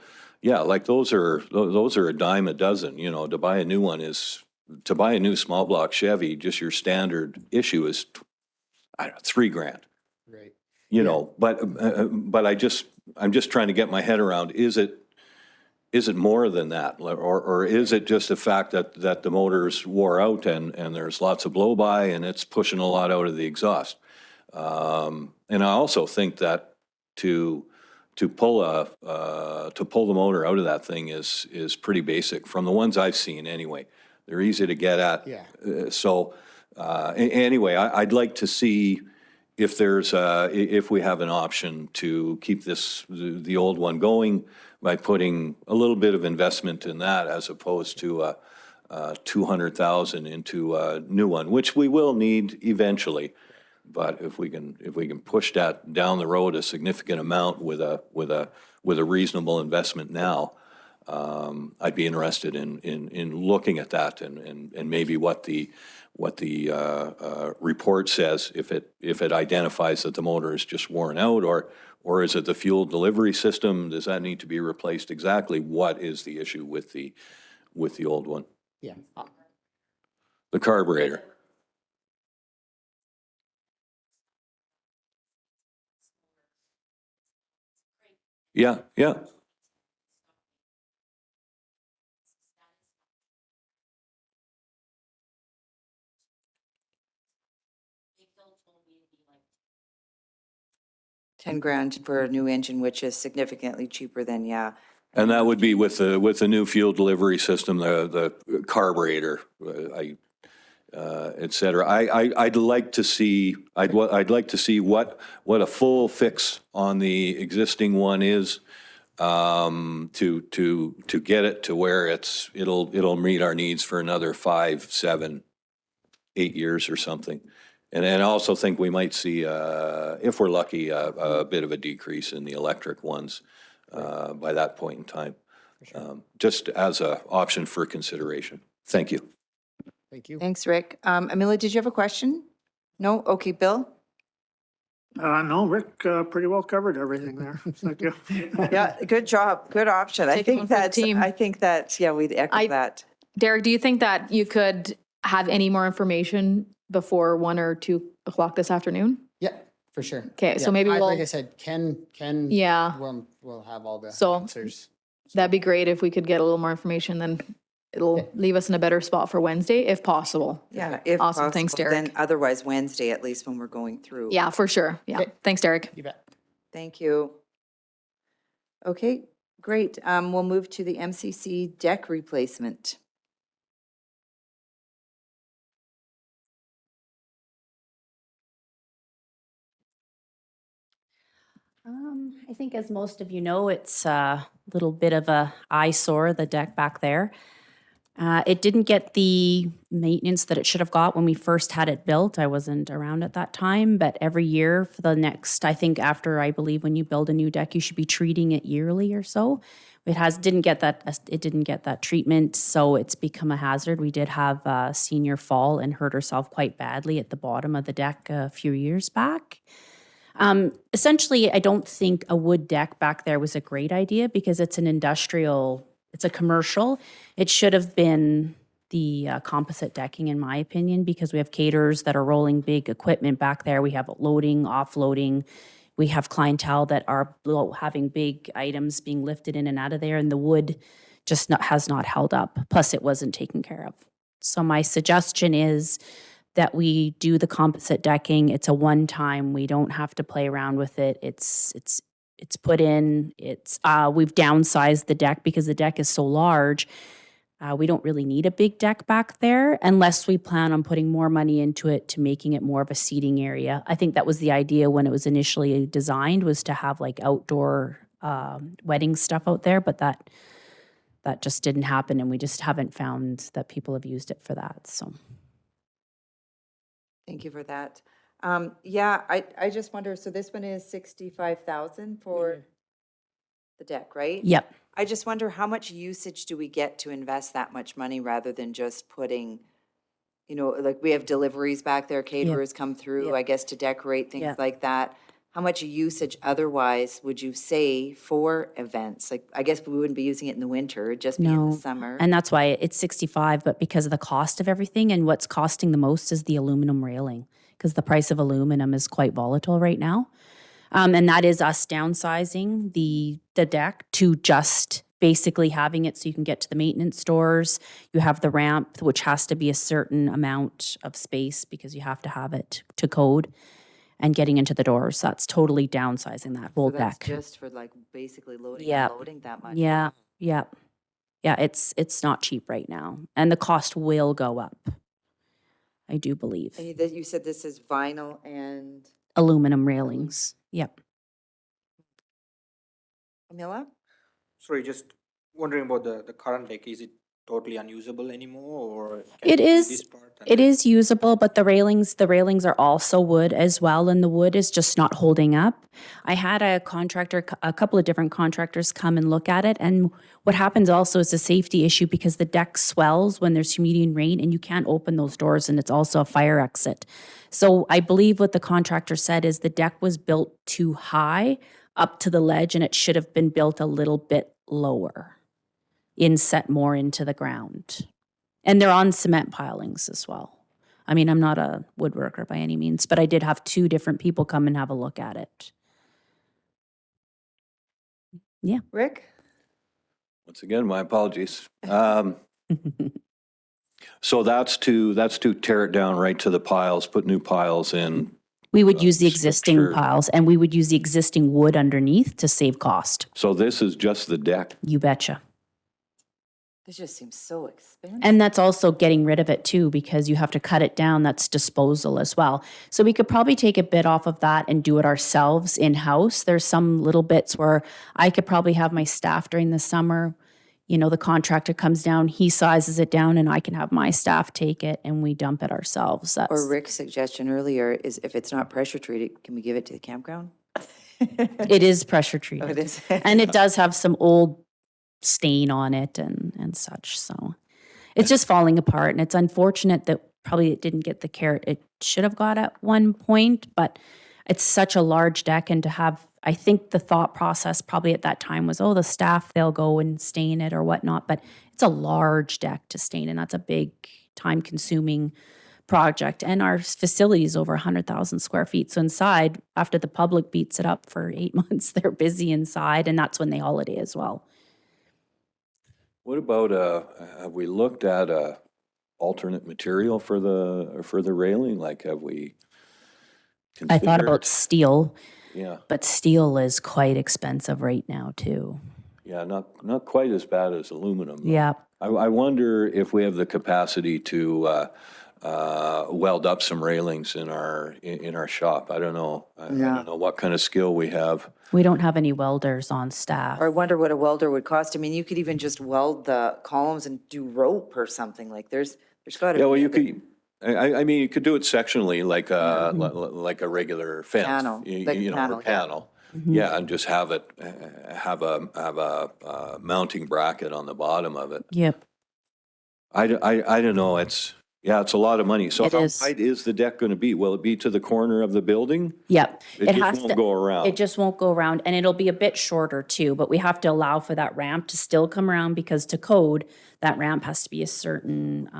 Yeah, like those are a dime a dozen, you know. To buy a new small block Chevy, just your standard issue is, I don't know, $3,000. Right. You know, but I'm just trying to get my head around, is it more than that? Or is it just the fact that the motor's wore out and there's lots of blow by and it's pushing a lot out of the exhaust? And I also think that to pull the motor out of that thing is pretty basic, from the ones I've seen anyway. They're easy to get at. Yeah. Anyway, I'd like to see if if we have an option to keep the old one going by putting a little bit of investment in that, as opposed to $200,000 into a new one, which we will need eventually. But if we can push that down the road a significant amount with a reasonable investment now, I'd be interested in looking at that and maybe what the report says, if it identifies that the motor is just worn out, or is it the fuel delivery system? Does that need to be replaced? Exactly what is the issue with the old one? Yeah. The carburetor. Yeah, yeah. $10,000 for a new engine, which is significantly cheaper than, yeah. And that would be with the new fuel delivery system, the carburetor, et cetera. I'd like to see what a full fix on the existing one is, to get it to where it'll meet our needs for another 5, 7, 8 years or something. And I also think we might see, if we're lucky, a bit of a decrease in the electric ones by that point in time. Just as an option for consideration. Thank you. Thank you. Thanks, Rick. Amelia, did you have a question? No? Okay, Bill? No, Rick pretty well covered everything there. Thank you. Yeah, good job. Good option. I Take one think for the that's, team. I think that, yeah, we'd echo that. Derek, do you think that you could have any more information before 1 or 2 o'clock this afternoon? Yeah, for sure. Okay, so Yeah, maybe like we'll, I said, Ken. Yeah. We'll have all the So- answers. that'd be great if we could get a little more information, then it'll leave us in a better spot for Wednesday, if possible. Yeah, if Awesome, thanks, possible, Derek. then otherwise Wednesday, at least when we're going through. Yeah, for sure. Yeah, thanks, Derek. You bet. Thank you. Okay, great. We'll move to the MCC deck replacement. I think, as most of you know, it's a little bit of a eyesore, the deck back there. It didn't get the maintenance that it should have got when we first had it built. I wasn't around at that time, but every year for the next, I think after, I believe when you build a new deck, you should be treating it yearly or so. It didn't get that treatment, so it's become a hazard. We did have a senior fall and hurt herself quite badly at the bottom of the deck a few years back. Essentially, I don't think a wood deck back there was a great idea because it's a commercial. It should have been the composite decking, in my opinion, because we have caterers that are rolling big equipment back there. We have loading, offloading. We have clientele that are having big items being lifted in and out of there, and the wood just has not held up. Plus, it wasn't taken care of. So my suggestion is that we do the composite decking. It's a one-time. We don't have to play around with it. It's put in. We've downsized the deck because the deck is so large. We don't really need a big deck back there unless we plan on putting more money into it to making it more of a seating area. I think that was the idea when it was initially designed, was to have like outdoor wedding stuff out there, but that just didn't happen, and we just haven't found that people have used it for that. So Thank you for that. Yeah, I just wonder, so this one is 65,000 for the deck, right? Yep. I just wonder how much usage do we get to invest that much money rather than just putting, like we have deliveries back there, caterers come through, I guess, to decorate, things like that. How much usage otherwise would you say for events? Like, I guess we wouldn't be using it in the winter, it'd just be in the summer. And that's why it's 65, but because of the cost of everything, and what's costing the most is the aluminum railing, because the price of aluminum is quite volatile right now. And that is us downsizing the deck to just basically having it so you can get to the maintenance stores. You have the ramp, which has to be a certain amount of space because you have to have it to code, and getting into the doors. That's totally downsizing that whole So that's deck. just for like basically loading Yeah. and loading that much? Yeah, yeah. Yeah, it's not cheap right now. And the cost will go up, I do believe. And you said this is vinyl and Aluminum railings, yep. Camilla? Sorry, just wondering about the current deck. Is it totally unusable anymore, or? can It we use is, this part and it then- is usable, but the railings are also wood as well, and the wood is just not holding up. I had a couple of different contractors come and look at it, and what happens also is a safety issue because the deck swells when there's humidity and rain, and you can't open those doors, and it's also a fire exit. So I believe what the contractor said is the deck was built too high up to the ledge, and it should have been built a little bit lower, inset more into the ground. And they're on cement pilings as well. I mean, I'm not a woodworker by any means, but I did have 2 different people come and have a look at it. Yeah. Rick? Once again, my apologies. So that's to tear it down right to the piles, put new piles in. We would use the existing structure. piles, and we would use the existing wood underneath to save cost. So this is just the deck. You betcha. This just seems so expensive. And that's also getting rid of it too, because you have to cut it down. That's disposal as well. So we could probably take a bit off of that and do it ourselves in-house. There's some little bits where I could probably have my staff during the summer. The contractor comes down, he sizes it down, and I can have my staff take it and we dump it ourselves. Or Rick's suggestion earlier is if it's not pressure treated, can we give it to the campground? It is pressure treated. Oh, it is. And it does have some old stain on it and such. So it's just falling apart. And it's unfortunate that probably it didn't get the care it should have got at one point, but it's such a large deck. And to have, I think the thought process probably at that time was, the staff, they'll go and stain it or whatnot. But it's a large deck to stain, and that's a big time consuming project. And our facility is over 100,000 square feet. So inside, after the public beats it up for 8 months, they're busy inside, and that's when they holiday as well. What about, have we looked at alternate material for the railing? Like, have we I thought considered- about steel, Yeah, but steel is quite expensive right now too. yeah, not quite as bad as aluminum. though. Yeah. I wonder if we have the capacity to weld up some railings in our shop. I don't know. I don't know what kind of skill we have. We don't have any welders on staff. Or I wonder what a welder would cost. I mean, you could even just weld the columns and do rope or something, like there's gotta be. Yeah, well, you could, I mean, you could do it sectionally, like a regular fence. Panel, you like know, panel, or yeah. panel. Yeah, and just have a mounting bracket on the bottom of it. Yep. I don't know, it's a lot of money. So It how is. wide is the deck gonna be? Will it be to the corner of the building? Yep. It has just won't go around. It just won't go around, and it'll be a bit shorter too, but we have to allow for that ramp to still come around because to code, that ramp has to be a certain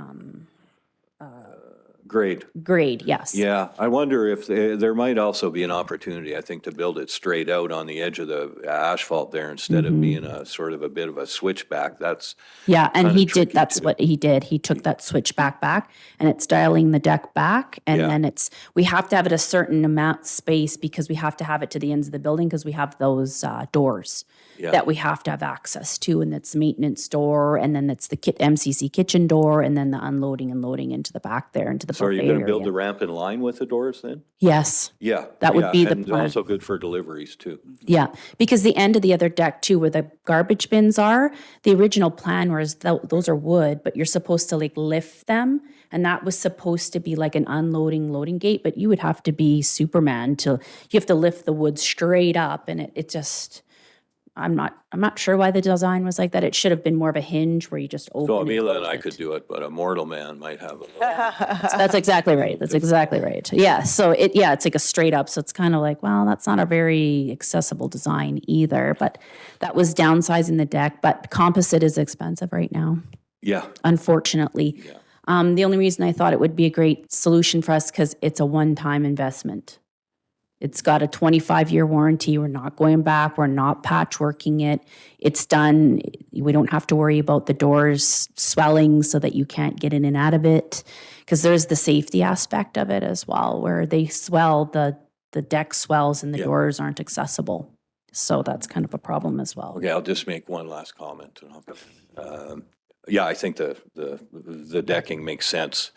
Grade. grade, yes. Yeah, I wonder if there might also be an opportunity, I think, to build it straight out on the edge of the asphalt there instead of being a sort of a bit of a switchback. That's Yeah, and kinda he did, tricky that's to- what he did. He took that switch back, and it's dialing the deck back. And Yeah. then we have to have it a certain amount space because we have to have it to the ends of the building because we have those doors Yeah. that we have to have access to. And it's maintenance door, and then it's the MCC kitchen door, and then the unloading and loading into the back there, into the So are you buffet gonna build area. the ramp in line with the doors then? Yes, Yeah. That would yeah, be the and plan. also good for deliveries too. yeah. Because the end of the other deck too, where the garbage bins are, the original plan was those are wood, but you're supposed to like lift them. And that was supposed to be like an unloading loading gate, but you would have to be Superman you have to lift the wood straight up, and it just, I'm not sure why the design was like that. It should have been more of a hinge where you just open So and Amelia and close I it. could do it, but a mortal man might have a. That's exactly right. That's exactly right. Yeah. So it's like a straight up. So it's kind of like, well, that's not a very accessible design either. But that was downsizing the deck. But composite is expensive right now, Yeah, unfortunately. The only reason I thought it would be a great solution for us because it's a one-time investment. It's got a 25-year warranty. We're not going back. We're not patchworking it. It's done. We don't have to worry about the doors swelling so that you can't get in and out of it. Because there's the safety aspect of it as well, where they swell, the deck swells and the Yeah. doors aren't accessible. So that's kind of a problem as well. okay, I'll just make one last comment. Yeah, I think the decking makes sense.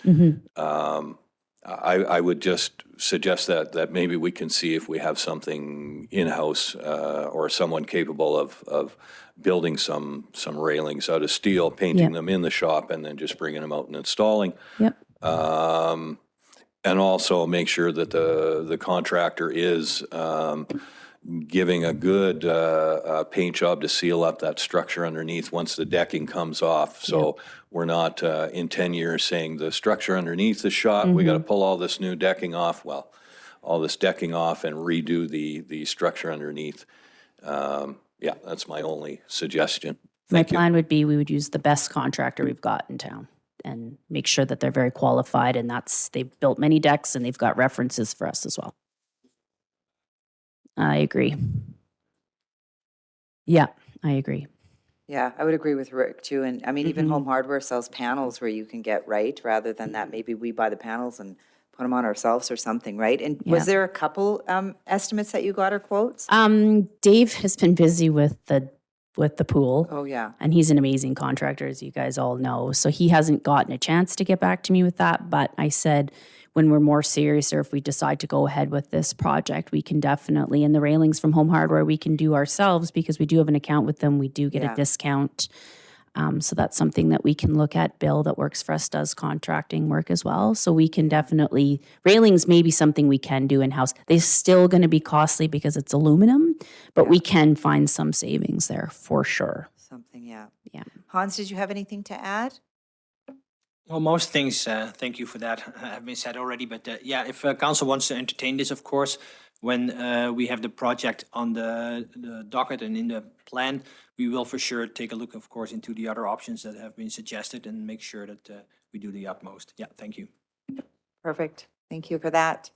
I would just suggest that maybe we can see if we have something in-house or someone capable of building some railings out of steel, painting Yeah. them in the shop, and then just bringing them out and installing. Yep. And also make sure that the contractor is giving a good paint job to seal up that structure underneath once the decking comes off. So we're not in 10 years saying the structure underneath is shot, we got to pull all this new decking off. Well, all this decking off and redo the structure underneath. Yeah, that's my only suggestion. My Thank you. plan would be we would use the best contractor we've got in town and make sure that they're very qualified, and they've built many decks and they've got references for us as well. I agree. Yeah, I agree. Yeah, I would agree with Rick too. And I mean, even Home Hardware sells panels where you can get right, rather than that, maybe we buy the panels and put them on ourselves or something, right? And Yeah. was there a couple estimates that you got or quotes? Dave has been busy with the pool. Oh, yeah. And he's an amazing contractor, as you guys all know. So he hasn't gotten a chance to get back to me with that. But I said, when we're more serious, or if we decide to go ahead with this project, we can definitely, and the railings from Home Hardware, we can do ourselves because we do have an account with them. We do get Yeah. a discount. So that's something that we can look at. Bill that works for us does contracting work as well. So we can definitely, railings may be something we can do in-house. They're still going to be costly because it's aluminum, but we can find some savings there for sure. Something, yeah. Yeah. Hans, did you have anything to add? Well, most things, thank you for that, have been said already. But yeah, if council wants to entertain this, of course, when we have the project on the docket and in the plan, we will for sure take a look, of course, into the other options that have been suggested and make sure that we do the utmost. Yeah, thank you. Perfect. Thank you for that.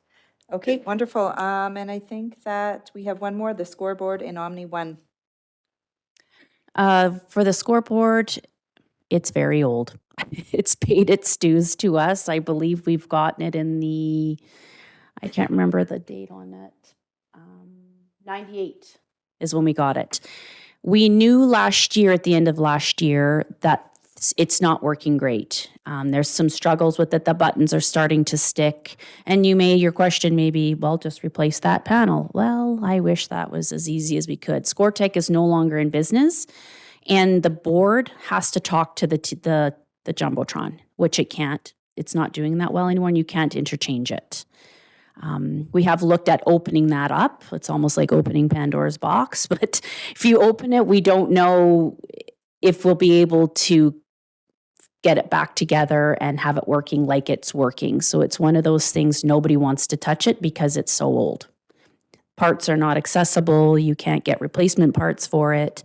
Okay, wonderful. And I think that we have one more, the scoreboard in Omni One. For the scoreboard, it's very old. It's paid its dues to us. I believe we've gotten it in I can't remember the date on it. 98 is when we got it. We knew last year, at the end of last year, that it's not working great. There's some struggles with it. The buttons are starting to stick. And your question may be, well, just replace that panel. Well, I wish that was as easy as we could. ScoreTech is no longer in business, and the board has to talk to the Jumbotron, which it can't. It's not doing that well anymore, and you can't interchange it. We have looked at opening that up. It's almost like opening Pandora's box, but if you open it, we don't know if we'll be able to get it back together and have it working like it's working. So it's one of those things, nobody wants to touch it because it's so old. Parts are not accessible. You can't get replacement parts for it.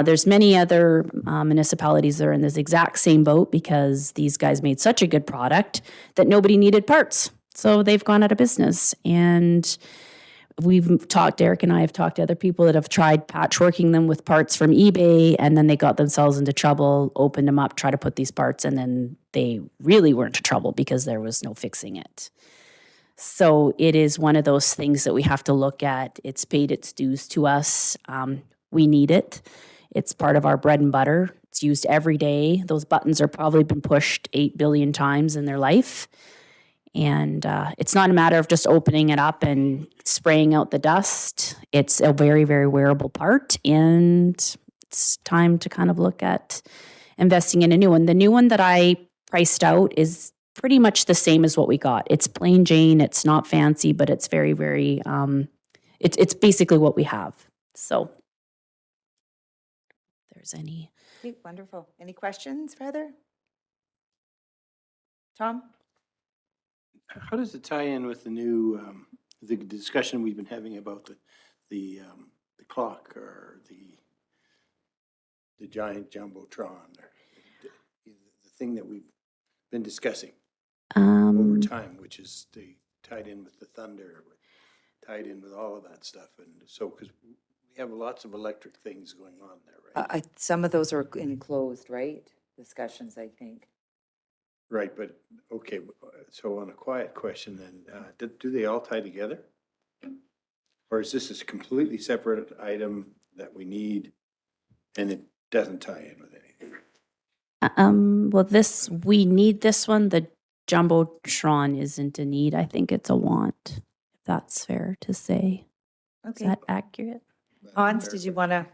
There's many other municipalities that are in this exact same boat because these guys made such a good product that nobody needed parts. So they've gone out of business. And Derek and I have talked to other people that have tried patchworking them with parts from eBay, and then they got themselves into trouble, opened them up, tried to put these parts, and then they really were into trouble because there was no fixing it. So it is one of those things that we have to look at. It's paid its dues to us. We need it. It's part of our bread and butter. It's used every day. Those buttons are probably been pushed 8 billion times in their life. And it's not a matter of just opening it up and spraying out the dust. It's a very, very wearable part, and it's time to kind of look at investing in a new one. The new one that I priced out is pretty much the same as what we got. It's plain Jane. It's not fancy, but it's very, very, it's basically what we have. So if there's any. Okay, wonderful. Any questions for Heather? Tom? How does it tie in with the new, the discussion we've been having about the clock or the giant Jumbotron, or the thing that we've been discussing over time, which is tied in with the thunder, tied in with all of that stuff? And so, because we have lots of electric things going on there, right? Some of those are enclosed, right? Discussions, I think. Right, but, okay, so on a quiet question then, do they all tie together? Or is this a completely separate item that we need and it doesn't tie in with anything? Well, we need this one. The Jumbotron isn't a need. I think it's a want, if that's fair to say. Okay. Is that accurate? Hans, did you want to?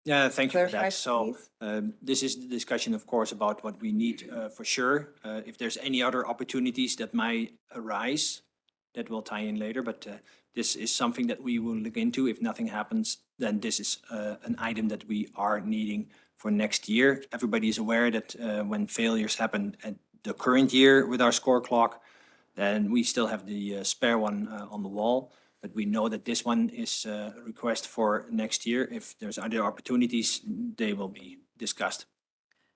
Yeah, thank you for Clarify, that. So this is the discussion, of course, about what we need for sure. If there's any other opportunities that might arise, that will tie in later. But this is something that we will look into. If nothing happens, then this is an item that we are needing for next year. Everybody is aware that when failures happen at the current year with our score clock, then we still have the spare one on the wall. But we know that this one is a request for next year. If there's other opportunities, they will be discussed.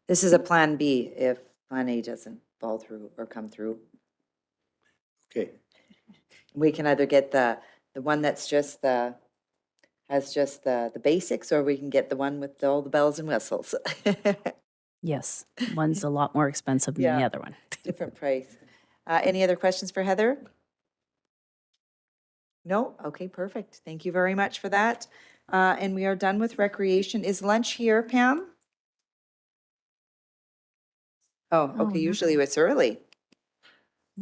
This is a plan B if plan A doesn't fall through or come through. Okay. We can either get the one that's just has just the basics, or we can get the one with all the bells and whistles. Yes, one's a lot more expensive than the Yeah. other one. Different price. Any other questions for Heather? No? Okay, perfect. Thank you very much for that. And we are done with recreation. Is lunch here, Pam? Oh, Oh, okay, no. usually it's early.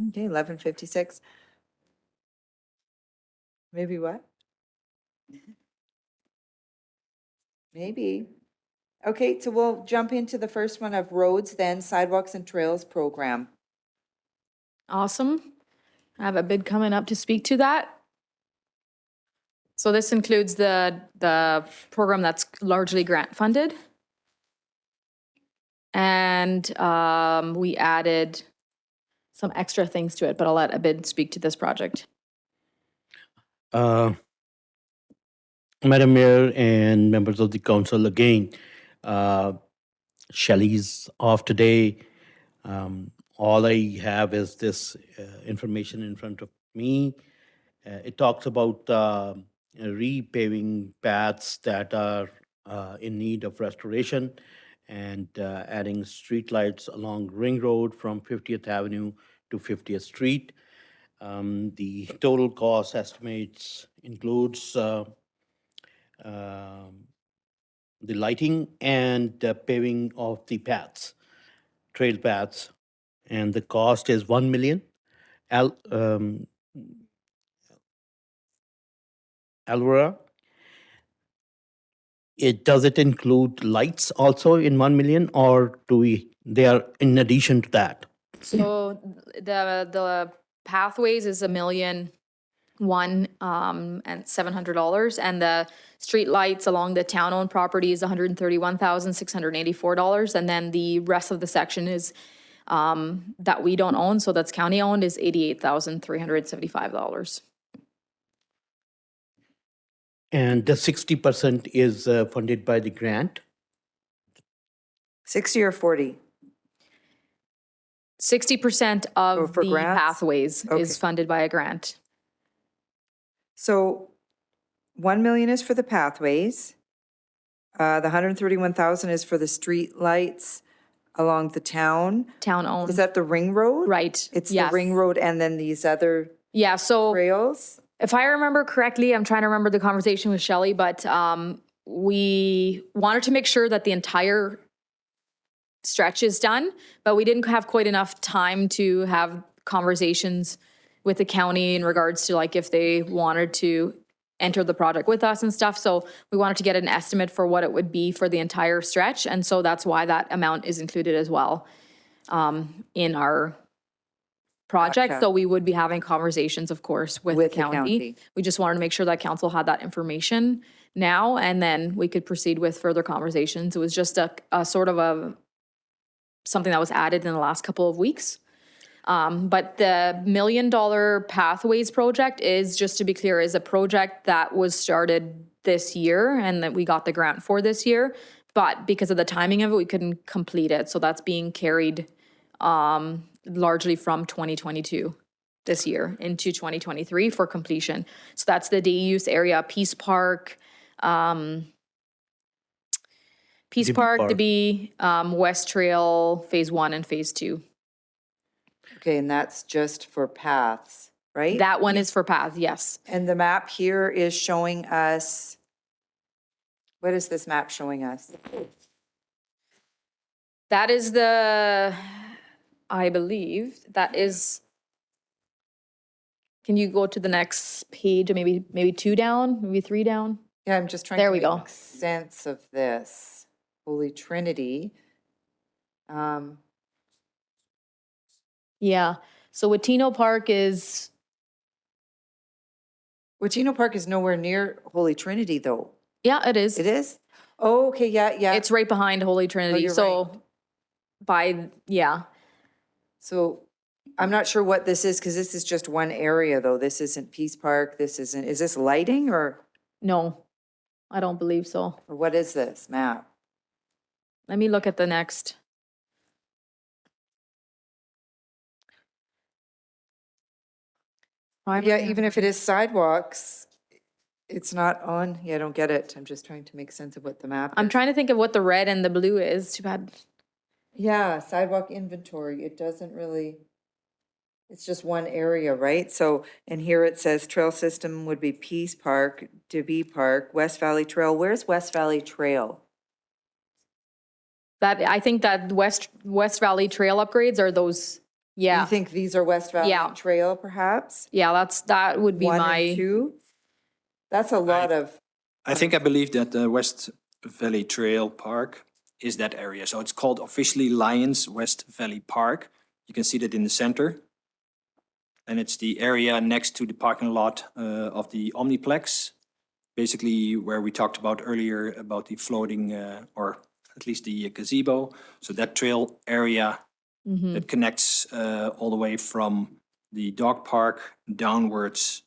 Okay, 11:56. Maybe what? Maybe. Okay, so we'll jump into the first one of roads, then sidewalks and trails program. Awesome. I have a bid coming up to speak to that. So this includes the program that's largely grant funded. And we added some extra things to it, but I'll let Abid speak to this project. Madam Mayor and members of the council, again, Shelley's off today. All I have is this information in front of me. It talks about repaving paths that are in need of restoration and adding streetlights along Ring Road from 50th Avenue to 50th Street. The total cost estimates includes the lighting and paving of the paths, trail paths and the cost is 1 million. Alvera, does it include lights also in 1 million, or they are in addition to that? So the pathways is $1,001,700, and the street lights along the town-owned property is $131,684, and then the rest of the section is that we don't own, so that's county-owned, is $88,375. And the 60% is funded by the grant? 60 or 40? 60% of for the grants? pathways Okay. is funded by a grant. So 1 million is for the pathways. The 131,000 is for the street lights along the town. Town-owned. Is that the ring road? Right. It's the yes. ring road and then these other Yeah, so trails? if I remember correctly, I'm trying to remember the conversation with Shelley, but we wanted to make sure that the entire stretch is done, but we didn't have quite enough time to have conversations with the county in regards to like if they wanted to enter the project with us and stuff. So we wanted to get an estimate for what it would be for the entire stretch. And so that's why that amount is included as well in our project. Gotcha. So we would be having conversations, of course, with the county. We just wanted to make sure that council had that information now, and then we could proceed with further conversations. It was just a sort of something that was added in the last couple of weeks. But the $1 million Pathways project is, just to be clear, is a project that was started this year and that we got the grant for this year. But because of the timing of it, we couldn't complete it. So that's being carried largely from 2022 this year into 2023 for completion. So that's the day use area, Peace Park, Debee, West Trail, Phase 1 and Phase 2. Okay, and that's just for paths, right? That one is for path, yes. And the map here is showing us, what is this map showing us? That is I believe, that is, can you go to the next page, or maybe 2 down, maybe 3 down? Yeah, I'm just trying There to we go. make sense of this. Holy Trinity. Yeah, so Watino Park is, Watino Park is nowhere near Holy Trinity, though. yeah, it is. It is? Oh, okay, yeah. It's right behind Holy Trinity, you're so yeah. So I'm not sure what this is, because this is just one area, though. This isn't Peace Park, is this lighting, or No, I don't believe so. what is this map? Let me look at the next. Yeah, even if it is sidewalks, it's not on, I don't get it. I'm just trying to make sense of what the map is. I'm trying to think of what the red and the blue is. Too bad. Yeah, sidewalk inventory, it doesn't really, it's just one area, right? So, and here it says trail system would be Peace Park, Debee Park, West Valley Trail. Where's West Valley Trail? I think that West Valley Trail upgrades are those, yeah. You think these are West Valley Yeah. Trail, perhaps? Yeah, that would be 1 and my, 2? That's a lot of, I believe that the West Valley Trail Park is that area. So it's called officially Lions West Valley Park. You can see that in the center. And it's the area next to the parking lot of the Omniplex, basically where we talked about earlier about the floating, or at least the gazebo. So that trail area that connects all the way from the dog park downwards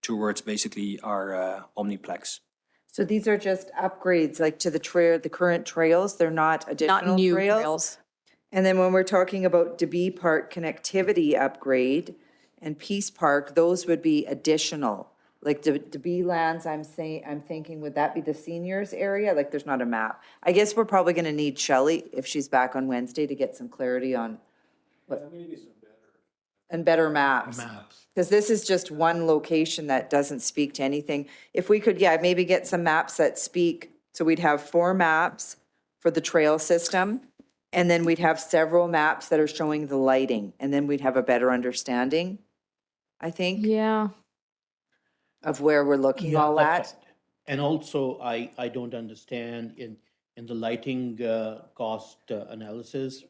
towards basically our Omniplex. so these are just upgrades, like to the trail, the current trails, they're not additional not new trails? trails. And then when we're talking about Debee Park connectivity upgrade and Peace Park, those would be additional. Like Debee lands, I'm thinking, would that be the seniors area? Like, there's not a map. I guess we're probably gonna need Shelley, if she's back on Wednesday, to get some clarity on what. And better maps. Because this is just one location that doesn't speak to anything. If we could, yeah, maybe get some maps that speak, so we'd have 4 maps for the trail system, And then we'd have several maps that are showing the lighting, and then we'd have a better understanding, I think, Yeah. of where we're looking Yeah, all that's at. right. And also, I don't understand in the lighting cost analysis,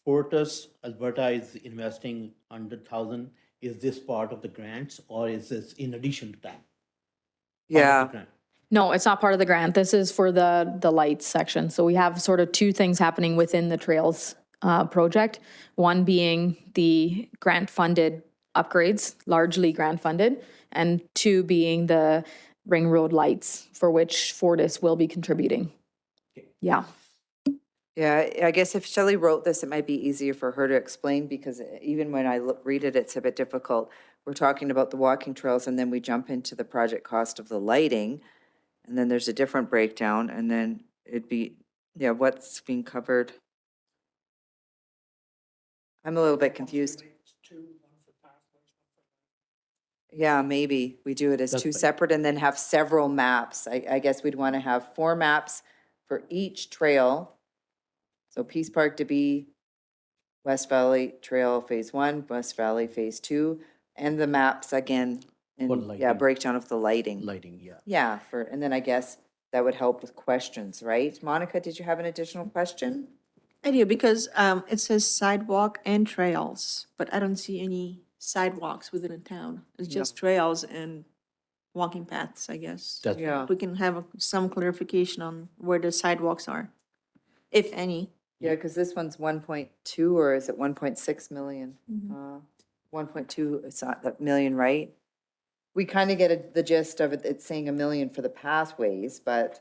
Fortis, Alberta is investing 100,000. Is this part of the grants or is this in addition to that? Part of the Yeah, grant? No, it's not part of the grant. This is for the lights section. So we have sort of two things happening within the trails project. One being the grant-funded upgrades, largely grant-funded, and two being the ring road lights, for which Fortis will be contributing. Yeah. yeah, I guess if Shelley wrote this, it might be easier for her to explain, because even when I read it, it's a bit difficult. We're talking about the walking trails, and then we jump into the project cost of the lighting, and then there's a different breakdown, and then it'd be, yeah, what's being covered? I'm a little bit confused. Yeah, maybe we do it as That's two fine. separate and then have several maps. I guess we'd want to have 4 maps for each trail. So Peace Park to be West Valley Trail Phase 1, West Valley Phase 2, and the maps again. For And yeah, lighting. breakdown of the lighting. Lighting, yeah. Yeah, and then I guess that would help with questions, right? Monica, did you have an additional question? I do, because it says sidewalk and trails, but I don't see any sidewalks within a town. It's just trails and walking paths, I guess. That's Yeah. We can have some clarification on where the sidewalks are, if any. Yeah, because this one's 1.2, or is it 1.6 million? 1.2, it's not that million, right? We kind of get the gist of it, it's saying 1 million for the pathways, but,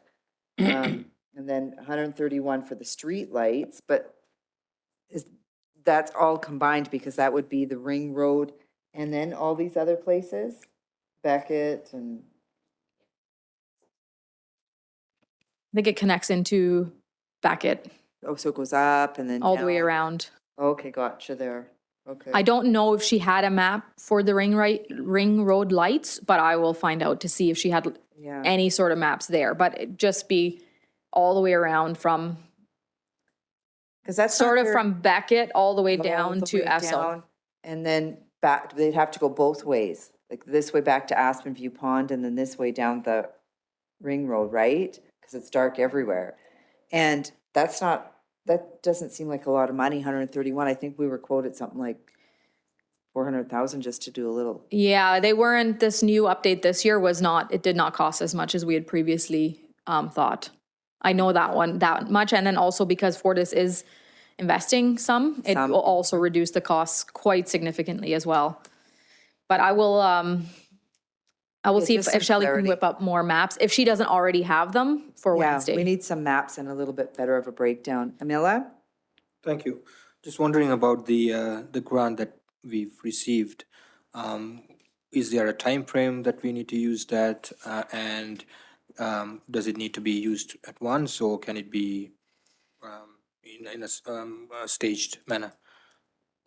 and then 131 for the street lights, but that's all combined, because that would be the Ring Road and then all these other places, Beckett and, I think it connects into Beckett oh, so it goes up and then all the way down. around. Okay, gotcha there. Okay. I don't know if she had a map for the ring road lights, but I will find out to see if she had Yeah. any sort of maps there. But it'd just be all the way around from, Because that's sort not of very- from Beckett all the way all down the to way Esso. down, and then back, they'd have to go both ways, like this way back to Aspen View Pond, and then this way down the Ring Road, right? Because it's dark everywhere. And that's not, that doesn't seem like a lot of money, 131. I think we were quoted something like 400,000 just to do a little. Yeah, they weren't, this new update this year was not, it did not cost as much as we had previously thought. I know that one, that much. And then also because Fortis is investing some, it Some. will also reduce the costs quite significantly as well. But I will see just if some Shelley can clarity. whip up more maps, if she doesn't already have them for Yeah, Wednesday. we need some maps and a little bit better of a breakdown. Amila? Thank you. Just wondering about the grant that we've received. Is there a time frame that we need to use that? And does it need to be used at once, or can it be in a staged manner?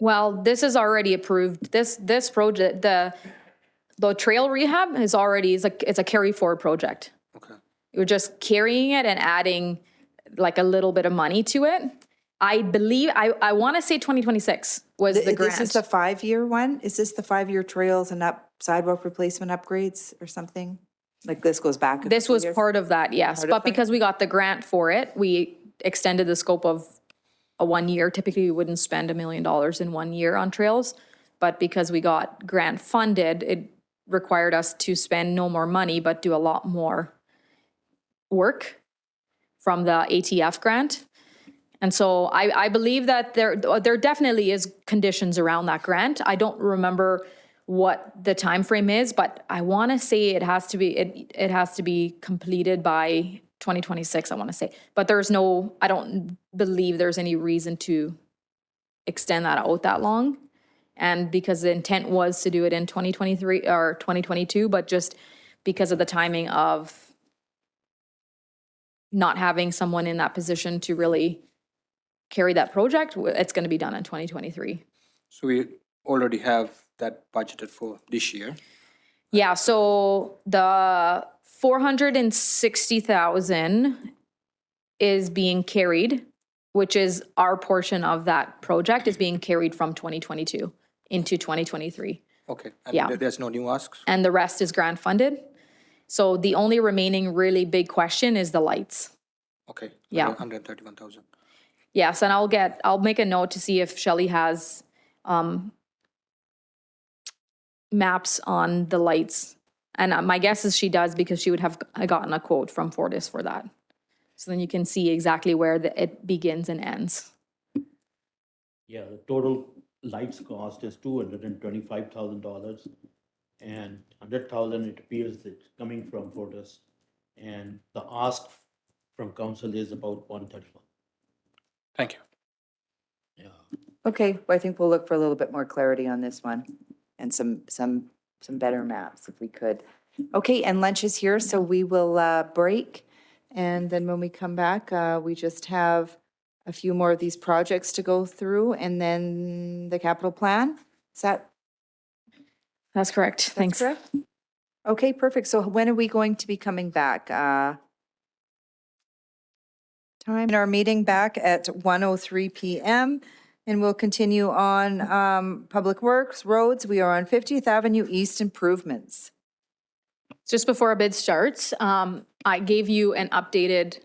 Well, this is already approved. This project, the trail rehab is already, it's a carry forward project. Okay. You're just carrying it and adding like a little bit of money to it. I believe, I want to say 2026 was the grant. This is the 5-year one? Is this the 5-year trails and sidewalk replacement upgrades or something? Like this goes back? a This couple was years? part of that, yes. Part of But that? because we got the grant for it, we extended the scope of a 1 year. Typically, we wouldn't spend $1 million in 1 year on trails. But because we got grant funded, it required us to spend no more money, but do a lot more work from the ATF grant. And so I believe that there definitely is conditions around that grant. I don't remember what the time frame is, but I want to say it has to be completed by 2026, I want to say. But I don't believe there's any reason to extend that out that long. And because the intent was to do it in 2023 or 2022, but just because of the timing of not having someone in that position to really carry that project, it's going to be done in 2023. So we already have that budgeted for this year. Yeah, so the 460,000 is being carried which is our portion of that project, is being carried from 2022 into 2023. Okay. And Yeah. there's no new asks? And the rest is grant funded. So the only remaining really big question is the lights. Okay. Yeah. 131,000. Yes, and I'll make a note to see if Shelley has maps on the lights. And my guess is she does, because she would have gotten a quote from Fortis for that. So then you can see exactly where it begins and ends. Yeah, the total lights cost is $225,000, and 100,000 it appears it's coming from Fortis, and the ask from council is about 131. Thank you. Yeah. Okay, well, I think we'll look for a little bit more clarity on this one and some better maps if we could. Okay, and lunch is here, so we will break. And then when we come back, we just have a few more of these projects to go through and then the capital plan. Is that That's correct. Thanks. correct? Okay, perfect. So when are we going to be coming back? Time in our meeting back at 1:03 PM. And we'll continue on Public Works, roads. We are on 50th Avenue East improvements. Just before our bid starts, I gave you an updated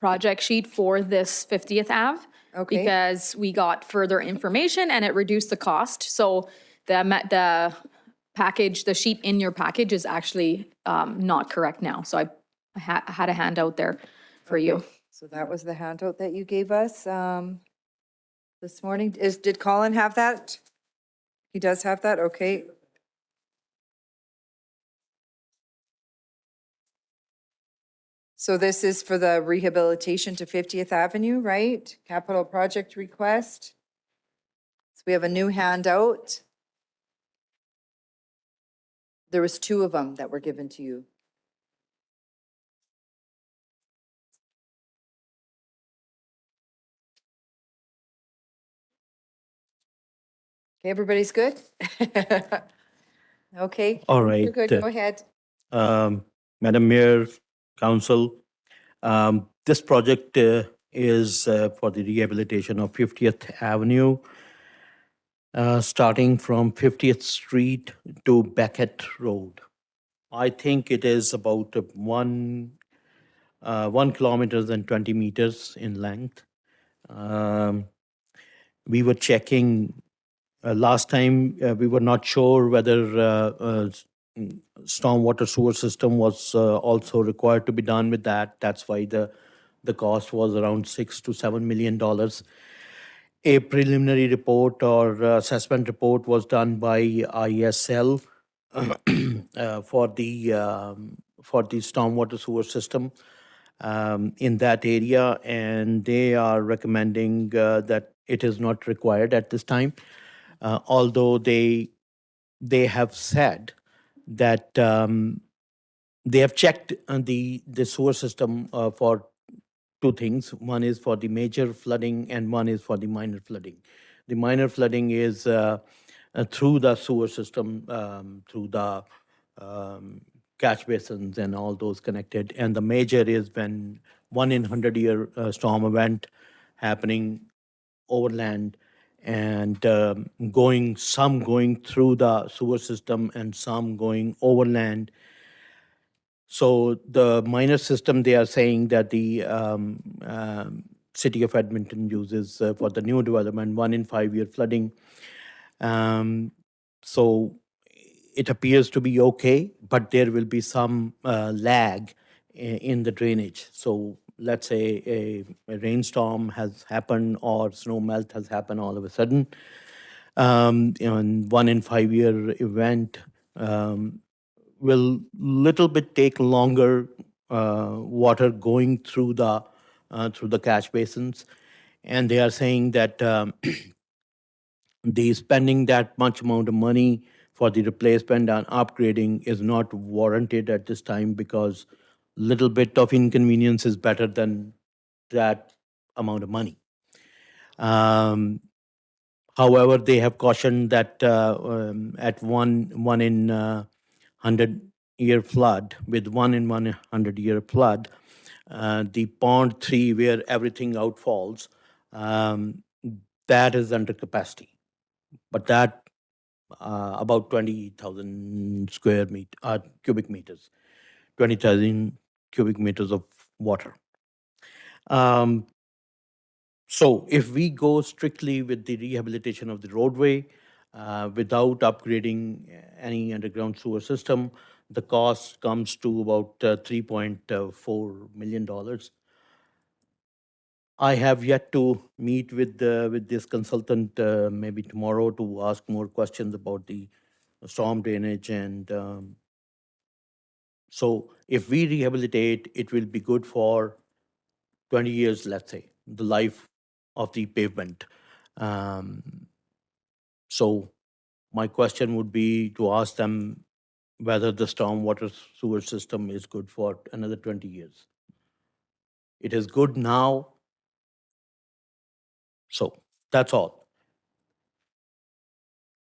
project sheet for this 50th Ave. Okay. Because we got further information and it reduced the cost. So the package, the sheet in your package is actually not correct now. So I had a handout there for you. So that was the handout that you gave us this morning. Did Colin have that? He does have that, okay. So this is for the rehabilitation to 50th Avenue, right? Capital project request. So we have a new handout. There was 2 of them that were given to you. Okay, everybody's good? Okay. All right. You're good, go ahead. Madam Mayor, Council, this project is for the rehabilitation of 50th Avenue, starting from 50th Street to Beckett Road. I think it is about 1 kilometers and 20 meters in length. We were checking last time, we were not sure whether stormwater sewer system was also required to be done with that. That's why the cost was around $6 to $7 million. A preliminary report or assessment report was done by ISL for the stormwater sewer system in that area, and they are recommending that it is not required at this time. Although they have said that they have checked the sewer system for 2 things. One is for the major flooding and one is for the minor flooding. The minor flooding is through the sewer system, through the catch basins and all those connected. And the major is when 1 in 100-year storm event happening overland, and some going through the sewer system and some going overland. So the minor system, they are saying that the city of Edmonton uses for the new development, 1 in 5-year flooding. So it appears to be okay, but there will be some lag in the drainage. So let's say a rainstorm has happened or snow melt has happened all of a sudden. 1 in 5-year event will little bit take longer water going through the catch basins, and they are saying that the spending that much amount of money for the replacement and upgrading is not warranted at this time, because little bit of inconvenience is better than that amount of money. However, they have cautioned that at 1 in 100-year flood, with 1 in 100-year flood, the pond 3 where everything outfalls, that is under capacity. But that, about 20,000 cubic meters, 20,000 cubic meters of water. So if we go strictly with the rehabilitation of the roadway without upgrading any underground sewer system, the cost comes to about $3.4 million. I have yet to meet with this consultant maybe tomorrow to ask more questions about the storm drainage and so if we rehabilitate, it will be good for 20 years, let's say, the life of the pavement. So my question would be to ask them whether the stormwater sewer system is good for another 20 years. It is good now. So that's all.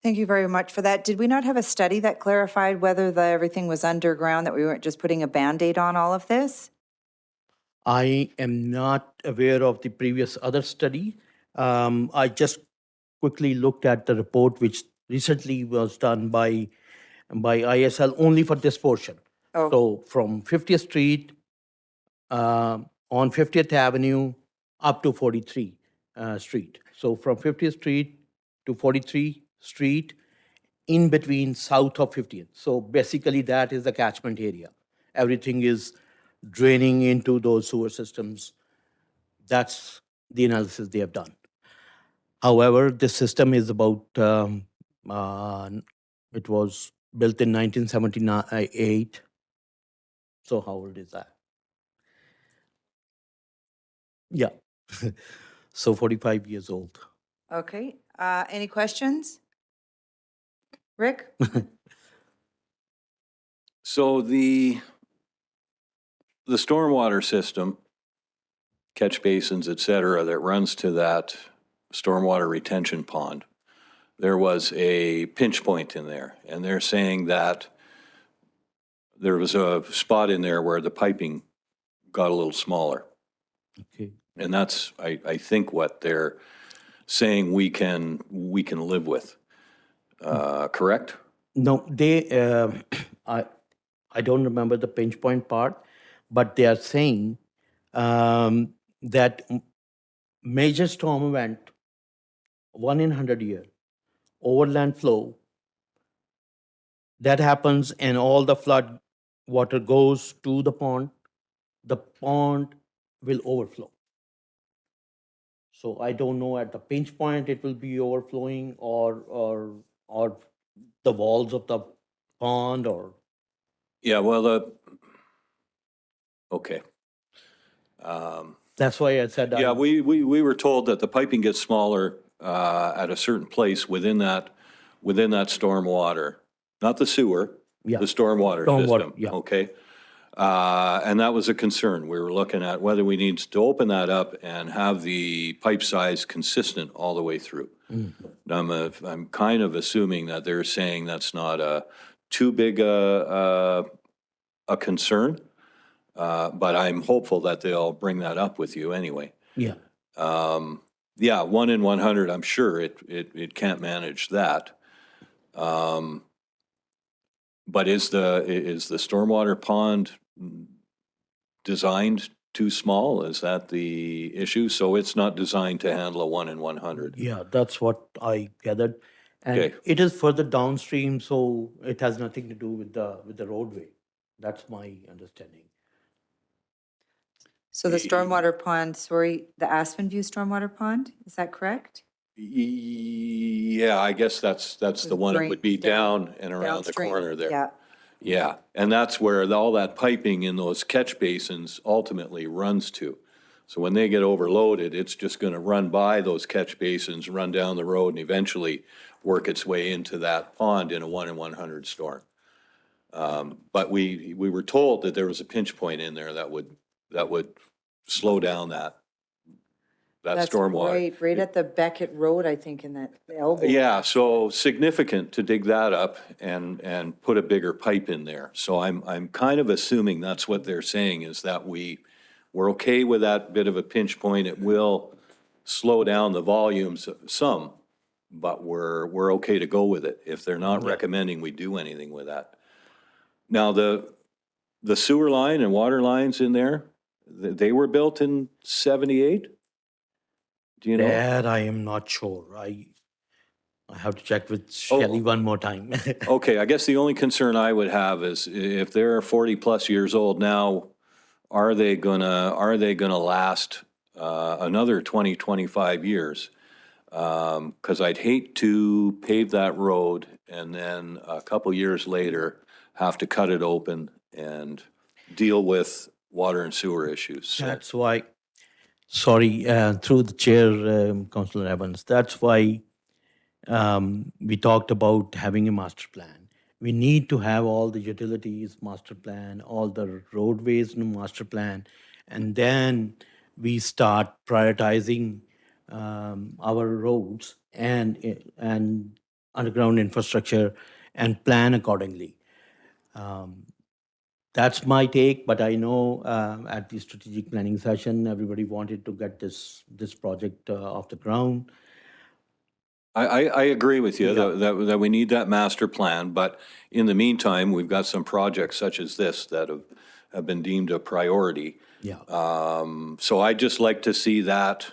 Thank you very much for that. Did we not have a study that clarified whether everything was underground, that we weren't just putting a Band-Aid on all of this? I am not aware of the previous other study. I just quickly looked at the report which recently was done by ISL only for this portion. Oh. So from 50th Street on 50th Avenue up to 43 Street. So from 50th Street to 43 Street in between south of 50th. So basically that is the catchment area. Everything is draining into those sewer systems. That's the analysis they have done. However, this system is about, it was built in 1978. So how old is that? Yeah. So 45 years old. Okay, any questions? Rick? So the stormwater system, catch basins, et cetera, that runs to that stormwater retention pond, there was a pinch point in there. And they're saying that there was a spot in there where the piping got a little smaller. Okay. And that's, I think, what they're saying we can live with. Correct? No, I don't remember the pinch point part, but they are saying that major storm event, 1 in 100 year, overland flow, that happens and all the flood water goes to the pond will overflow. So I don't know at the pinch point it will be overflowing or the walls of the pond or. Yeah, well, okay. That's why I said. Yeah, we were told that the piping gets smaller at a certain place within that stormwater, not the sewer, Yeah. the stormwater Stormwater, system. yeah. Okay. And that was a concern. We were looking at whether we need to open that up and have the pipe size consistent all the way through. I'm kind of assuming that they're saying that's not too big a concern, but I'm hopeful that they'll bring that up with you anyway. Yeah. Yeah, 1 in 100, I'm sure it can't manage that. But is the stormwater pond designed too small? Is that the issue? So it's not designed to handle a 1 in 100. Yeah, that's what I gathered. And Okay. it is further downstream, so it has nothing to do with the roadway. That's my understanding. So the stormwater pond, sorry, the Aspen View stormwater pond, is that correct? Yeah, I guess that's the one that would be down and around the Downstream, corner there. Yeah, Yeah, and that's where all that piping in those catch basins ultimately runs to. So when they get overloaded, it's just going to run by those catch basins, run down the road, and eventually work its way into that pond in a 1 in 100 storm. But we were told that there was a pinch point in there that would slow down that that's stormwater. right at the Beckett Road, I think, in that elbow. Yeah, so significant to dig that up and put a bigger pipe in there. So I'm kind of assuming that's what they're saying, is that we're okay with that bit of a pinch point. It will slow down the volumes some, but we're okay to go with it if they're not recommending we do anything with that. Now, the sewer line and water lines in there, they were built in 78? Do you know? That I am not sure. I have to check with Shelley one more time. Okay, I guess the only concern I would have is if they're 40-plus years old now, are they gonna last another 20, 25 years? Because I'd hate to pave that road and then a couple years later have to cut it open and deal with water and sewer issues. So- That's why, sorry, through the chair, Councillor Evans, that's why we talked about having a master plan. We need to have all the utilities master plan, all the roadways master plan, and then we start prioritizing our roads and underground infrastructure and plan accordingly. That's my take, but I know at the strategic planning session, everybody wanted to get this project off the ground. I agree with you that we need that master plan, but in the meantime, we've got some projects such as this that have been deemed a priority. Yeah. So I'd just like to see that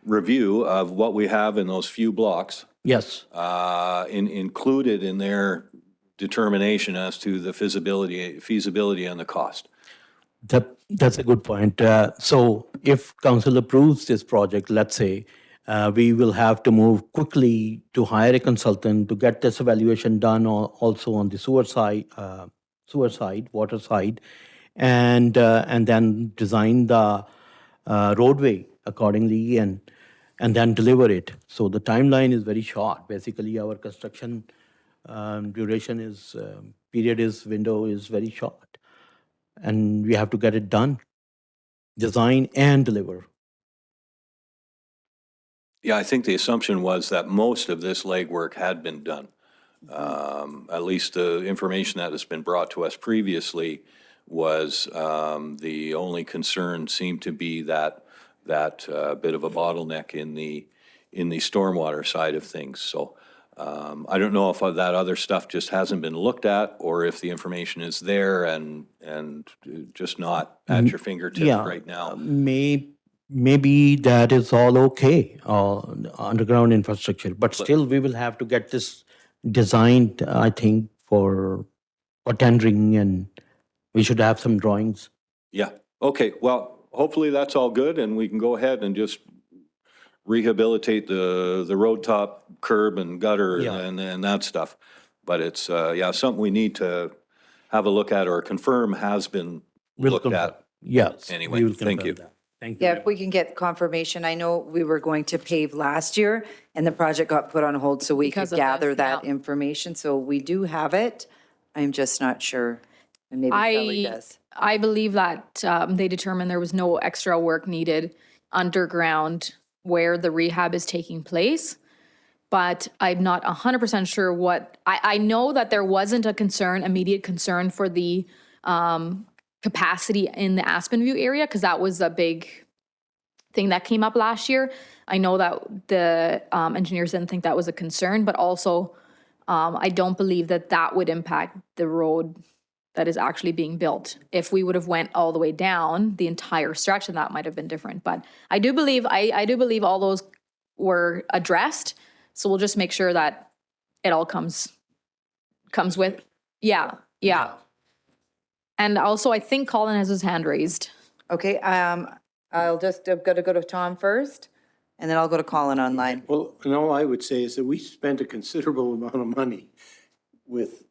review of what we have in those few blocks Yes. included in their determination as to the feasibility and the cost. That's a good point. So if council approves this project, let's say, we will have to move quickly to hire a consultant to get this evaluation done also on the sewer side, water side, and then design the roadway accordingly and then deliver it. So the timeline is very short. Basically, our construction duration window is very short, and we have to get it done, design and deliver. Yeah, I think the assumption was that most of this legwork had been done. At least the information that has been brought to us previously was the only concern seemed to be that bit of a bottleneck in the stormwater side of things. So I don't know if that other stuff just hasn't been looked at or if the information is there and just not at your fingertips right now. Maybe that is all okay, underground infrastructure, but still we will have to get this designed, I think, for tendering, and we should have some drawings. Yeah, okay, well, hopefully that's all good and we can go ahead and just rehabilitate the road top curb and gutter and that stuff. But it's, something we need to have a look at or confirm has been looked at. Yes. Anyway, we will thank confirm you. that. Thank you. Yeah, if we can get confirmation, I know we were going to pave last year and the project got put on hold so we could Because of gather this, that yeah. information. So we do have it. I'm just not sure. And maybe Shelley does. I believe that they determined there was no extra work needed underground where the rehab is taking place. But I'm not 100% sure what, I know that there wasn't a immediate concern for the capacity in the Aspen View area, because that was a big thing that came up last year. I know that the engineers didn't think that was a concern, but also I don't believe that would impact the road that is actually being built. If we would have went all the way down the entire stretch, then that might have been different. But I do believe all those were addressed. So we'll just make sure that it all comes with, yeah. And also, I think Colin has his hand raised. Okay, I've got to go to Tom first and then I'll go to Colin online. Well, and all I would say is that we spent a considerable amount of money with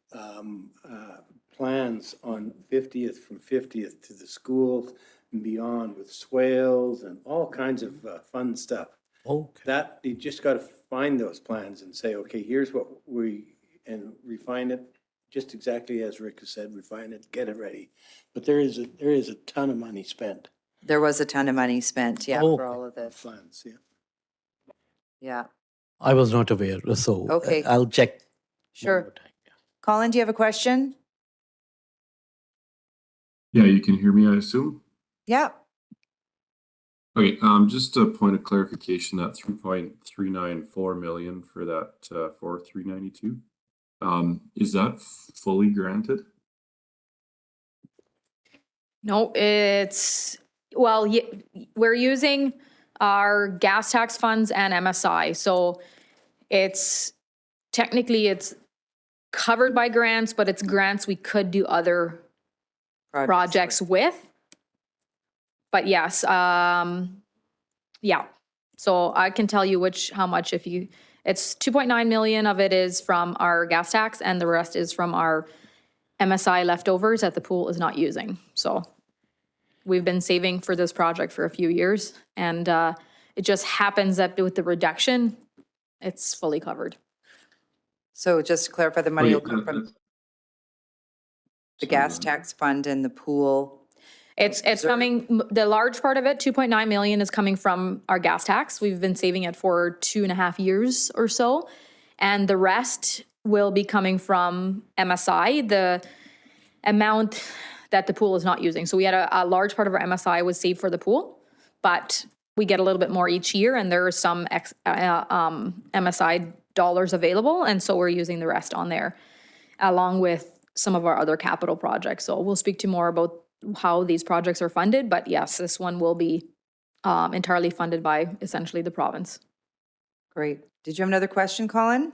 plans on 50th, from 50th to the schools and beyond with swales and all kinds of fun stuff. Okay. That, you just got to find those plans and say, okay, here's what and refine it, just exactly as Rick has said, refine it, get it ready. But there is a ton of money spent. There was a ton of money spent, for all of this. Plans, yeah. Yeah, I was not aware, so Okay. I'll check. one sure. more time. Colin, do you have a question? Yeah, you can hear me, I assume? Yeah. Okay, just a point of clarification, that 3.394 million for that, for 392. Is that fully granted? No, it's, well, we're using our gas tax funds and MSI, so it's, technically it's covered by grants, but it's grants we could do other projects with. But yes, yeah, so I can tell you how much it's 2.9 million of it is from our gas tax and the rest is from our MSI leftovers that the pool is not using. So we've been saving for this project for a few years, and it just happens that with the reduction, it's fully covered. So just to clarify, the money will Okay, come from that's- the sorry, gas go ahead. tax fund and the pool. It's coming, the large part of it, 2.9 million is coming from our gas tax. We've been saving it for 2.5 years or so. And the rest will be coming from MSI, the amount that the pool is not using. So we had a large part of our MSI was saved for the pool, but we get a little bit more each year and there are some MSI dollars available. And so we're using the rest on there along with some of our other capital projects. So we'll speak to more about how these projects are funded, but yes, this one will be entirely funded by essentially the province. Great. Did you have another question, Colin?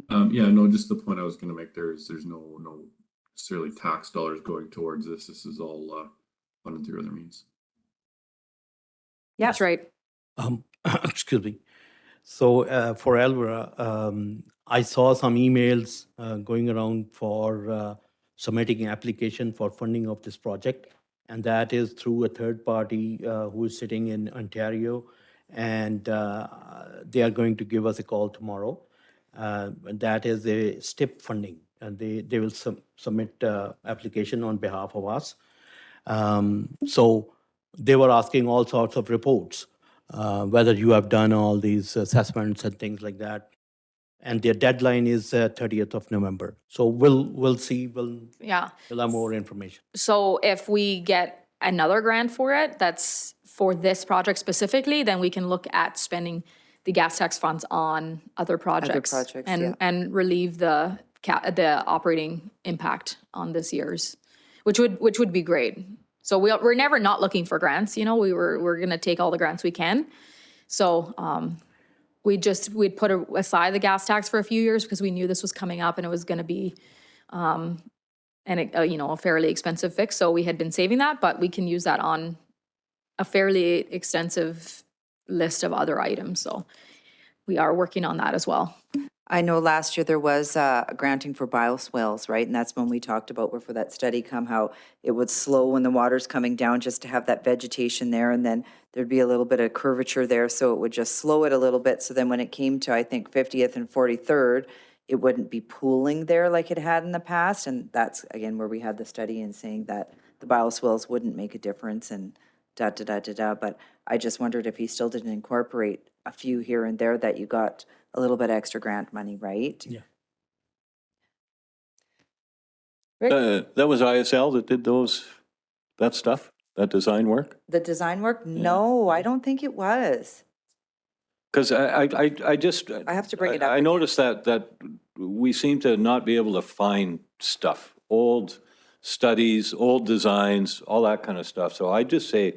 Yeah, no, just the point I was gonna make there is there's no necessarily tax dollars going towards this. This is all funded through other means. That's right. Excuse me. So for Elvira, I saw some emails going around for submitting an application for funding of this project, and that is through a third party who is sitting in Ontario, and they are going to give us a call tomorrow. And that is a STIP funding, and they will submit application on behalf of us. So they were asking all sorts of reports, whether you have done all these assessments and things like that. And their deadline is 30th of November. So we'll see, we'll have more information. So if we get another grant for it, that's for this project specifically, then we can look at spending the gas tax funds on other projects. And relieve the operating impact on this year's, which would be great. So we're never not looking for grants, you know, we're gonna take all the grants we can. So we'd put aside the gas tax for a few years because we knew this was coming up and it was gonna be a fairly expensive fix. So we had been saving that, but we can use that on a fairly extensive list of other items. So we are working on that as well. I know last year there was a granting for bioswales, right? And that's when we talked about before that study come, how it would slow when the water's coming down just to have that vegetation there. And then there'd be a little bit of curvature there. So it would just slow it a little bit. So then when it came to, I think, 50th and 43rd, it wouldn't be pooling there like it had in the past. And that's, again, where we had the study and saying that the bioswales wouldn't make a difference and da-da-da-da-da. But I just wondered if he still didn't incorporate a few here and there that you got a little bit extra grant money, right? Yeah. That was ISL that did that stuff, that design work? The design work? No, I don't think it was. Because I just. I have to bring it up. I noticed that we seem to not be able to find stuff, old studies, old designs, all that kind of stuff. So I just say,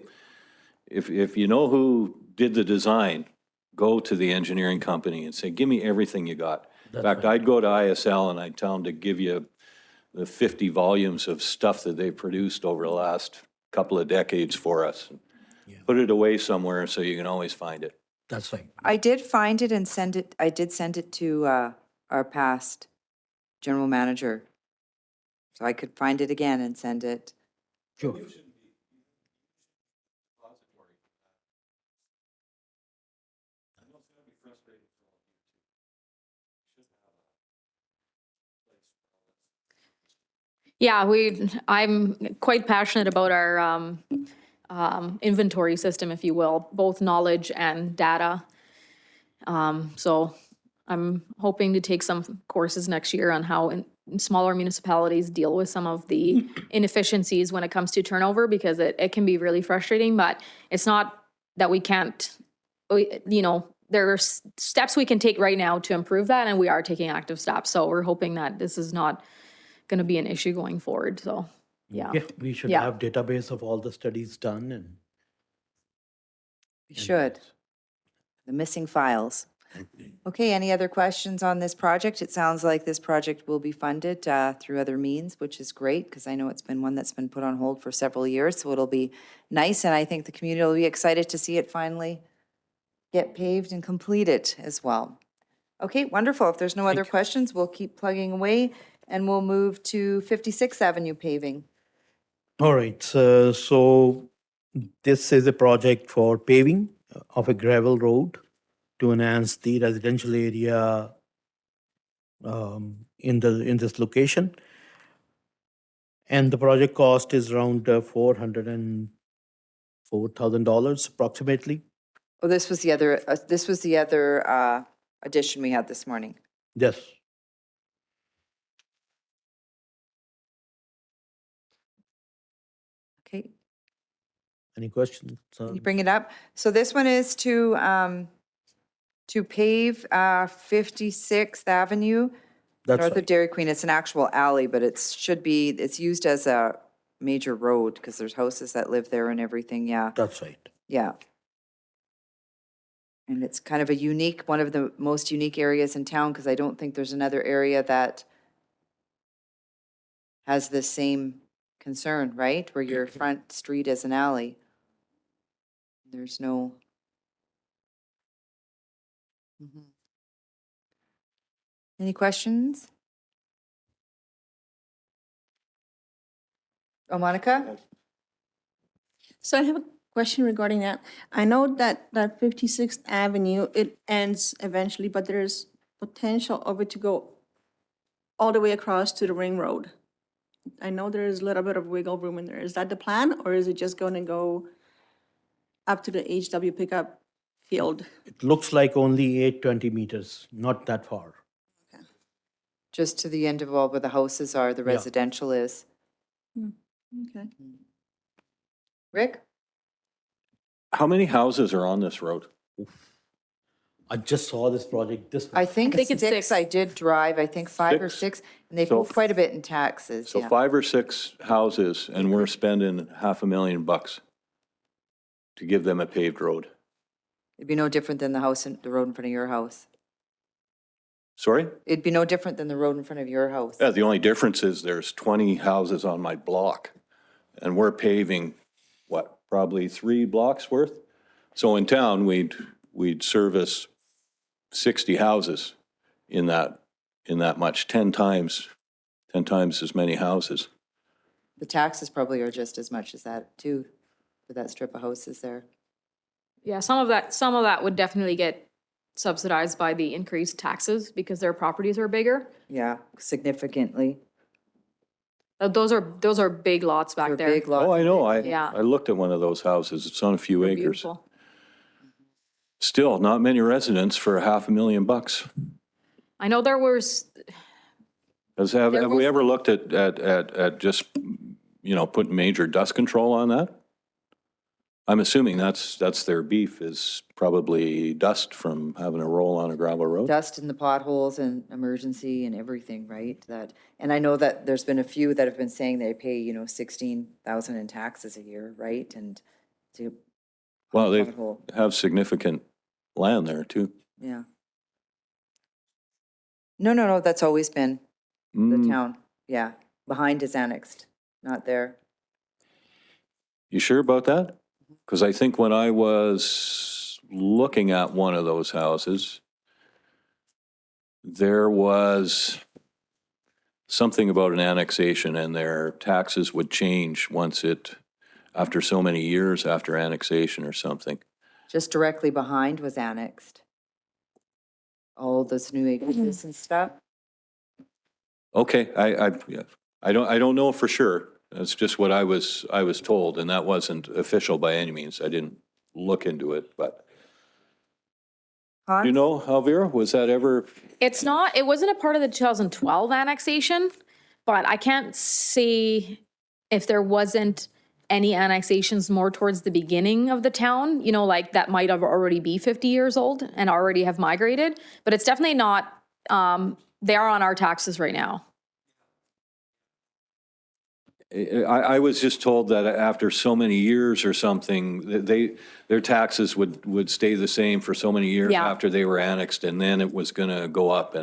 if you know who did the design, go to the engineering company and say, give me everything you got. In fact, I'd go to ISL and I'd tell them to give you the 50 volumes of stuff that they produced over the last couple of decades for us. Put it away somewhere so you can always find it. That's right. I did find it and send it, I did send it to our past general manager. So I could find it again and send it. Sure. Yeah, I'm quite passionate about our inventory system, if you will, both knowledge and data. So I'm hoping to take some courses next year on how smaller municipalities deal with some of the inefficiencies when it comes to turnover, because it can be really frustrating, but it's not that we can't, you know, there are steps we can take right now to improve that, and we are taking active steps. So we're hoping that this is not going to be an issue going forward. So, yeah. Yeah, we should Yeah. have database of all the studies done and. We should. The missing files. Okay, any other questions on this project? It sounds like this project will be funded through other means, which is great, because I know it's been one that's been put on hold for several years, so it'll be nice, and I think the community will be excited to see it finally get paved and completed as well. Okay, wonderful. If there's no other questions, we'll keep plugging away, and we'll move to 56th Avenue paving. All right, so this is a project for paving of a gravel road to enhance the residential area in this location. And the project cost is around $404,000 approximately. Oh, this was the other addition we had this morning. Yes. Okay, Any questions? can you bring it up? So this one is to pave 56th Avenue, That's north of right. Dairy Queen. It's an actual alley, but it's used as a major road because there's houses that live there and everything, yeah, That's right. yeah. And it's kind of a unique, one of the most unique areas in town, because I don't think there's another area that has the same concern, right? Where your front street is an alley. There's no. Mhm. Any questions? Oh, Monica? So I have a question regarding that. I know that 56th Avenue, it ends eventually, but there's potential of it to go all the way across to the Ring Road. I know there is a little bit of wiggle room in there. Is that the plan, or is it just going to go up to the HW pickup field? It looks like only 820 meters, not that far. Just to the end of all where the houses are, the Yeah. residential is. Okay. Rick? How many houses are on this road? I just saw this project this. I think think it's six. six. I did drive, I think 5 or Six? 6, and they So- put quite a bit in taxes, So yeah. 5 or 6 houses, and we're spending $500,000 to give them a paved road. It'd be no different than the house, the road in front of your house. Sorry? It'd be no different than the road in front of your house. Yeah, the only difference is there's 20 houses on my block, and we're paving, what, probably 3 blocks worth? So in town, we'd service 60 houses in that much, 10 times as many houses. The taxes probably are just as much as that too, for that strip of houses there. Yeah, some of that would definitely get subsidized by the increased taxes because their properties are bigger. Yeah, significantly. Those are big lots back They're there. big lots. Oh, I know, Yeah. I looked at one of those houses, it's on a few They're acres. beautiful. Still, not many residents for $500,000. I know there was, Have There we was- ever looked at just, putting major dust control on that? I'm assuming that's their beef, is probably dust from having to roll on a gravel road. Dust in the potholes and emergency and everything, right? And I know that there's been a few that have been saying they pay, 16,000 in taxes a year, right? And to, Well, they pothole, have significant land there too. yeah. No, that's always been the Mm, town, yeah. Behind is annexed, not there. You sure about that? Because I think when I was looking at one of those houses, there was something about an annexation and their taxes would change after so many years after annexation or something. Just directly behind was annexed. All those new acres and stuff. Okay, yeah. I don't know for sure. That's just what I was told, and that wasn't official by any means. I didn't look into it, but Hans? you know, Alvira, was that ever? it wasn't a part of the 2012 annexation, but I can't see if there wasn't any annexations more towards the beginning of the town, you know, like that might have already be 50 years old and already have migrated, but it's definitely not, they are on our taxes right now. I was just told that after so many years or something, their taxes would stay the same for so many years Yeah. after they were annexed, and then it was gonna go up,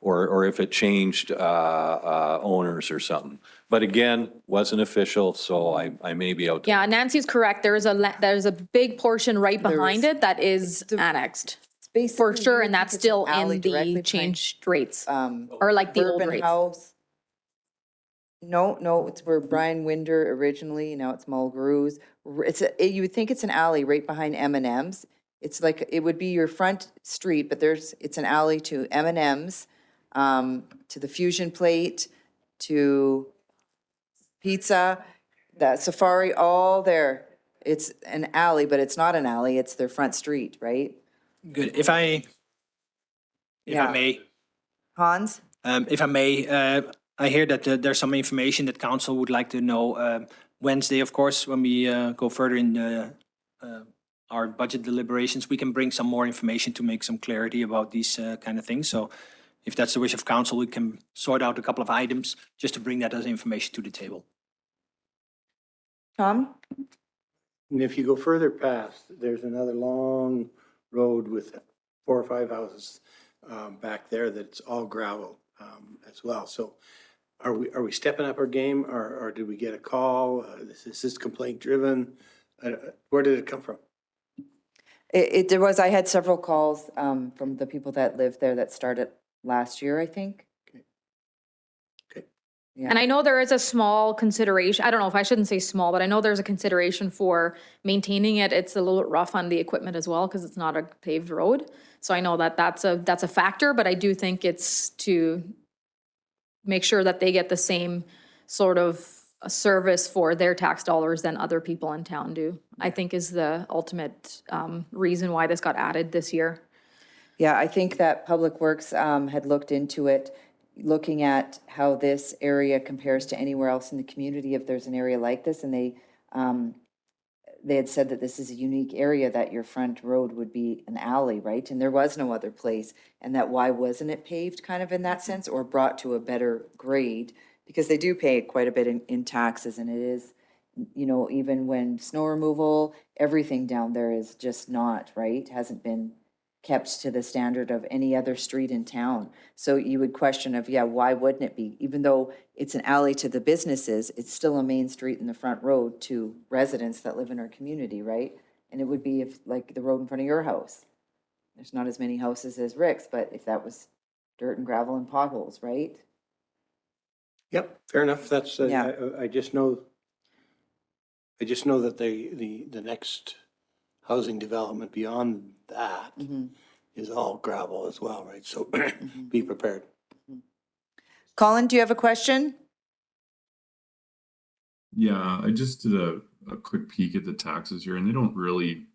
or if it changed owners or something. But again, wasn't official, so I may be out. Yeah, Nancy's correct. There's a big portion right behind it that is annexed. For sure, and that's still in the changed rates, or like the old Bourbon rates. House. No, it's where Brian Winder originally, now it's Mulgrews. You would think it's an alley right behind M&M's. It's like, it would be your front street, but it's an alley to M&M's, to the Fusion Plate, to Pizza, that Safari, all there. It's an alley, but it's not an alley, it's their front street, right? Good. If I Yeah. may, Hans? if I may, I hear that there's some information that council would like to know. Wednesday, of course, when we go further in our budget deliberations, we can bring some more information to make some clarity about these kind of things. So if that's the wish of council, we can sort out a couple of items just to bring that as information to the table. Tom? And if you go further past, there's another long road with 4 or 5 houses back there that's all gravel as well. So are we stepping up our game, or did we get a call? Is this complaint driven? Where did it come from? I had several calls from the people that live there that started last year, I think. Okay. And I know there is a small consideration, I don't know if I shouldn't say small, but I know there's a consideration for maintaining it. It's a little bit rough on the equipment as well, because it's not a paved road. So I know that that's a factor, but I do think it's to make sure that they get the same sort of a service for their tax dollars than other people in town do, I think is the ultimate reason why this got added this year. Yeah, I think that Public Works had looked into it, looking at how this area compares to anywhere else in the community, if there's an area like this, and they had said that this is a unique area, that your front road would be an alley, right? And there was no other place, and that why wasn't it paved kind of in that sense, or brought to a better grade? Because they do pay quite a bit in taxes, and it is, you know, even when snow removal, everything down there is just not, right? Hasn't been kept to the standard of any other street in town. So you would question of, yeah, why wouldn't it be? Even though it's an alley to the businesses, it's still a main street in the front road to residents that live in our community, right? And it would be if, like, the road in front of your house. There's not as many houses as Rick's, but if that was dirt and gravel and potholes, right? Yep, fair enough. That's, Yeah. I just know that the next housing development beyond that is all gravel as well, right? So be prepared. Colin, do you have a question? Yeah, I just did a quick peek at the taxes here, and they don't really,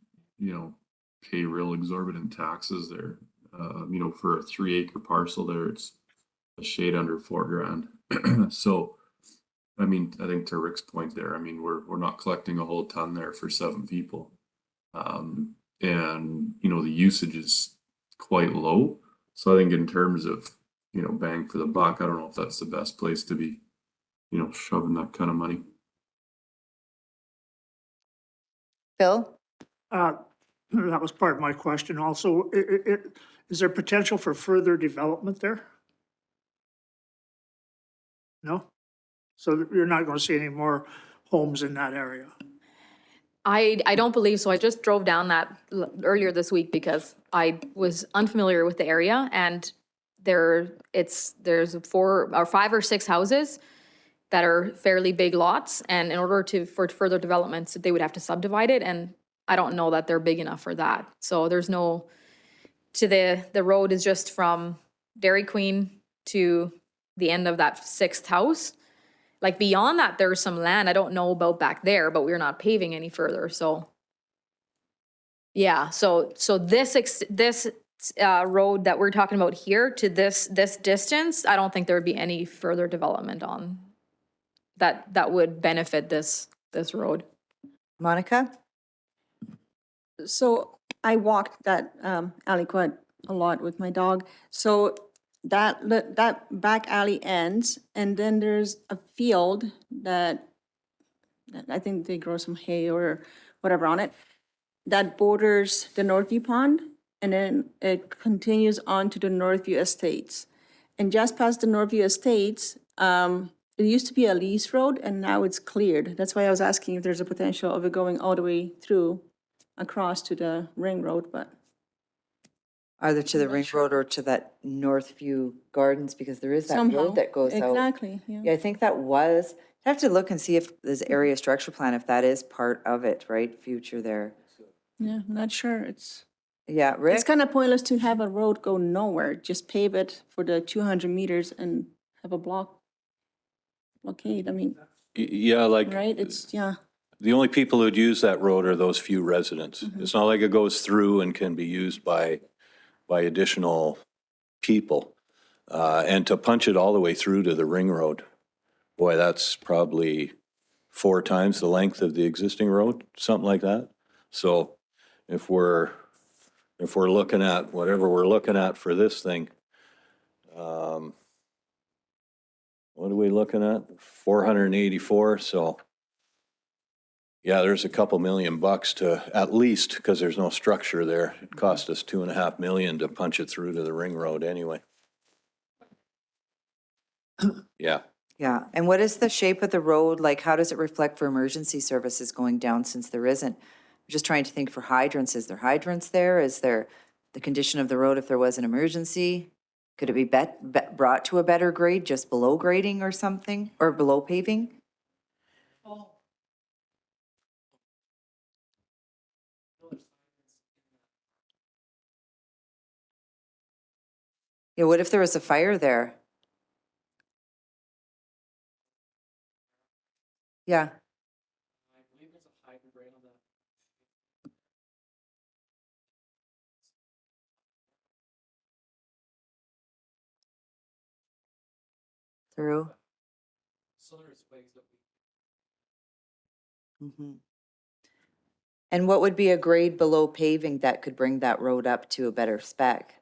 pay real exorbitant taxes there. For a 3-acre parcel there, it's a shade under $4,000. So, I mean, I think to Rick's point there, I mean, we're not collecting a whole ton there for 7 people. And, the usage is quite low. So I think in terms of, bang for the buck, I don't know if that's the best place to be, shoving that kind of money. Phil? That was part of my question also. Is there potential for further development there? No? So you're not going to see any more homes in that area? I don't believe so. I just drove down that earlier this week because I was unfamiliar with the area, and there's 4 or 5 or 6 houses that are fairly big lots, and in order for further developments, they would have to subdivide it, and I don't know that they're big enough for that. So there's no, the road is just from Dairy Queen to the end of that 6th house. Like beyond that, there's some land I don't know about back there, but we're not paving any further. So yeah, so this road that we're talking about here to this distance, I don't think there would be any further development on that would benefit this road. Monica? So I walked that alley quite a lot with my dog. So that back alley ends, and then there's a field that I think they grow some hay or whatever on it, that borders the Northview Pond, and then it continues on to the Northview Estates. And just past the Northview Estates, it used to be a lease road, and now it's cleared. That's why I was asking if there's a potential of it going all the way through across to the ring road, but Either to the ring road or to that Northview Gardens, because there is that somehow. road that goes out. Exactly, yeah. Yeah, I think that was, I have to look and see if this area structure plan, if that is part of it, right? Future there. Yeah, I'm not sure. It's Yeah, Rick? kind of pointless to have a road go nowhere. Just pave it for the 200 meters and have a blockade. I mean, Yeah, like, right? It's, yeah. the only people who'd use that road are those few residents. It's not like it goes through and can be used by additional people. And to punch it all the way through to the ring road, boy, that's probably 4 times the length of the existing road, something like that. So if we're looking at whatever we're looking at for this thing, what are we looking at? 484, so yeah, there's a couple $1 million to, at least, because there's no structure there. It cost us $2.5 million to punch it through to the ring road anyway. Yeah. Yeah, and what is the shape of the road? Like, how does it reflect for emergency services going down since there isn't? I'm just trying to think for hydrants. Is there hydrants there? Is there the condition of the road if there was an emergency? Could it be brought to a better grade, just below grading or something, or below paving? Yeah, what if there was a fire there? Yeah. Through? Mhm. And what would be a grade below paving that could bring that road up to a better spec?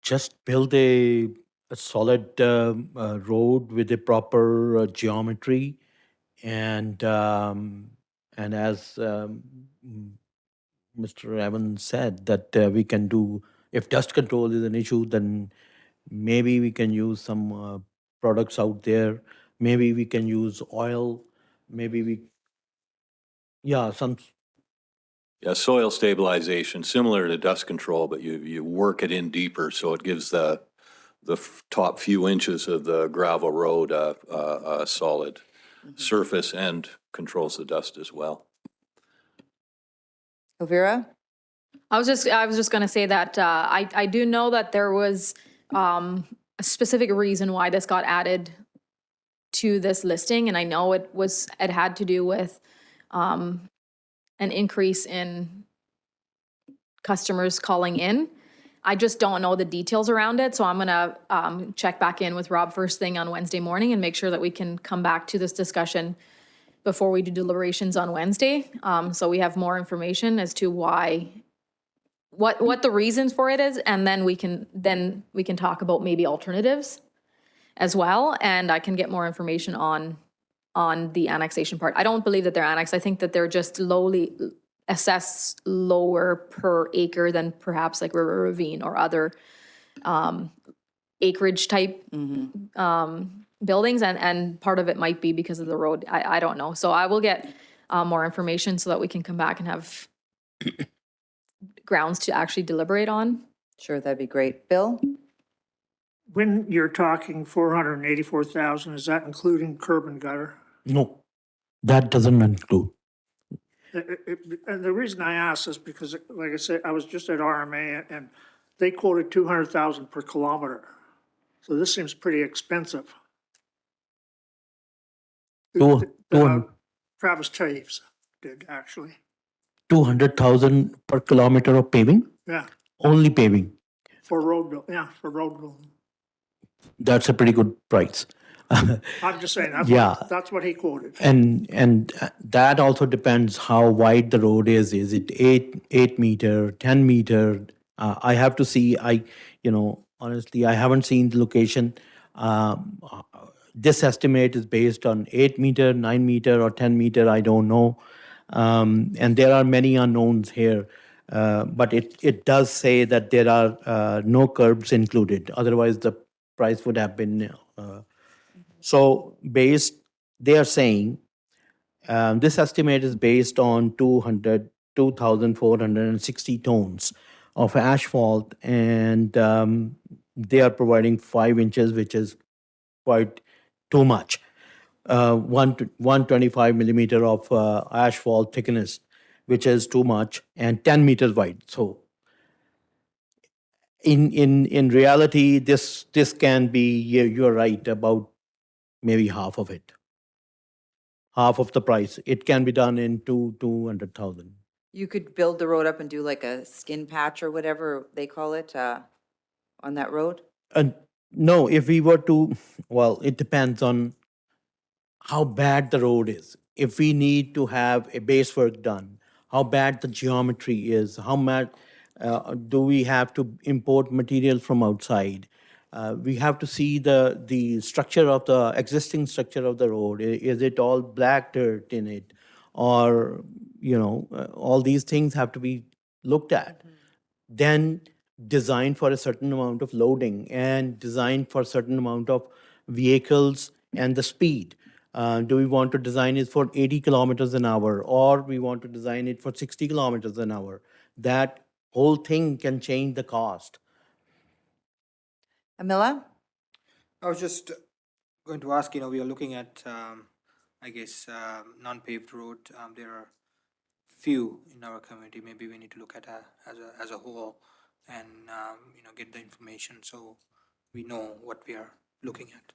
Just build a solid road with a proper geometry, and as Mr. Evans said, that we can do, if dust control is an issue, then maybe we can use some products out there. Maybe we can use oil. Maybe some. Yeah, soil stabilization, similar to dust control, but you work it in deeper, so it gives the top few inches of the gravel road a solid surface and controls the dust as well. Elvira? I was just going to say that I do know that there was a specific reason why this got added to this listing, and I know it had to do with an increase in customers calling in. I just don't know the details around it, so I'm gonna check back in with Rob first thing on Wednesday morning and make sure that we can come back to this discussion before we do deliberations on Wednesday. So we have more information as to what the reasons for it is, and then we can talk about maybe alternatives as well, and I can get more information on the annexation part. I don't believe that they're annexed. I think that they're just assessed lower per acre than perhaps like River Ravine or other acreage type buildings, and part of it might be because of the road. I don't know. So I will get more information so that we can come back and have grounds to actually deliberate on. Sure, that'd be great. Bill? When you're talking 484,000, is that including curb and gutter? No, that doesn't include. And the reason I ask is because, like I said, I was just at RMA and they quoted 200,000 per kilometer. So this seems pretty expensive. Travis Taves did, actually. 200,000 per kilometer of paving? Yeah, Only paving. for road building. That's a pretty good price. I'm just saying, Yeah. that's what he quoted. And that also depends how wide the road is. Is it 8 meter, 10 meter? I have to see. Honestly, I haven't seen the location. This estimate is based on 8 meter, 9 meter, or 10 meter. I don't know, and there are many unknowns here. But it does say that there are no curbs included. Otherwise, the price would have been. So they are saying this estimate is based on 2,460 tons of asphalt, and they are providing 5 inches, which is quite too much. 125 millimeter of asphalt thickness, which is too much, and 10 meters wide. So in reality, this can be, you're right, about maybe half of it. Half of the price. It can be done in 200,000. You could build the road up and do like a skin patch or whatever they call it on that road? No, if we were to, well, it depends on how bad the road is. If we need to have a base work done, how bad the geometry is, how much do we have to import material from outside? We have to see the structure of the existing structure of the road. Is it all black dirt in it? Or, all these things have to be looked at. Then design for a certain amount of loading and design for a certain amount of vehicles and the speed. Do we want to design it for 80 kilometers an hour, or we want to design it for 60 kilometers an hour? That whole thing can change the cost. Amila? I was just going to ask, we are looking at, non-paved road. There are few in our community. Maybe we need to look at as a whole and, get the information so we know what we are looking at.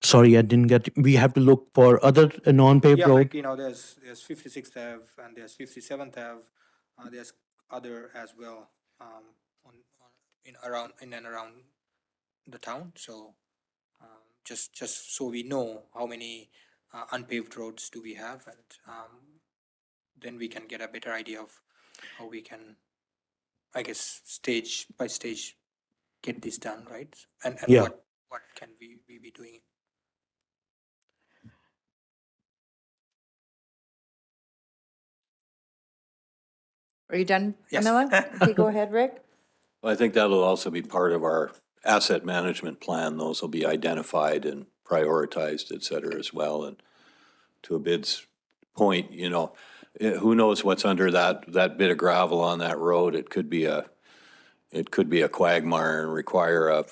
Sorry, I didn't get. We have to look for other non-paved Yeah, road. there's 56th Ave and there's 57th Ave. There's other as well, in and around the town. So just so we know how many unpaved roads do we have, and then we can get a better idea of how we can, stage by stage get this done, right? And Yeah. what can we be doing? Are you done, Yes. Amila? Okay, go ahead, Rick. Well, I think that'll also be part of our asset management plan. Those will be identified and prioritized, et cetera, as well. And to Abid's point, who knows what's under that bit of gravel on that road? It could be a quagmire and require a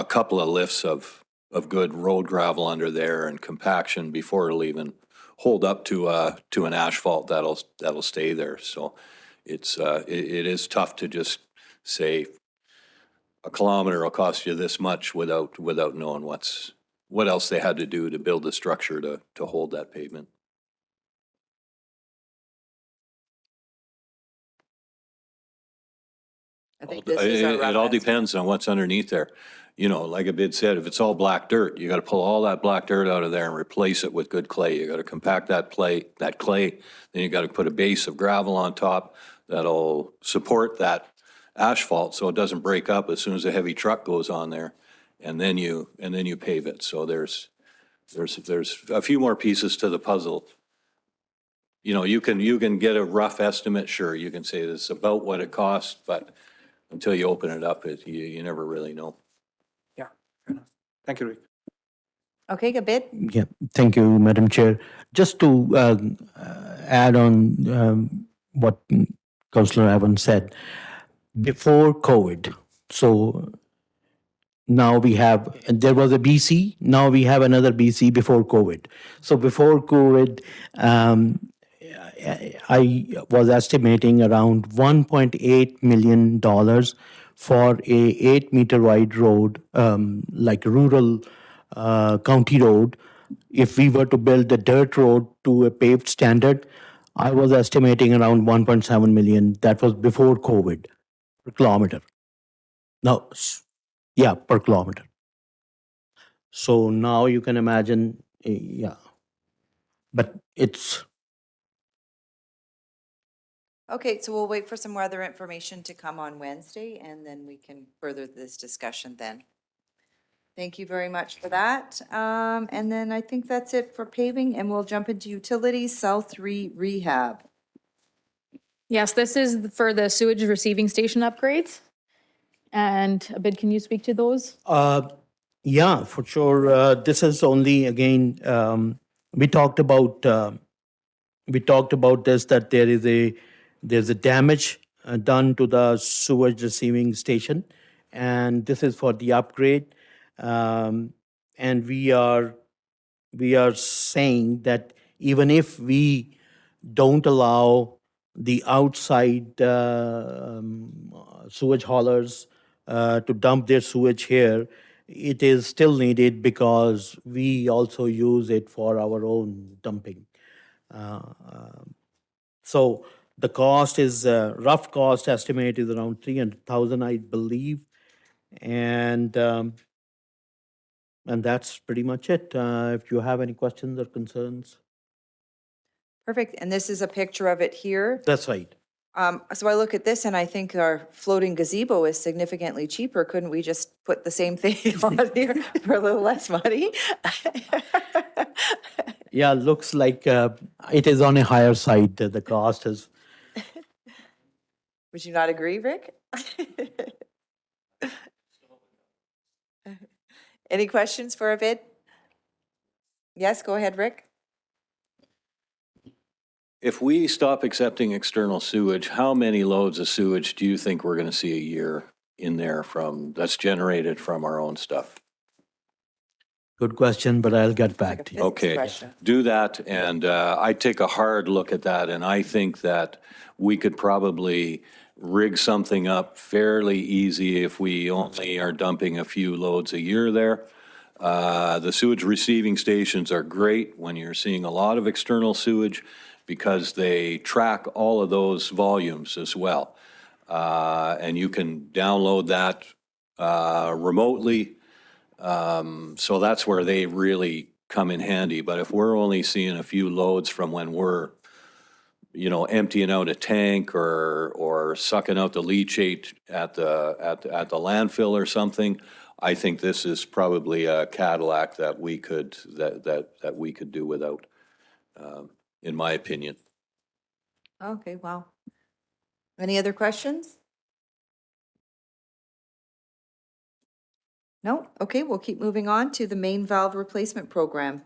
couple of lifts of good road gravel under there and compaction before it'll even hold up to an asphalt that'll stay there. So it is tough to just say a kilometer will cost you this much without knowing what else they had to do to build the structure to hold that pavement. I think this is our It rough all estimate. depends on what's underneath there. Like Abid said, if it's all black dirt, you got to pull all that black dirt out of there and replace it with good clay. You got to compact that clay, then you got to put a base of gravel on top that'll support that asphalt so it doesn't break up as soon as a heavy truck goes on there, and then you pave it. So there's a few more pieces to the puzzle. You can get a rough estimate, sure. You can say this is about what it costs, but until you open it up, you never really know. Yeah, fair enough. Thank you, Rick. Okay, Abid? Yeah, thank you, Madam Chair. Just to add on what Councillor Evans said, before COVID, so now there was a BC, now we have another BC before COVID. So before COVID, I was estimating around $1.8 million for a 8-meter wide road, like a rural county road. If we were to build the dirt road to a paved standard, I was estimating around 1.7 million. That was before COVID per kilometer. Now, Yeah, per kilometer. So now you can imagine, yeah, but it's, Okay, so we'll wait for some other information to come on Wednesday, and then we can further this discussion then. Thank you very much for that. And then I think that's it for paving, and we'll jump into utilities, South 3 rehab. Yes, this is for the sewage receiving station upgrades. And Abid, can you speak to those? yeah, for sure. This is only, again, we talked about this, that there's a damage done to the sewage receiving station, and this is for the upgrade. And we are saying that even if we don't allow the outside sewage haulers to dump their sewage here, it is still needed because we also use it for our own dumping. So the cost is, rough cost estimate is around 300,000, I believe. And that's pretty much it. If you have any questions or concerns. Perfect, and this is a picture of it here. That's right. So I look at this and I think our floating gazebo is significantly cheaper. Couldn't we just put the same thing on here for a little less money? Yeah, looks like it is on a higher side. The cost is. Would you not agree, Rick? Any questions for Abid? Yes, go ahead, Rick. If we stop accepting external sewage, how many loads of sewage do you think we're going to see a year in there that's generated from our own stuff? Good question, but I'll get back to you. Okay, do that, and I take a hard look at that, and I think that we could probably rig something up fairly easy if we only are dumping a few loads a year there. The sewage receiving stations are great when you're seeing a lot of external sewage because they track all of those volumes as well. And you can download that remotely. So that's where they really come in handy. But if we're only seeing a few loads from when we're, emptying out a tank or sucking out the leachate at the landfill or something, I think this is probably a Cadillac that we could that we could do without, in my opinion. Okay, wow. Any other questions? No? Okay, we'll keep moving on to the main valve replacement program.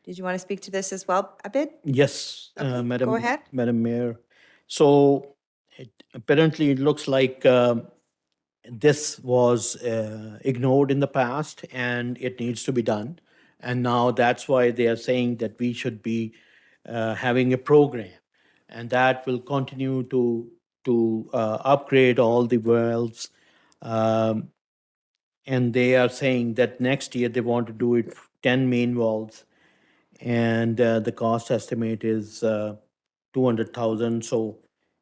Did you want to speak to this as well, Abid? Yes, Okay, Madam. go ahead. Madam Mayor. So apparently it looks like this was ignored in the past and it needs to be done. And now that's why they are saying that we should be having a program, and that will continue to upgrade all the valves. And they are saying that next year they want to do it 10 main valves, and the cost estimate is 200,000. So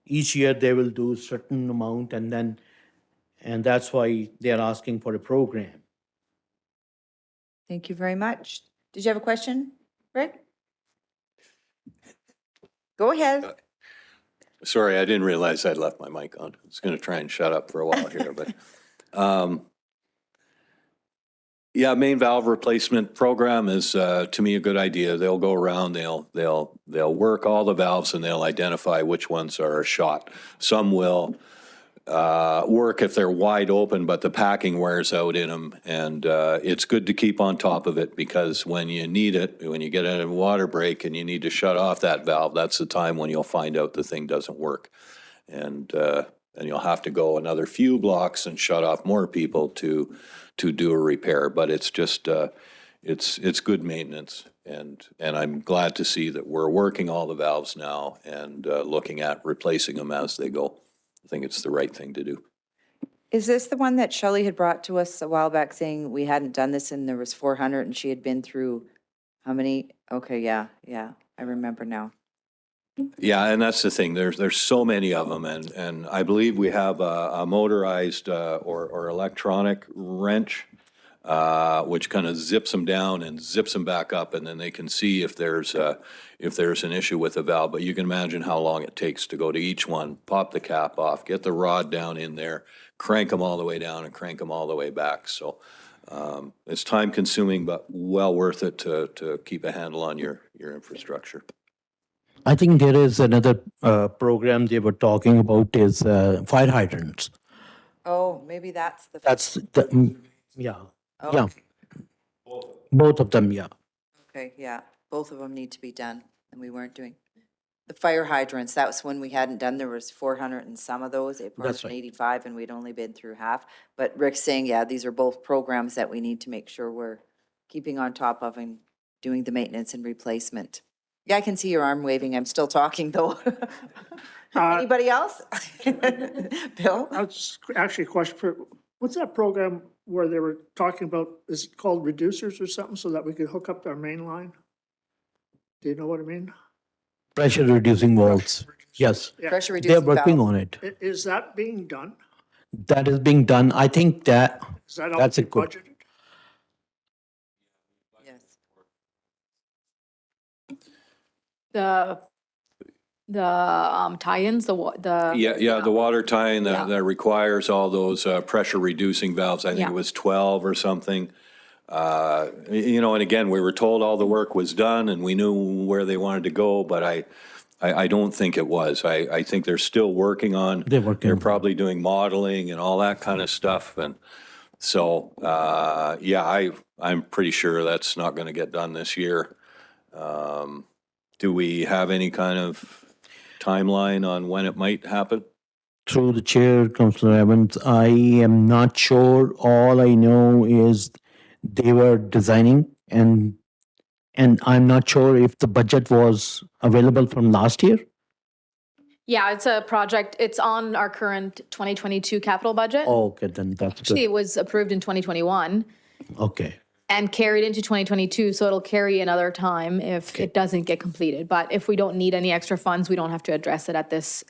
each year they will do a certain amount, and that's why they are asking for a program. Thank you very much. Did you have a question, Rick? Go ahead. Sorry, I didn't realize I'd left my mic on. I was going to try and shut up for a while here, but yeah, main valve replacement program is to me a good idea. They'll go around, they'll work all the valves and they'll identify which ones are shot. Some will work if they're wide open, but the packing wears out in them, and it's good to keep on top of it because when you need it, when you get in a water break and you need to shut off that valve, that's the time when you'll find out the thing doesn't work, and you'll have to go another few blocks and shut off more people to do a repair. But it's just it's good maintenance, and I'm glad to see that we're working all the valves now and looking at replacing them as they go. I think it's the right thing to do. Is this the one that Shelley had brought to us a while back saying we hadn't done this and there was 400 and she had been through how many? Okay, yeah, I remember now. Yeah, and that's the thing. There's so many of them, and I believe we have a motorized or electronic wrench, which kind of zips them down and zips them back up, and then they can see if there's an issue with the valve. But you can imagine how long it takes to go to each one, pop the cap off, get the rod down in there, crank them all the way down, and crank them all the way back. So it's time consuming, but well worth it to keep a handle on your infrastructure. I think there is another program they were talking about is fire hydrants. Oh, maybe that's the. That's yeah, Oh, yeah. Both of them, yeah. okay, yeah, both of them need to be done, and we weren't doing. The fire hydrants, that was when we hadn't done, there was 400 and some of those, That's right. 485, and we'd only been through half. But Rick's saying, yeah, these are both programs that we need to make sure we're keeping on top of and doing the maintenance and replacement. Yeah, I can see your arm waving, I'm still talking though. Anybody else? Bill? That's actually a question for, what's that program where they were talking about, is it called reducers or something, so that we could hook up our main line? Do you know what I mean? Pressure reducing valves. Yes, Yeah. Pressure they're reducing working valve. on it. Is that being done? That is being done. I think that Is that that's a already good. budgeted? Yes. The tie-ins, the. Yeah, the water tie-in Yeah. that requires all those pressure reducing valves, I think Yeah. it was 12 or something. You know, and again, we were told all the work was done and we knew where they wanted to go, but I don't think it was. I think they're still working on. They're working They're on it. probably doing modeling and all that kind of stuff. And so, yeah, I'm pretty sure that's not going to get done this year. Do we have any kind of timeline on when it might happen? Through the chair, Councillor Evans, I am not sure. All I know is they were designing and I'm not sure if the budget was available from last year. Yeah, it's a project, it's on our current 2022 capital budget. Oh, okay, then that's Actually, good. it was approved in 2021 Okay, and carried into 2022, so it'll carry another time if it doesn't get completed. But if we don't need any extra funds, we don't have to address it at this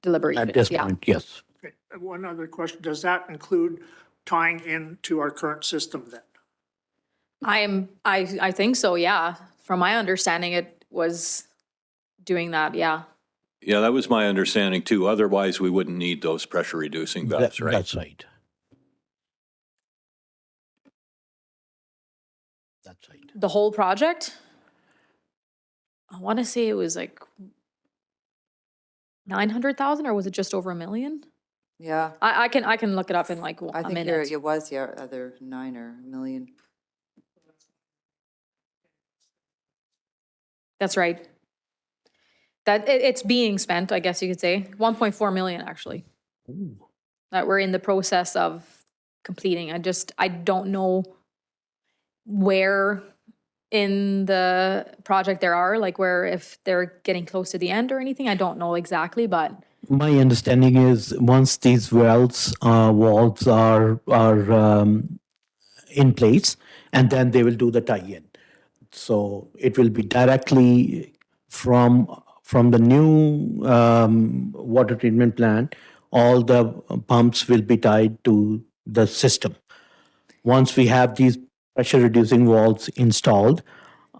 deliberation. at this Yeah. point, yes. Okay, one other question, does that include tying into our current system then? I think so, yeah. From my understanding, it was doing that, yeah. Yeah, that was my understanding too. Otherwise, we wouldn't need those pressure reducing valves, right? That's right. That's right. The whole project? I want to say it was like 900,000, or was it just over 1 million? Yeah, I can look it up in like I a think minute. it was, yeah, other 9 or 1 million. That's right. It's being spent, I guess you could say, 1.4 million actually, that we're in the process of completing. I don't know where in the project there are, like where, if they're getting close to the end or anything, I don't know exactly, but My understanding is once these walls are in place, and then they will do the tie-in. So it will be directly from the new water treatment plant. All the pumps will be tied to the system. Once we have these pressure reducing valves installed,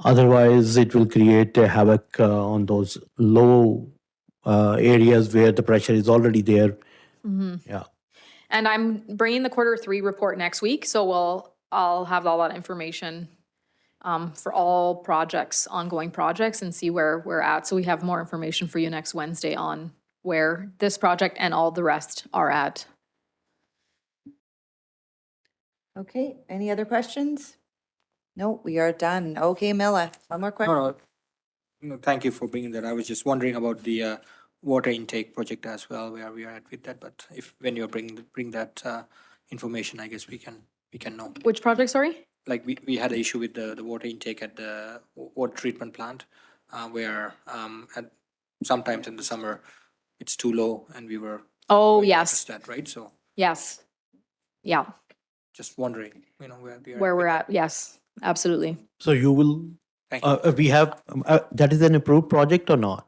otherwise it will create a havoc on those low areas where the pressure is already there. Yeah. and I'm bringing the Q3 report next week, so I'll have all that information for all projects, ongoing projects, and see where we're at. So we have more information for you next Wednesday on where this project and all the rest are at. Okay, any other questions? No, we are done. Okay, Mila, one more question. No, thank you for bringing that. I was just wondering about the water intake project as well, where we are at with that. But when you're bring that information, I guess we can know. Which project, sorry? Like we had an issue with the water intake at the water treatment plant, where sometimes in the summer it's too low, and we were Oh, going to address yes, that, right? So yes. Yeah, just wondering, where we are. where with we're that. at, yes, absolutely. So you will, Thank you. we have, that is an approved project or not?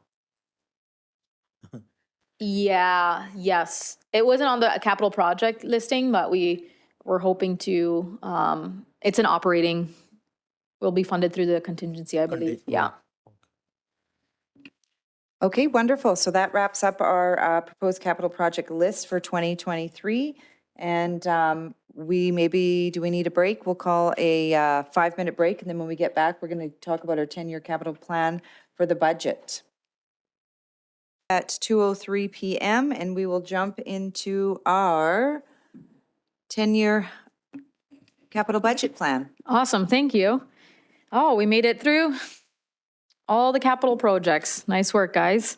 Yeah, yes. It wasn't on the capital project listing, but we were hoping to, it's an operating, will be funded through the contingency, I believe. Yeah. Okay, wonderful. So that wraps up our proposed capital project list for 2023. And do we need a break? We'll call a 5-minute break. And then when we get back, we're going to talk about our 10-year capital plan for the budget. At 2:03 p.m. and we will jump into our 10-year capital budget plan. Awesome, thank you. Oh, we made it through all the capital projects. Nice work, guys.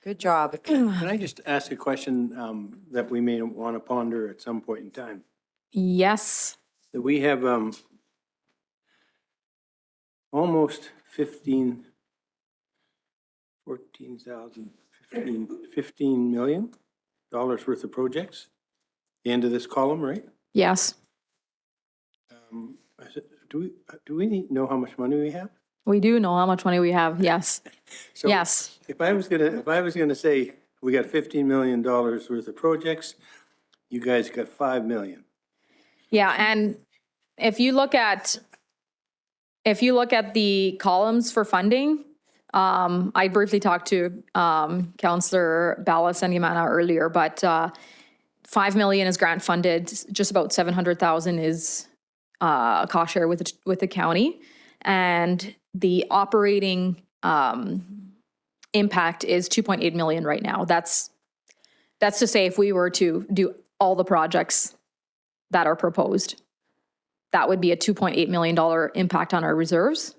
Good job. Can I just ask a question that we may want to ponder at some point in time? Yes. That we have almost 15 million dollars worth of projects. The end of this column, right? Yes. Do we know how much money we have? We do know how much money we have. Yes. So Yes. If I was gonna say we got $15 million worth of projects, you guys got 5 million. Yeah, and if you look at the columns for funding, I briefly talked to Councillor Ballas and Yamana earlier, but 5 million is grant funded. Just about 700,000 is cost share with the county, and the operating impact is 2.8 million right now. That's to say, if we were to do all the projects that are proposed, that would be a $2.8 million impact on our reserves.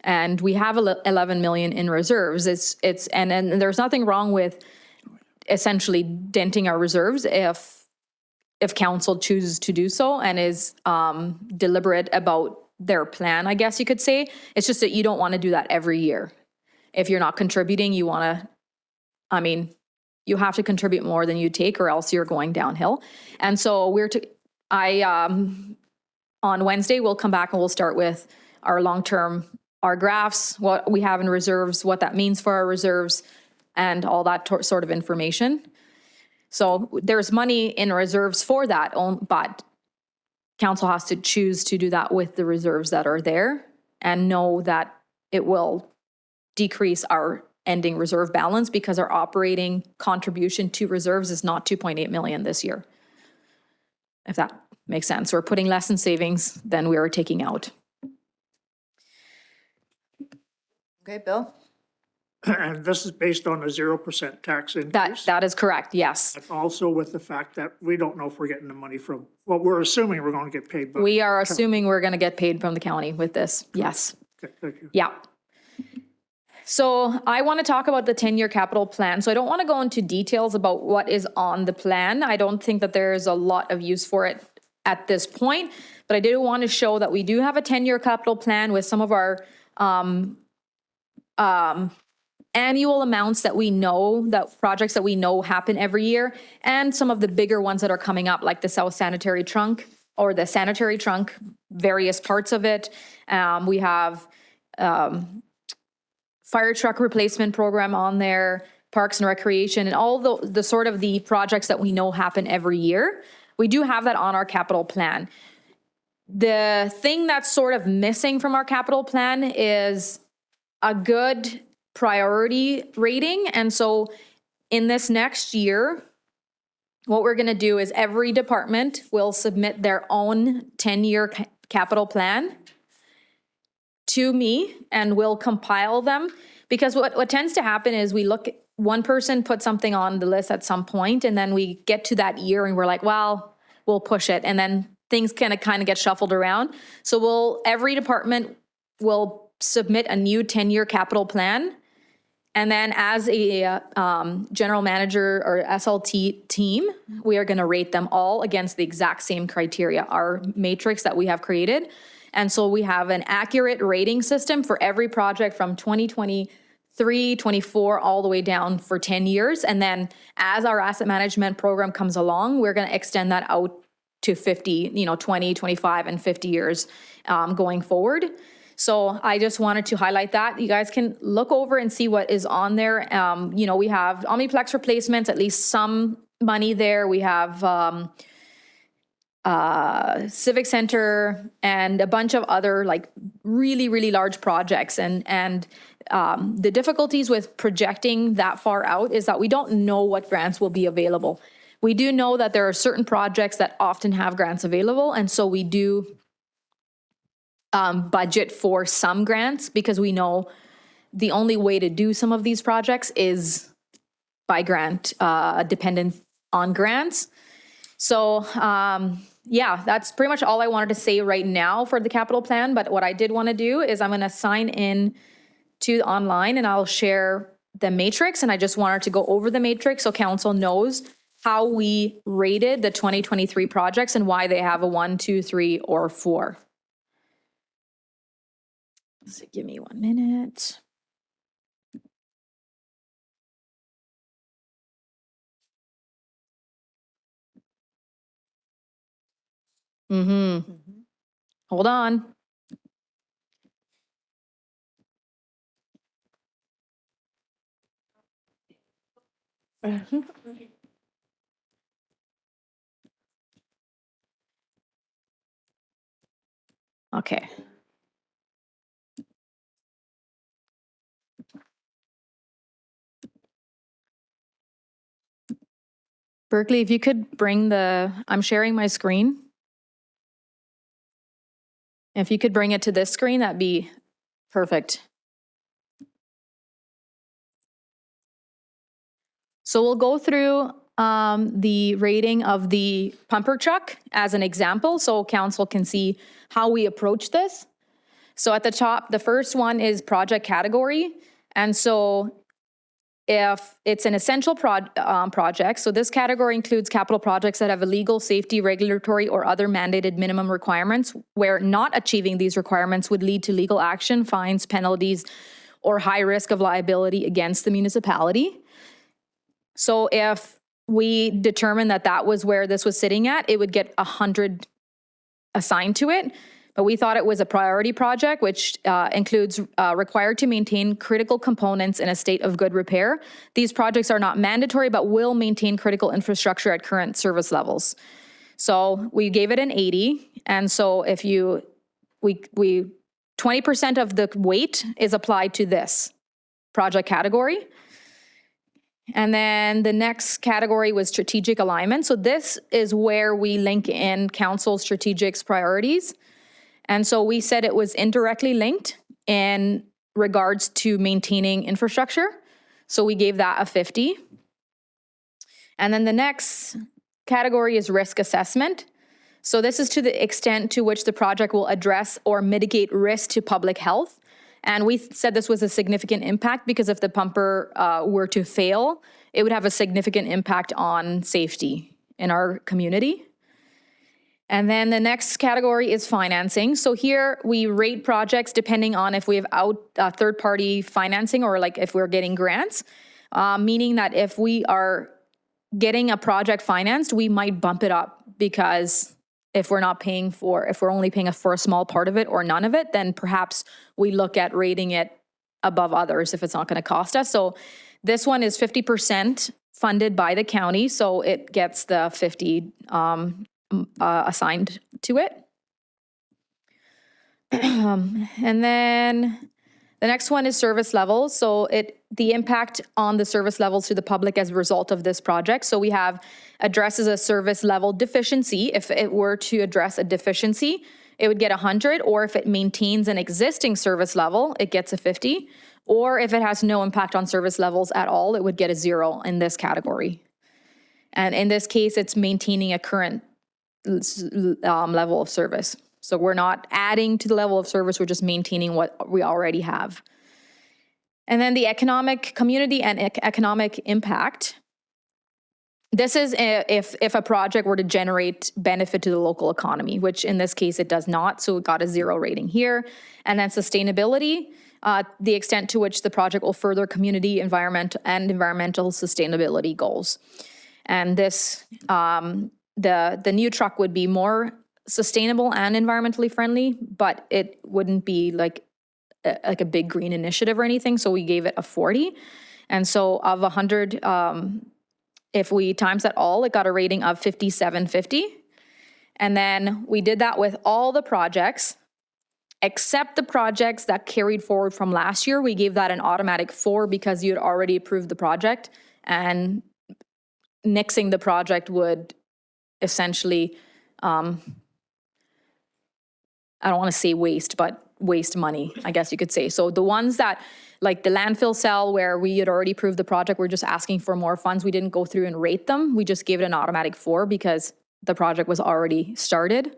And we have 11 million in reserves. And there's nothing wrong with essentially denting our reserves if council chooses to do so and is deliberate about their plan, I guess you could say. It's just that you don't want to do that every year. If you're not contributing, you have to contribute more than you take, or else you're going downhill. And so on Wednesday, we'll come back and we'll start with our our graphs, what we have in reserves, what that means for our reserves, and all that sort of information. So there's money in reserves for that, but council has to choose to do that with the reserves that are there and know that it will decrease our ending reserve balance because our operating contribution to reserves is not 2.8 million this year. If that makes sense. We're putting less in savings than we are taking out. Okay, Bill? And this is based on a 0% tax increase? That is correct, yes. That's also with the fact that we don't know if we're getting the money from, well, we're assuming we're going to get paid by. We are assuming we're going to get paid from the county with this, yes. Okay, thank you. Yeah. So I want to talk about the 10-year capital plan. So I don't want to go into details about what is on the plan. I don't think that there is a lot of use for it at this point, but I did want to show that we do have a 10-year capital plan with some of our annual amounts that we know, that projects that we know happen every year, and some of the bigger ones that are coming up, like the South Sanitary Trunk or the Sanitary Trunk, various parts of it. We have fire truck replacement program on there, Parks and Recreation, and all the sort of the projects that we know happen every year. We do have that on our capital plan. The thing that's sort of missing from our capital plan is a good priority rating. And so in this next year, what we're going to do is every department will submit their own 10-year capital plan to me, and we'll compile them. Because what tends to happen is one person puts something on the list at some point, and then we get to that year and we're like, well, we'll push it. And then things kind of get shuffled around. So every department will submit a new 10-year capital plan. And then as a general manager or SLT team, we are going to rate them all against the exact same criteria, our matrix that we have created. And so we have an accurate rating system for every project from 2023, 24, all the way down for 10 years. And then as our asset management program comes along, we're going to extend that out to 50, 20, 25, and 50 years going forward. So I just wanted to highlight that. You guys can look over and see what is on there. You know, we have Omniplex replacements, at least some money there. We have Civic Center and a bunch of other like really, really large projects. And the difficulties with projecting that far out is that we don't know what grants will be available. We do know that there are certain projects that often have grants available, and so we do budget for some grants because we know the only way to do some of these projects is by grant, dependent on grants. So yeah, that's pretty much all I wanted to say right now for the capital plan. But what I did want to do is I'm going to sign in to online and I'll share the matrix. And I just wanted to go over the matrix so council knows how we rated the 2023 projects and why they have a 1, 2, 3, or 4. So give me 1 minute. Hold on. Okay. Berkeley, if you could bring I'm sharing my screen. If you could bring it to this screen, that'd be perfect. So we'll go through the rating of the pumper truck as an example so council can see how we approach this. So at the top, the first one is project category. And so if it's an essential project, so this category includes capital projects that have a legal, safety, regulatory, or other mandated minimum requirements, where not achieving these requirements would lead to legal action, fines, penalties, or high risk of liability against the municipality. So if we determined that that was where this was sitting at, it would get 100 assigned to it. But we thought it was a priority project, which includes required to maintain critical components in a state of good repair. These projects are not mandatory, but will maintain critical infrastructure at current service levels. So we gave it an 80. And so if 20% of the weight is applied to this project category. And then the next category was strategic alignment. So this is where we link in council strategic priorities. And so we said it was indirectly linked in regards to maintaining infrastructure. So we gave that a 50. And then the next category is risk assessment. So this is to the extent to which the project will address or mitigate risk to public health. And we said this was a significant impact because if the pumper were to fail, it would have a significant impact on safety in our community. And then the next category is financing. So here we rate projects depending on if we have third-party financing or like if we're getting grants, meaning that if we are getting a project financed, we might bump it up because if we're only paying for a small part of it or none of it, then perhaps we look at rating it above others if it's not going to cost us. So this one is 50% funded by the county, so it gets the 50 assigned to it. And then the next one is service levels. So the impact on the service levels to the public as a result of this project. So we have addresses a service level deficiency. If it were to address a deficiency, it would get 100, or if it maintains an existing service level, it gets a 50. Or if it has no impact on service levels at all, it would get a 0 in this category. And in this case, it's maintaining a current level of service. So we're not adding to the level of service, we're just maintaining what we already have. And then the economic community and economic impact. This is if a project were to generate benefit to the local economy, which in this case it does not, so it got a 0 rating here. And then sustainability, the extent to which the project will further community, environmental sustainability goals. And this, the new truck would be more sustainable and environmentally friendly, but it wouldn't be like like a big green initiative or anything, so we gave it a 40. And so of 100, if we times that all, it got a rating of 5750. And then we did that with all the projects, except the projects that carried forward from last year. We gave that an automatic 4 because you had already approved the project, and nixing the project would essentially, I don't want to say waste, but waste money, I guess you could say. So the ones that, like the landfill cell where we had already approved the project, we're just asking for more funds. We didn't go through and rate them. We just gave it an automatic 4 because the project was already started.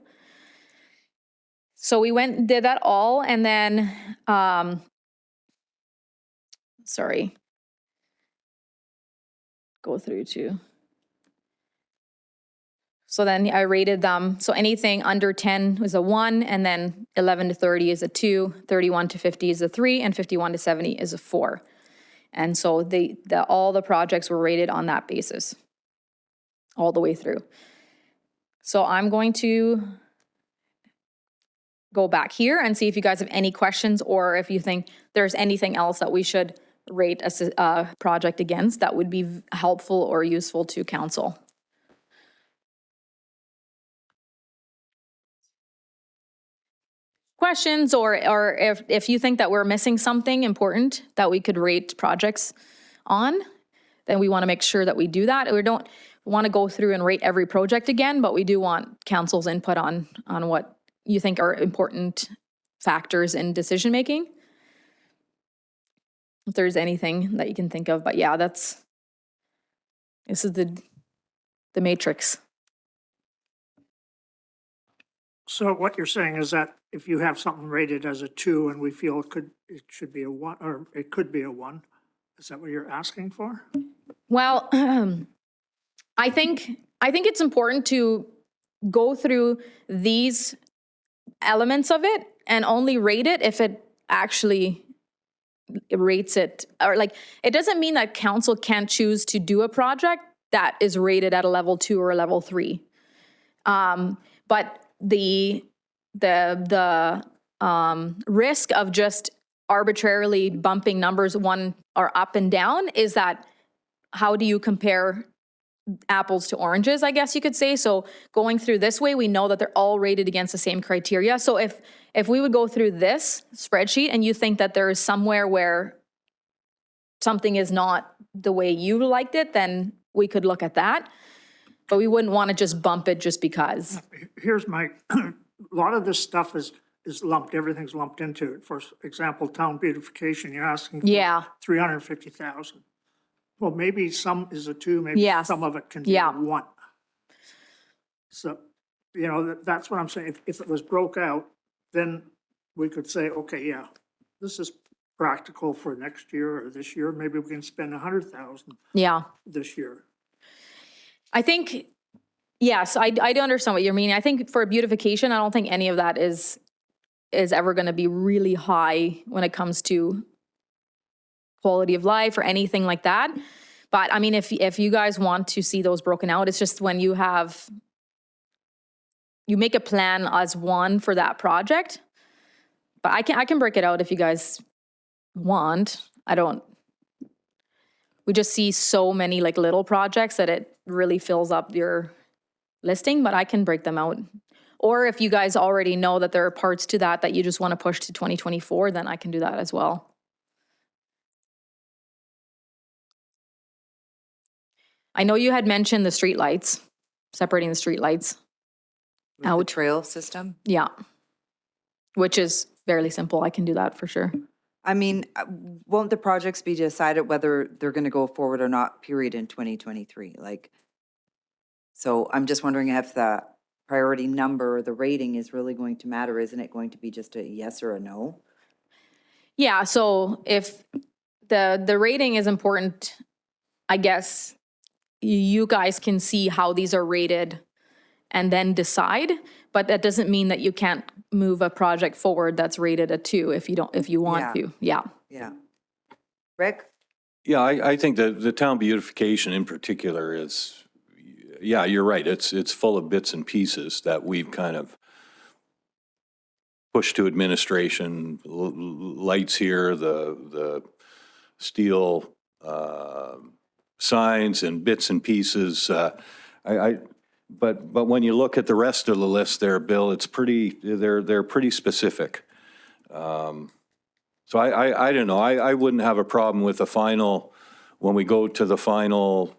So we went and did that all, and then, sorry, go through to. So then I rated them. So anything under 10 was a 1, and then 11 to 30 is a 2, 31 to 50 is a 3, and 51 to 70 is a 4. And so all the projects were rated on that basis, all the way through. So I'm going to go back here and see if you guys have any questions, or if you think there's anything else that we should rate a project against that would be helpful or useful to council. Questions, or if you think that we're missing something important that we could rate projects on, then we want to make sure that we do that. We don't want to go through and rate every project again, but we do want council's input on what you think are important factors in decision making. If there's anything that you can think of, but yeah, this is the matrix. So what you're saying is that if you have something rated as a 2 and we feel it should be a 1, or it could be a 1, is that what you're asking for? Well, I think it's important to go through these elements of it and only rate it if it actually rates it, or like, it doesn't mean that council can't choose to do a project that is rated at a level 2 or a level 3. But the risk of just arbitrarily bumping numbers one or up and down is that, how do you compare apples to oranges, I guess you could say. So going through this way, we know that they're all rated against the same criteria. So if we would go through this spreadsheet and you think that there is somewhere where something is not the way you liked it, then we could look at that. But we wouldn't want to just bump it just because. Here's my, a lot of this stuff is lumped, everything's lumped into it. For example, town beautification, you're asking for 350,000. Well, maybe some is a 2, maybe some of it can be a 1. So, you know, that's what I'm saying. If it was broke out, then we could say, okay, yeah, this is practical for next year or this year. Maybe we can spend 100,000 this year. I think, yes, I do understand what you're meaning. I think for beautification, I don't think any of that is ever going to be really high when it comes to quality of life or anything like that. But I mean, if you guys want to see those broken out, it's just when you make a plan as one for that project. But I can break it out if you guys want. We just see so many like little projects that it really fills up your listing, but I can break them out. Or if you guys already know that there are parts to that you just want to push to 2024, then I can do that as well. I know you had mentioned the streetlights, separating the streetlights out. The trail system? Yeah, which is fairly simple. I can do that for sure. I mean, won't the projects be decided whether they're going to go forward or not, period, in 2023? Like, so I'm just wondering if the priority number or the rating is really going to matter. Isn't it going to be just a yes or a no? Yeah, so if the rating is important, I guess you guys can see how these are rated and then decide, but that doesn't mean that you can't move a project forward that's rated a 2 if you want to. Yeah. Yeah. Rick? Yeah, I think the town beautification in particular is, yeah, you're right. It's full of bits and pieces that we've kind of push to administration, lights here, the steel signs and bits and pieces. But when you look at the rest of the list there, Bill, it's they're pretty specific. So I don't know. I wouldn't have a problem with the final, when we go to the final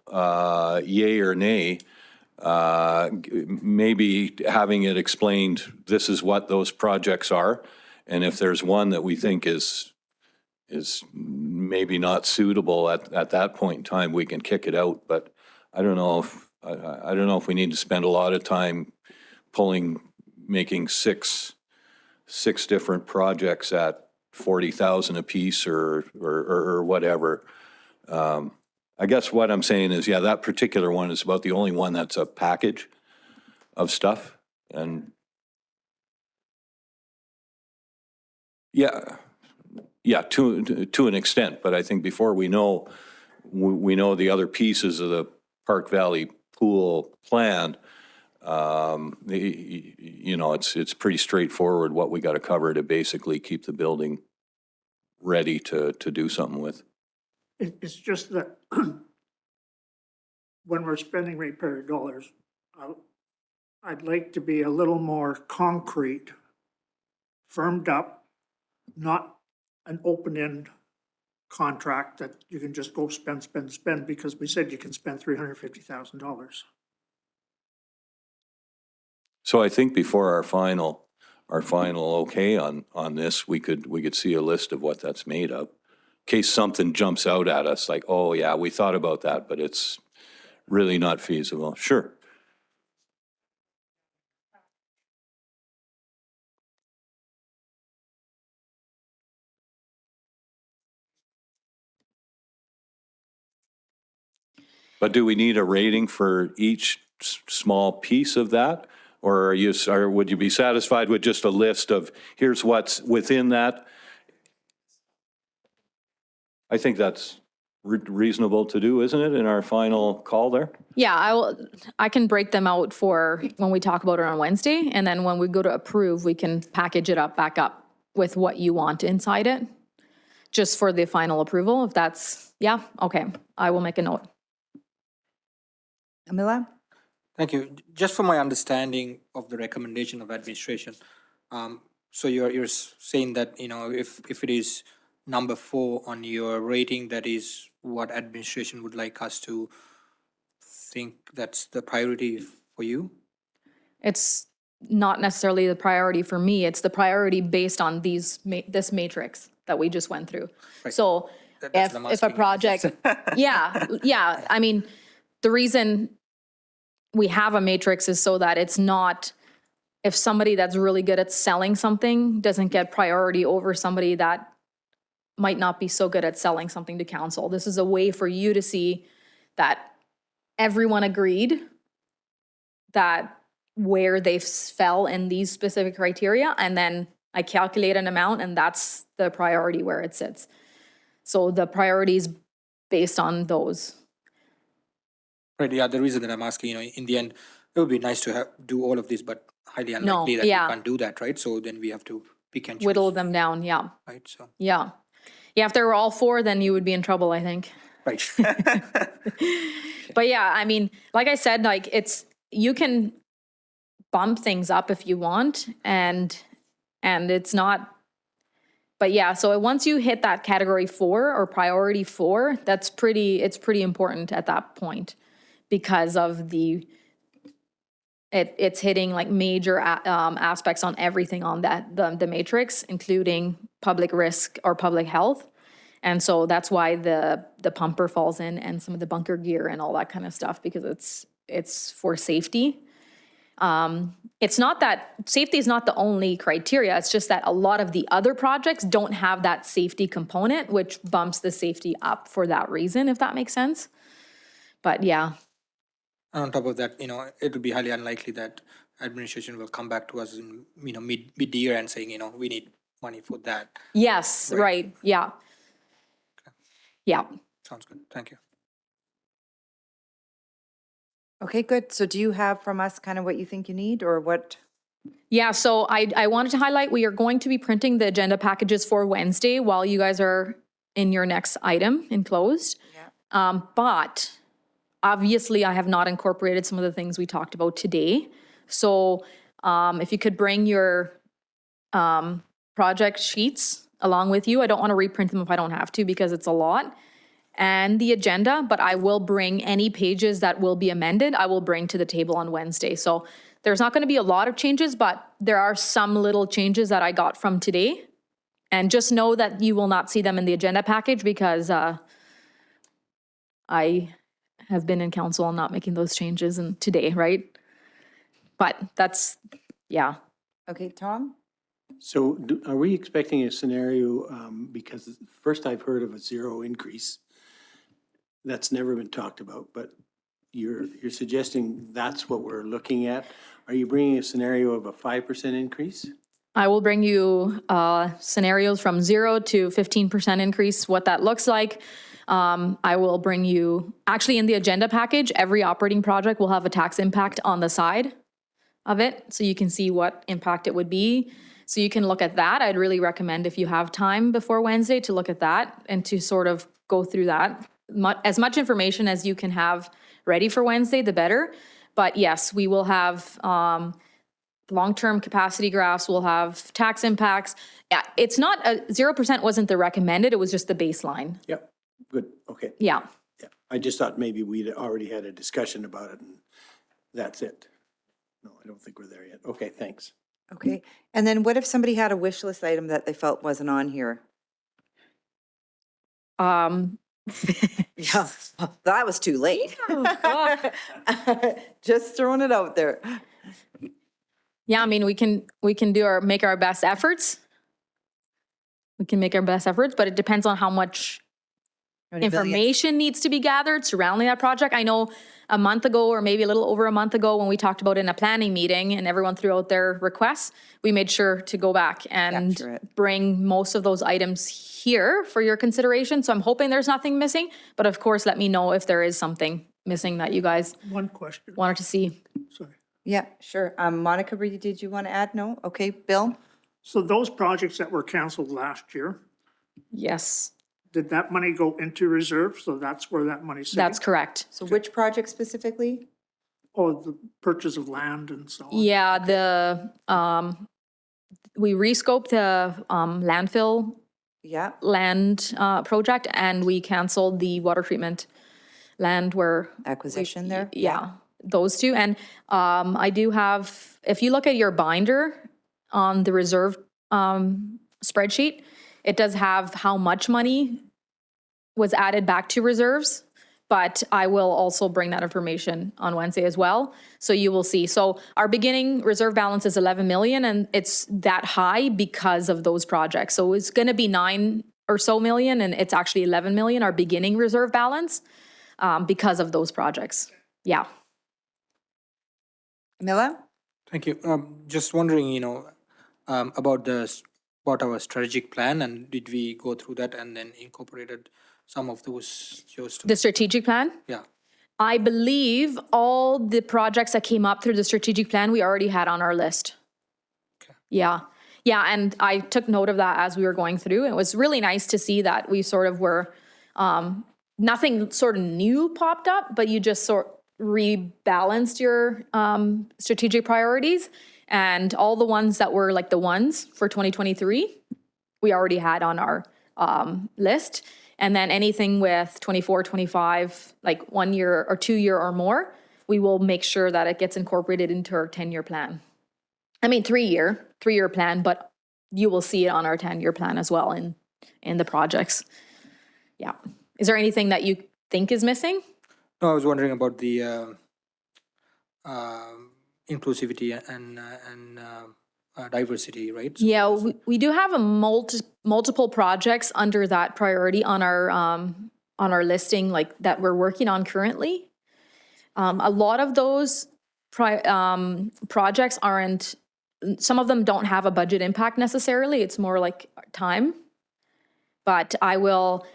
yay or nay, maybe having it explained, this is what those projects are. And if there's one that we think is maybe not suitable at that point in time, we can kick it out. But I don't know if we need to spend a lot of time making six different projects at 40,000 apiece or whatever. I guess what I'm saying is, yeah, that particular one is about the only one that's a package of stuff. And yeah, to an extent, but I think before we know the other pieces of the Park Valley Pool plan, it's pretty straightforward what we got to cover to basically keep the building ready to do something with. It's just that when we're spending ratepayer dollars, I'd like to be a little more concrete, firmed up, not an open-end contract that you can just go spend, because we said you can spend $350,000. So I think before our final okay on this, we could see a list of what that's made of. In case something jumps out at us like, oh yeah, we thought about that, but it's really not feasible. Sure. But do we need a rating for each small piece of that? Or would you be satisfied with just a list of here's what's within that? I think that's reasonable to do, isn't it, in our final call there? Yeah, I can break them out for when we talk about it on Wednesday, and then when we go to approve, we can package it back up with what you want inside it, just for the final approval, if that's, yeah, okay, I will make a note. Camilla? Thank you. Just for my understanding of the recommendation of administration, so you're saying that, if it is number 4 on your rating, that is what administration would like us to think that's the priority for you? It's not necessarily the priority for me, it's the priority based on this matrix that we just went through. Right. So That's what I'm if a asking. project, yeah, I mean, the reason we have a matrix is so that it's not, if somebody that's really good at selling something doesn't get priority over somebody that might not be so good at selling something to council. This is a way for you to see that everyone agreed that where they fell in these specific criteria, and then I calculate an amount and that's the priority where it sits. So the priority is based on those. Right, yeah, the reason that I'm asking, in the end, it would be nice to do all of this, but highly unlikely that we can't do that, right? So then we have to pick and choose. Whittle them down, yeah. Right, so, Yeah. Yeah, if there were all 4, then you would be in trouble, I think. right. But yeah, I mean, like I said, like you can bump things up if you want, and it's not, but yeah, so once you hit that category 4 or priority 4, it's pretty important at that point because of it's hitting like major aspects on everything on the matrix, including public risk or public health. And so that's why the pumper falls in and some of the bunker gear and all that kind of stuff, because it's for safety. It's not that safety is not the only criteria. It's just that a lot of the other projects don't have that safety component, which bumps the safety up for that reason, if that makes sense. But yeah. And on top of that, it will be highly unlikely that administration will come back to us in, mid-year and saying, we need money for that. Yes, right. Yeah. Yeah. Sounds good. Thank you. Okay, good. So do you have from us kind of what you think you need, or what Yeah, so I wanted to highlight, we are going to be printing the agenda packages for Wednesday while you guys are in your next item enclosed. But obviously, I have not incorporated some of the things we talked about today. So if you could bring your project sheets along with you. I don't want to reprint them if I don't have to because it's a lot. And the agenda, but I will bring any pages that will be amended, I will bring to the table on Wednesday. So there's not going to be a lot of changes, but there are some little changes that I got from today. And just know that you will not see them in the agenda package because I have been in council on not making those changes and today, right? But that's, yeah. Okay, Tom? So are we expecting a scenario, because first I've heard of a zero increase. That's never been talked about, but you're suggesting that's what we're looking at. Are you bringing a scenario of a 5% increase? I will bring you scenarios from 0 to 15% increase, what that looks like. I will bring you, actually in the agenda package, every operating project will have a tax impact on the side of it, so you can see what impact it would be. So you can look at that. I'd really recommend if you have time before Wednesday to look at that and to sort of go through that. As much information as you can have ready for Wednesday, the better. But yes, we will have long-term capacity graphs, we'll have tax impacts. Yeah, it's not, 0% wasn't the recommended, it was just the baseline. Yep, good, okay. Yeah. Yeah, I just thought maybe we'd already had a discussion about it and that's it. No, I don't think we're there yet. Okay, thanks. Okay, and then what if somebody had a wish list item that they felt wasn't on here? Yeah, that was too late. Just throwing it out there. Yeah, I mean, we can make our best efforts. We can make our best efforts, but it depends on how much information needs to be gathered surrounding that project. I know a month ago, or maybe a little over a month ago, when we talked about it in a planning meeting and everyone threw out their requests, we made sure to go back and bring most of those items here for your consideration. So I'm hoping there's nothing missing, but of course, let me know if there is something missing that you guys One question, wanted to see. sorry. Yeah, sure. Monica, did you want to add? No? Okay, Bill? So those projects that were canceled last year, Yes, did that money go into reserve? So that's where that money's sitting? that's correct. So which project specifically? Or the purchase of land and so on? Yeah, we rescoped the landfill Yeah, land project and we canceled the water treatment land where. acquisition there? Yeah, those two. And I do have, if you look at your binder on the reserve spreadsheet, it does have how much money was added back to reserves, but I will also bring that information on Wednesday as well. So you will see. So our beginning reserve balance is 11 million and it's that high because of those projects. So it's going to be 9 or so million and it's actually 11 million, our beginning reserve balance, because of those projects. Yeah. Mila? Thank you. Just wondering, about our strategic plan, and did we go through that and then incorporated some of those? The strategic plan? Yeah. I believe all the projects that came up through the strategic plan, we already had on our list. Okay. Yeah. Yeah, and I took note of that as we were going through. It was really nice to see that we sort of were, nothing sort of new popped up, but you just rebalanced your strategic priorities. And all the ones that were like the ones for 2023, we already had on our list. And then anything with 24, 25, like 1 year or 2 year or more, we will make sure that it gets incorporated into our 10-year plan. I mean, 3-year plan, but you will see it on our 10-year plan as well in the projects. Yeah. Is there anything that you think is missing? No, I was wondering about the inclusivity and diversity, right? So- Yeah, we do have a multiple projects under that priority on our listing, like that we're working on currently. A lot of those projects aren't, some of them don't have a budget impact necessarily. It's more like time. But I will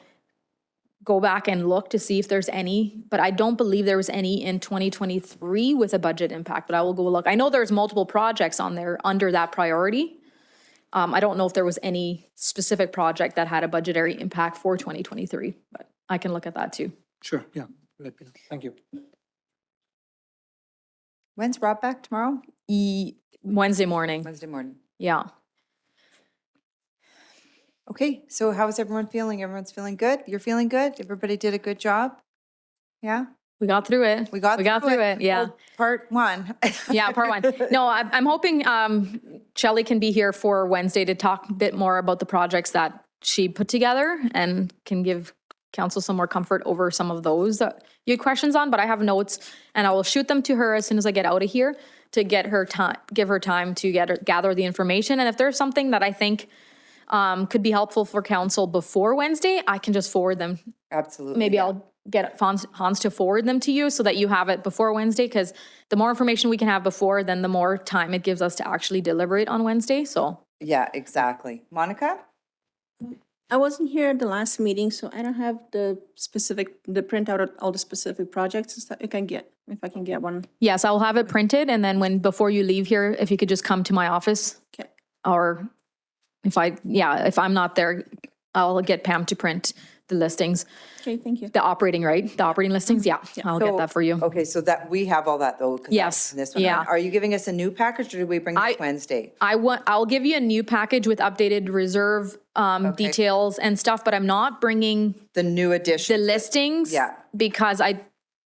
go back and look to see if there's any, but I don't believe there was any in 2023 with a budget impact, but I will go look. I know there's multiple projects on there under that priority. I don't know if there was any specific project that had a budgetary impact for 2023, but I can look at that too. Sure, yeah. Let me know. Thank you. When's Rob back? Tomorrow? Wednesday morning, Wednesday morning. yeah. Okay, so how's everyone feeling? Everyone's feeling good? You're feeling good? Everybody did a good job? Yeah? We got through it. We got through it, yeah. Well, Part one. Yeah, part one. No, I'm hoping Shelley can be here for Wednesday to talk a bit more about the projects that she put together and can give council some more comfort over some of those that you had questions on, but I have notes and I will shoot them to her as soon as I get out of here to get her time, give her time to gather the information. And if there's something that I think could be helpful for council before Wednesday, I can just forward them. Absolutely. Maybe I'll get Hans to forward them to you so that you have it before Wednesday, because the more information we can have before, then the more time it gives us to actually deliberate on Wednesday, so. Yeah, exactly. Monica? I wasn't here at the last meeting, so I don't have the printout of all the specific projects and stuff. If I can get one. Yes, I'll have it printed, and then before you leave here, if you could just come to my office. Okay. Or if I'm not there, I'll get Pam to print the listings, Okay, thank you. the operating listings, yeah, I'll get that for you. Okay, so that, we have all that though. 'cause Yes, that's in this one. yeah. Are you giving us a new package or did we bring this Wednesday? I'll give you a new package with updated reserve details and stuff, but I'm not bringing The new addition? the listings. Yeah. Because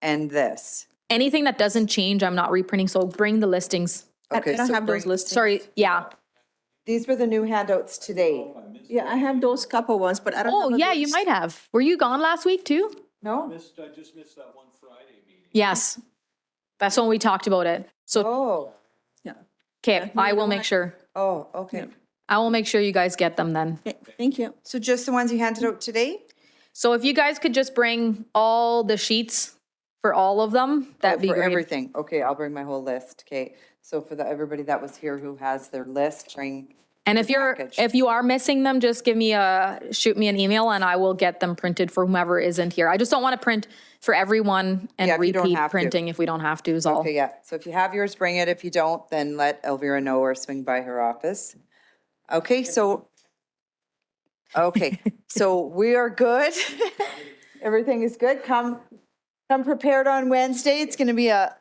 And this? anything that doesn't change, I'm not reprinting, so bring the listings. Okay, I don't so have those bring- listings. Sorry, yeah. These were the new handouts today. Yeah, I have those couple ones, but I don't have. Oh, yeah, you might have. Were you gone last week too? No? I just missed that one Friday meeting. Yes. That's when we talked about it. So, Oh, okay, I will make sure. oh, okay. I will make sure you guys get them then. Okay, thank you. So just the ones you handed out today? So if you guys could just bring all the sheets for all of them, that'd be For great. everything. Okay, I'll bring my whole list. Okay. So for everybody that was here who has their list, bring. And if you are missing them, just shoot me an email and I will get them printed for whomever isn't here. I just don't want to print for everyone Yeah, and if you don't repeat have to. printing if we don't have to is all. Okay, yeah. So if you have yours, bring it. If you don't, then let Elvira know or swing by her office. Okay, so we are good. Everything is good. Come prepared on Wednesday. It's going to be a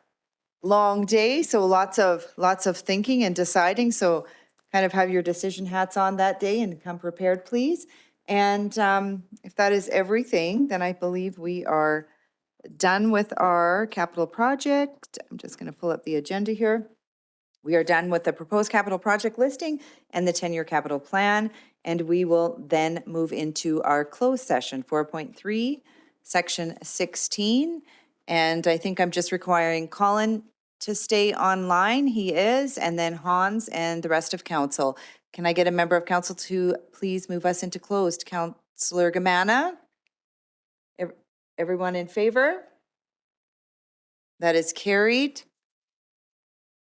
long day, so lots of thinking and deciding. So kind of have your decision hats on that day and come prepared, please. And if that is everything, then I believe we are done with our capital project. I'm just going to pull up the agenda here. We are done with the proposed capital project listing and the 10-year capital plan, and we will then move into our closed session, 4.3, section 16. And I think I'm just requiring Colin to stay online. He is, and then Hans and the rest of council. Can I get a member of council to please move us into closed? Councillor Gamana? Everyone in favor? That is carried.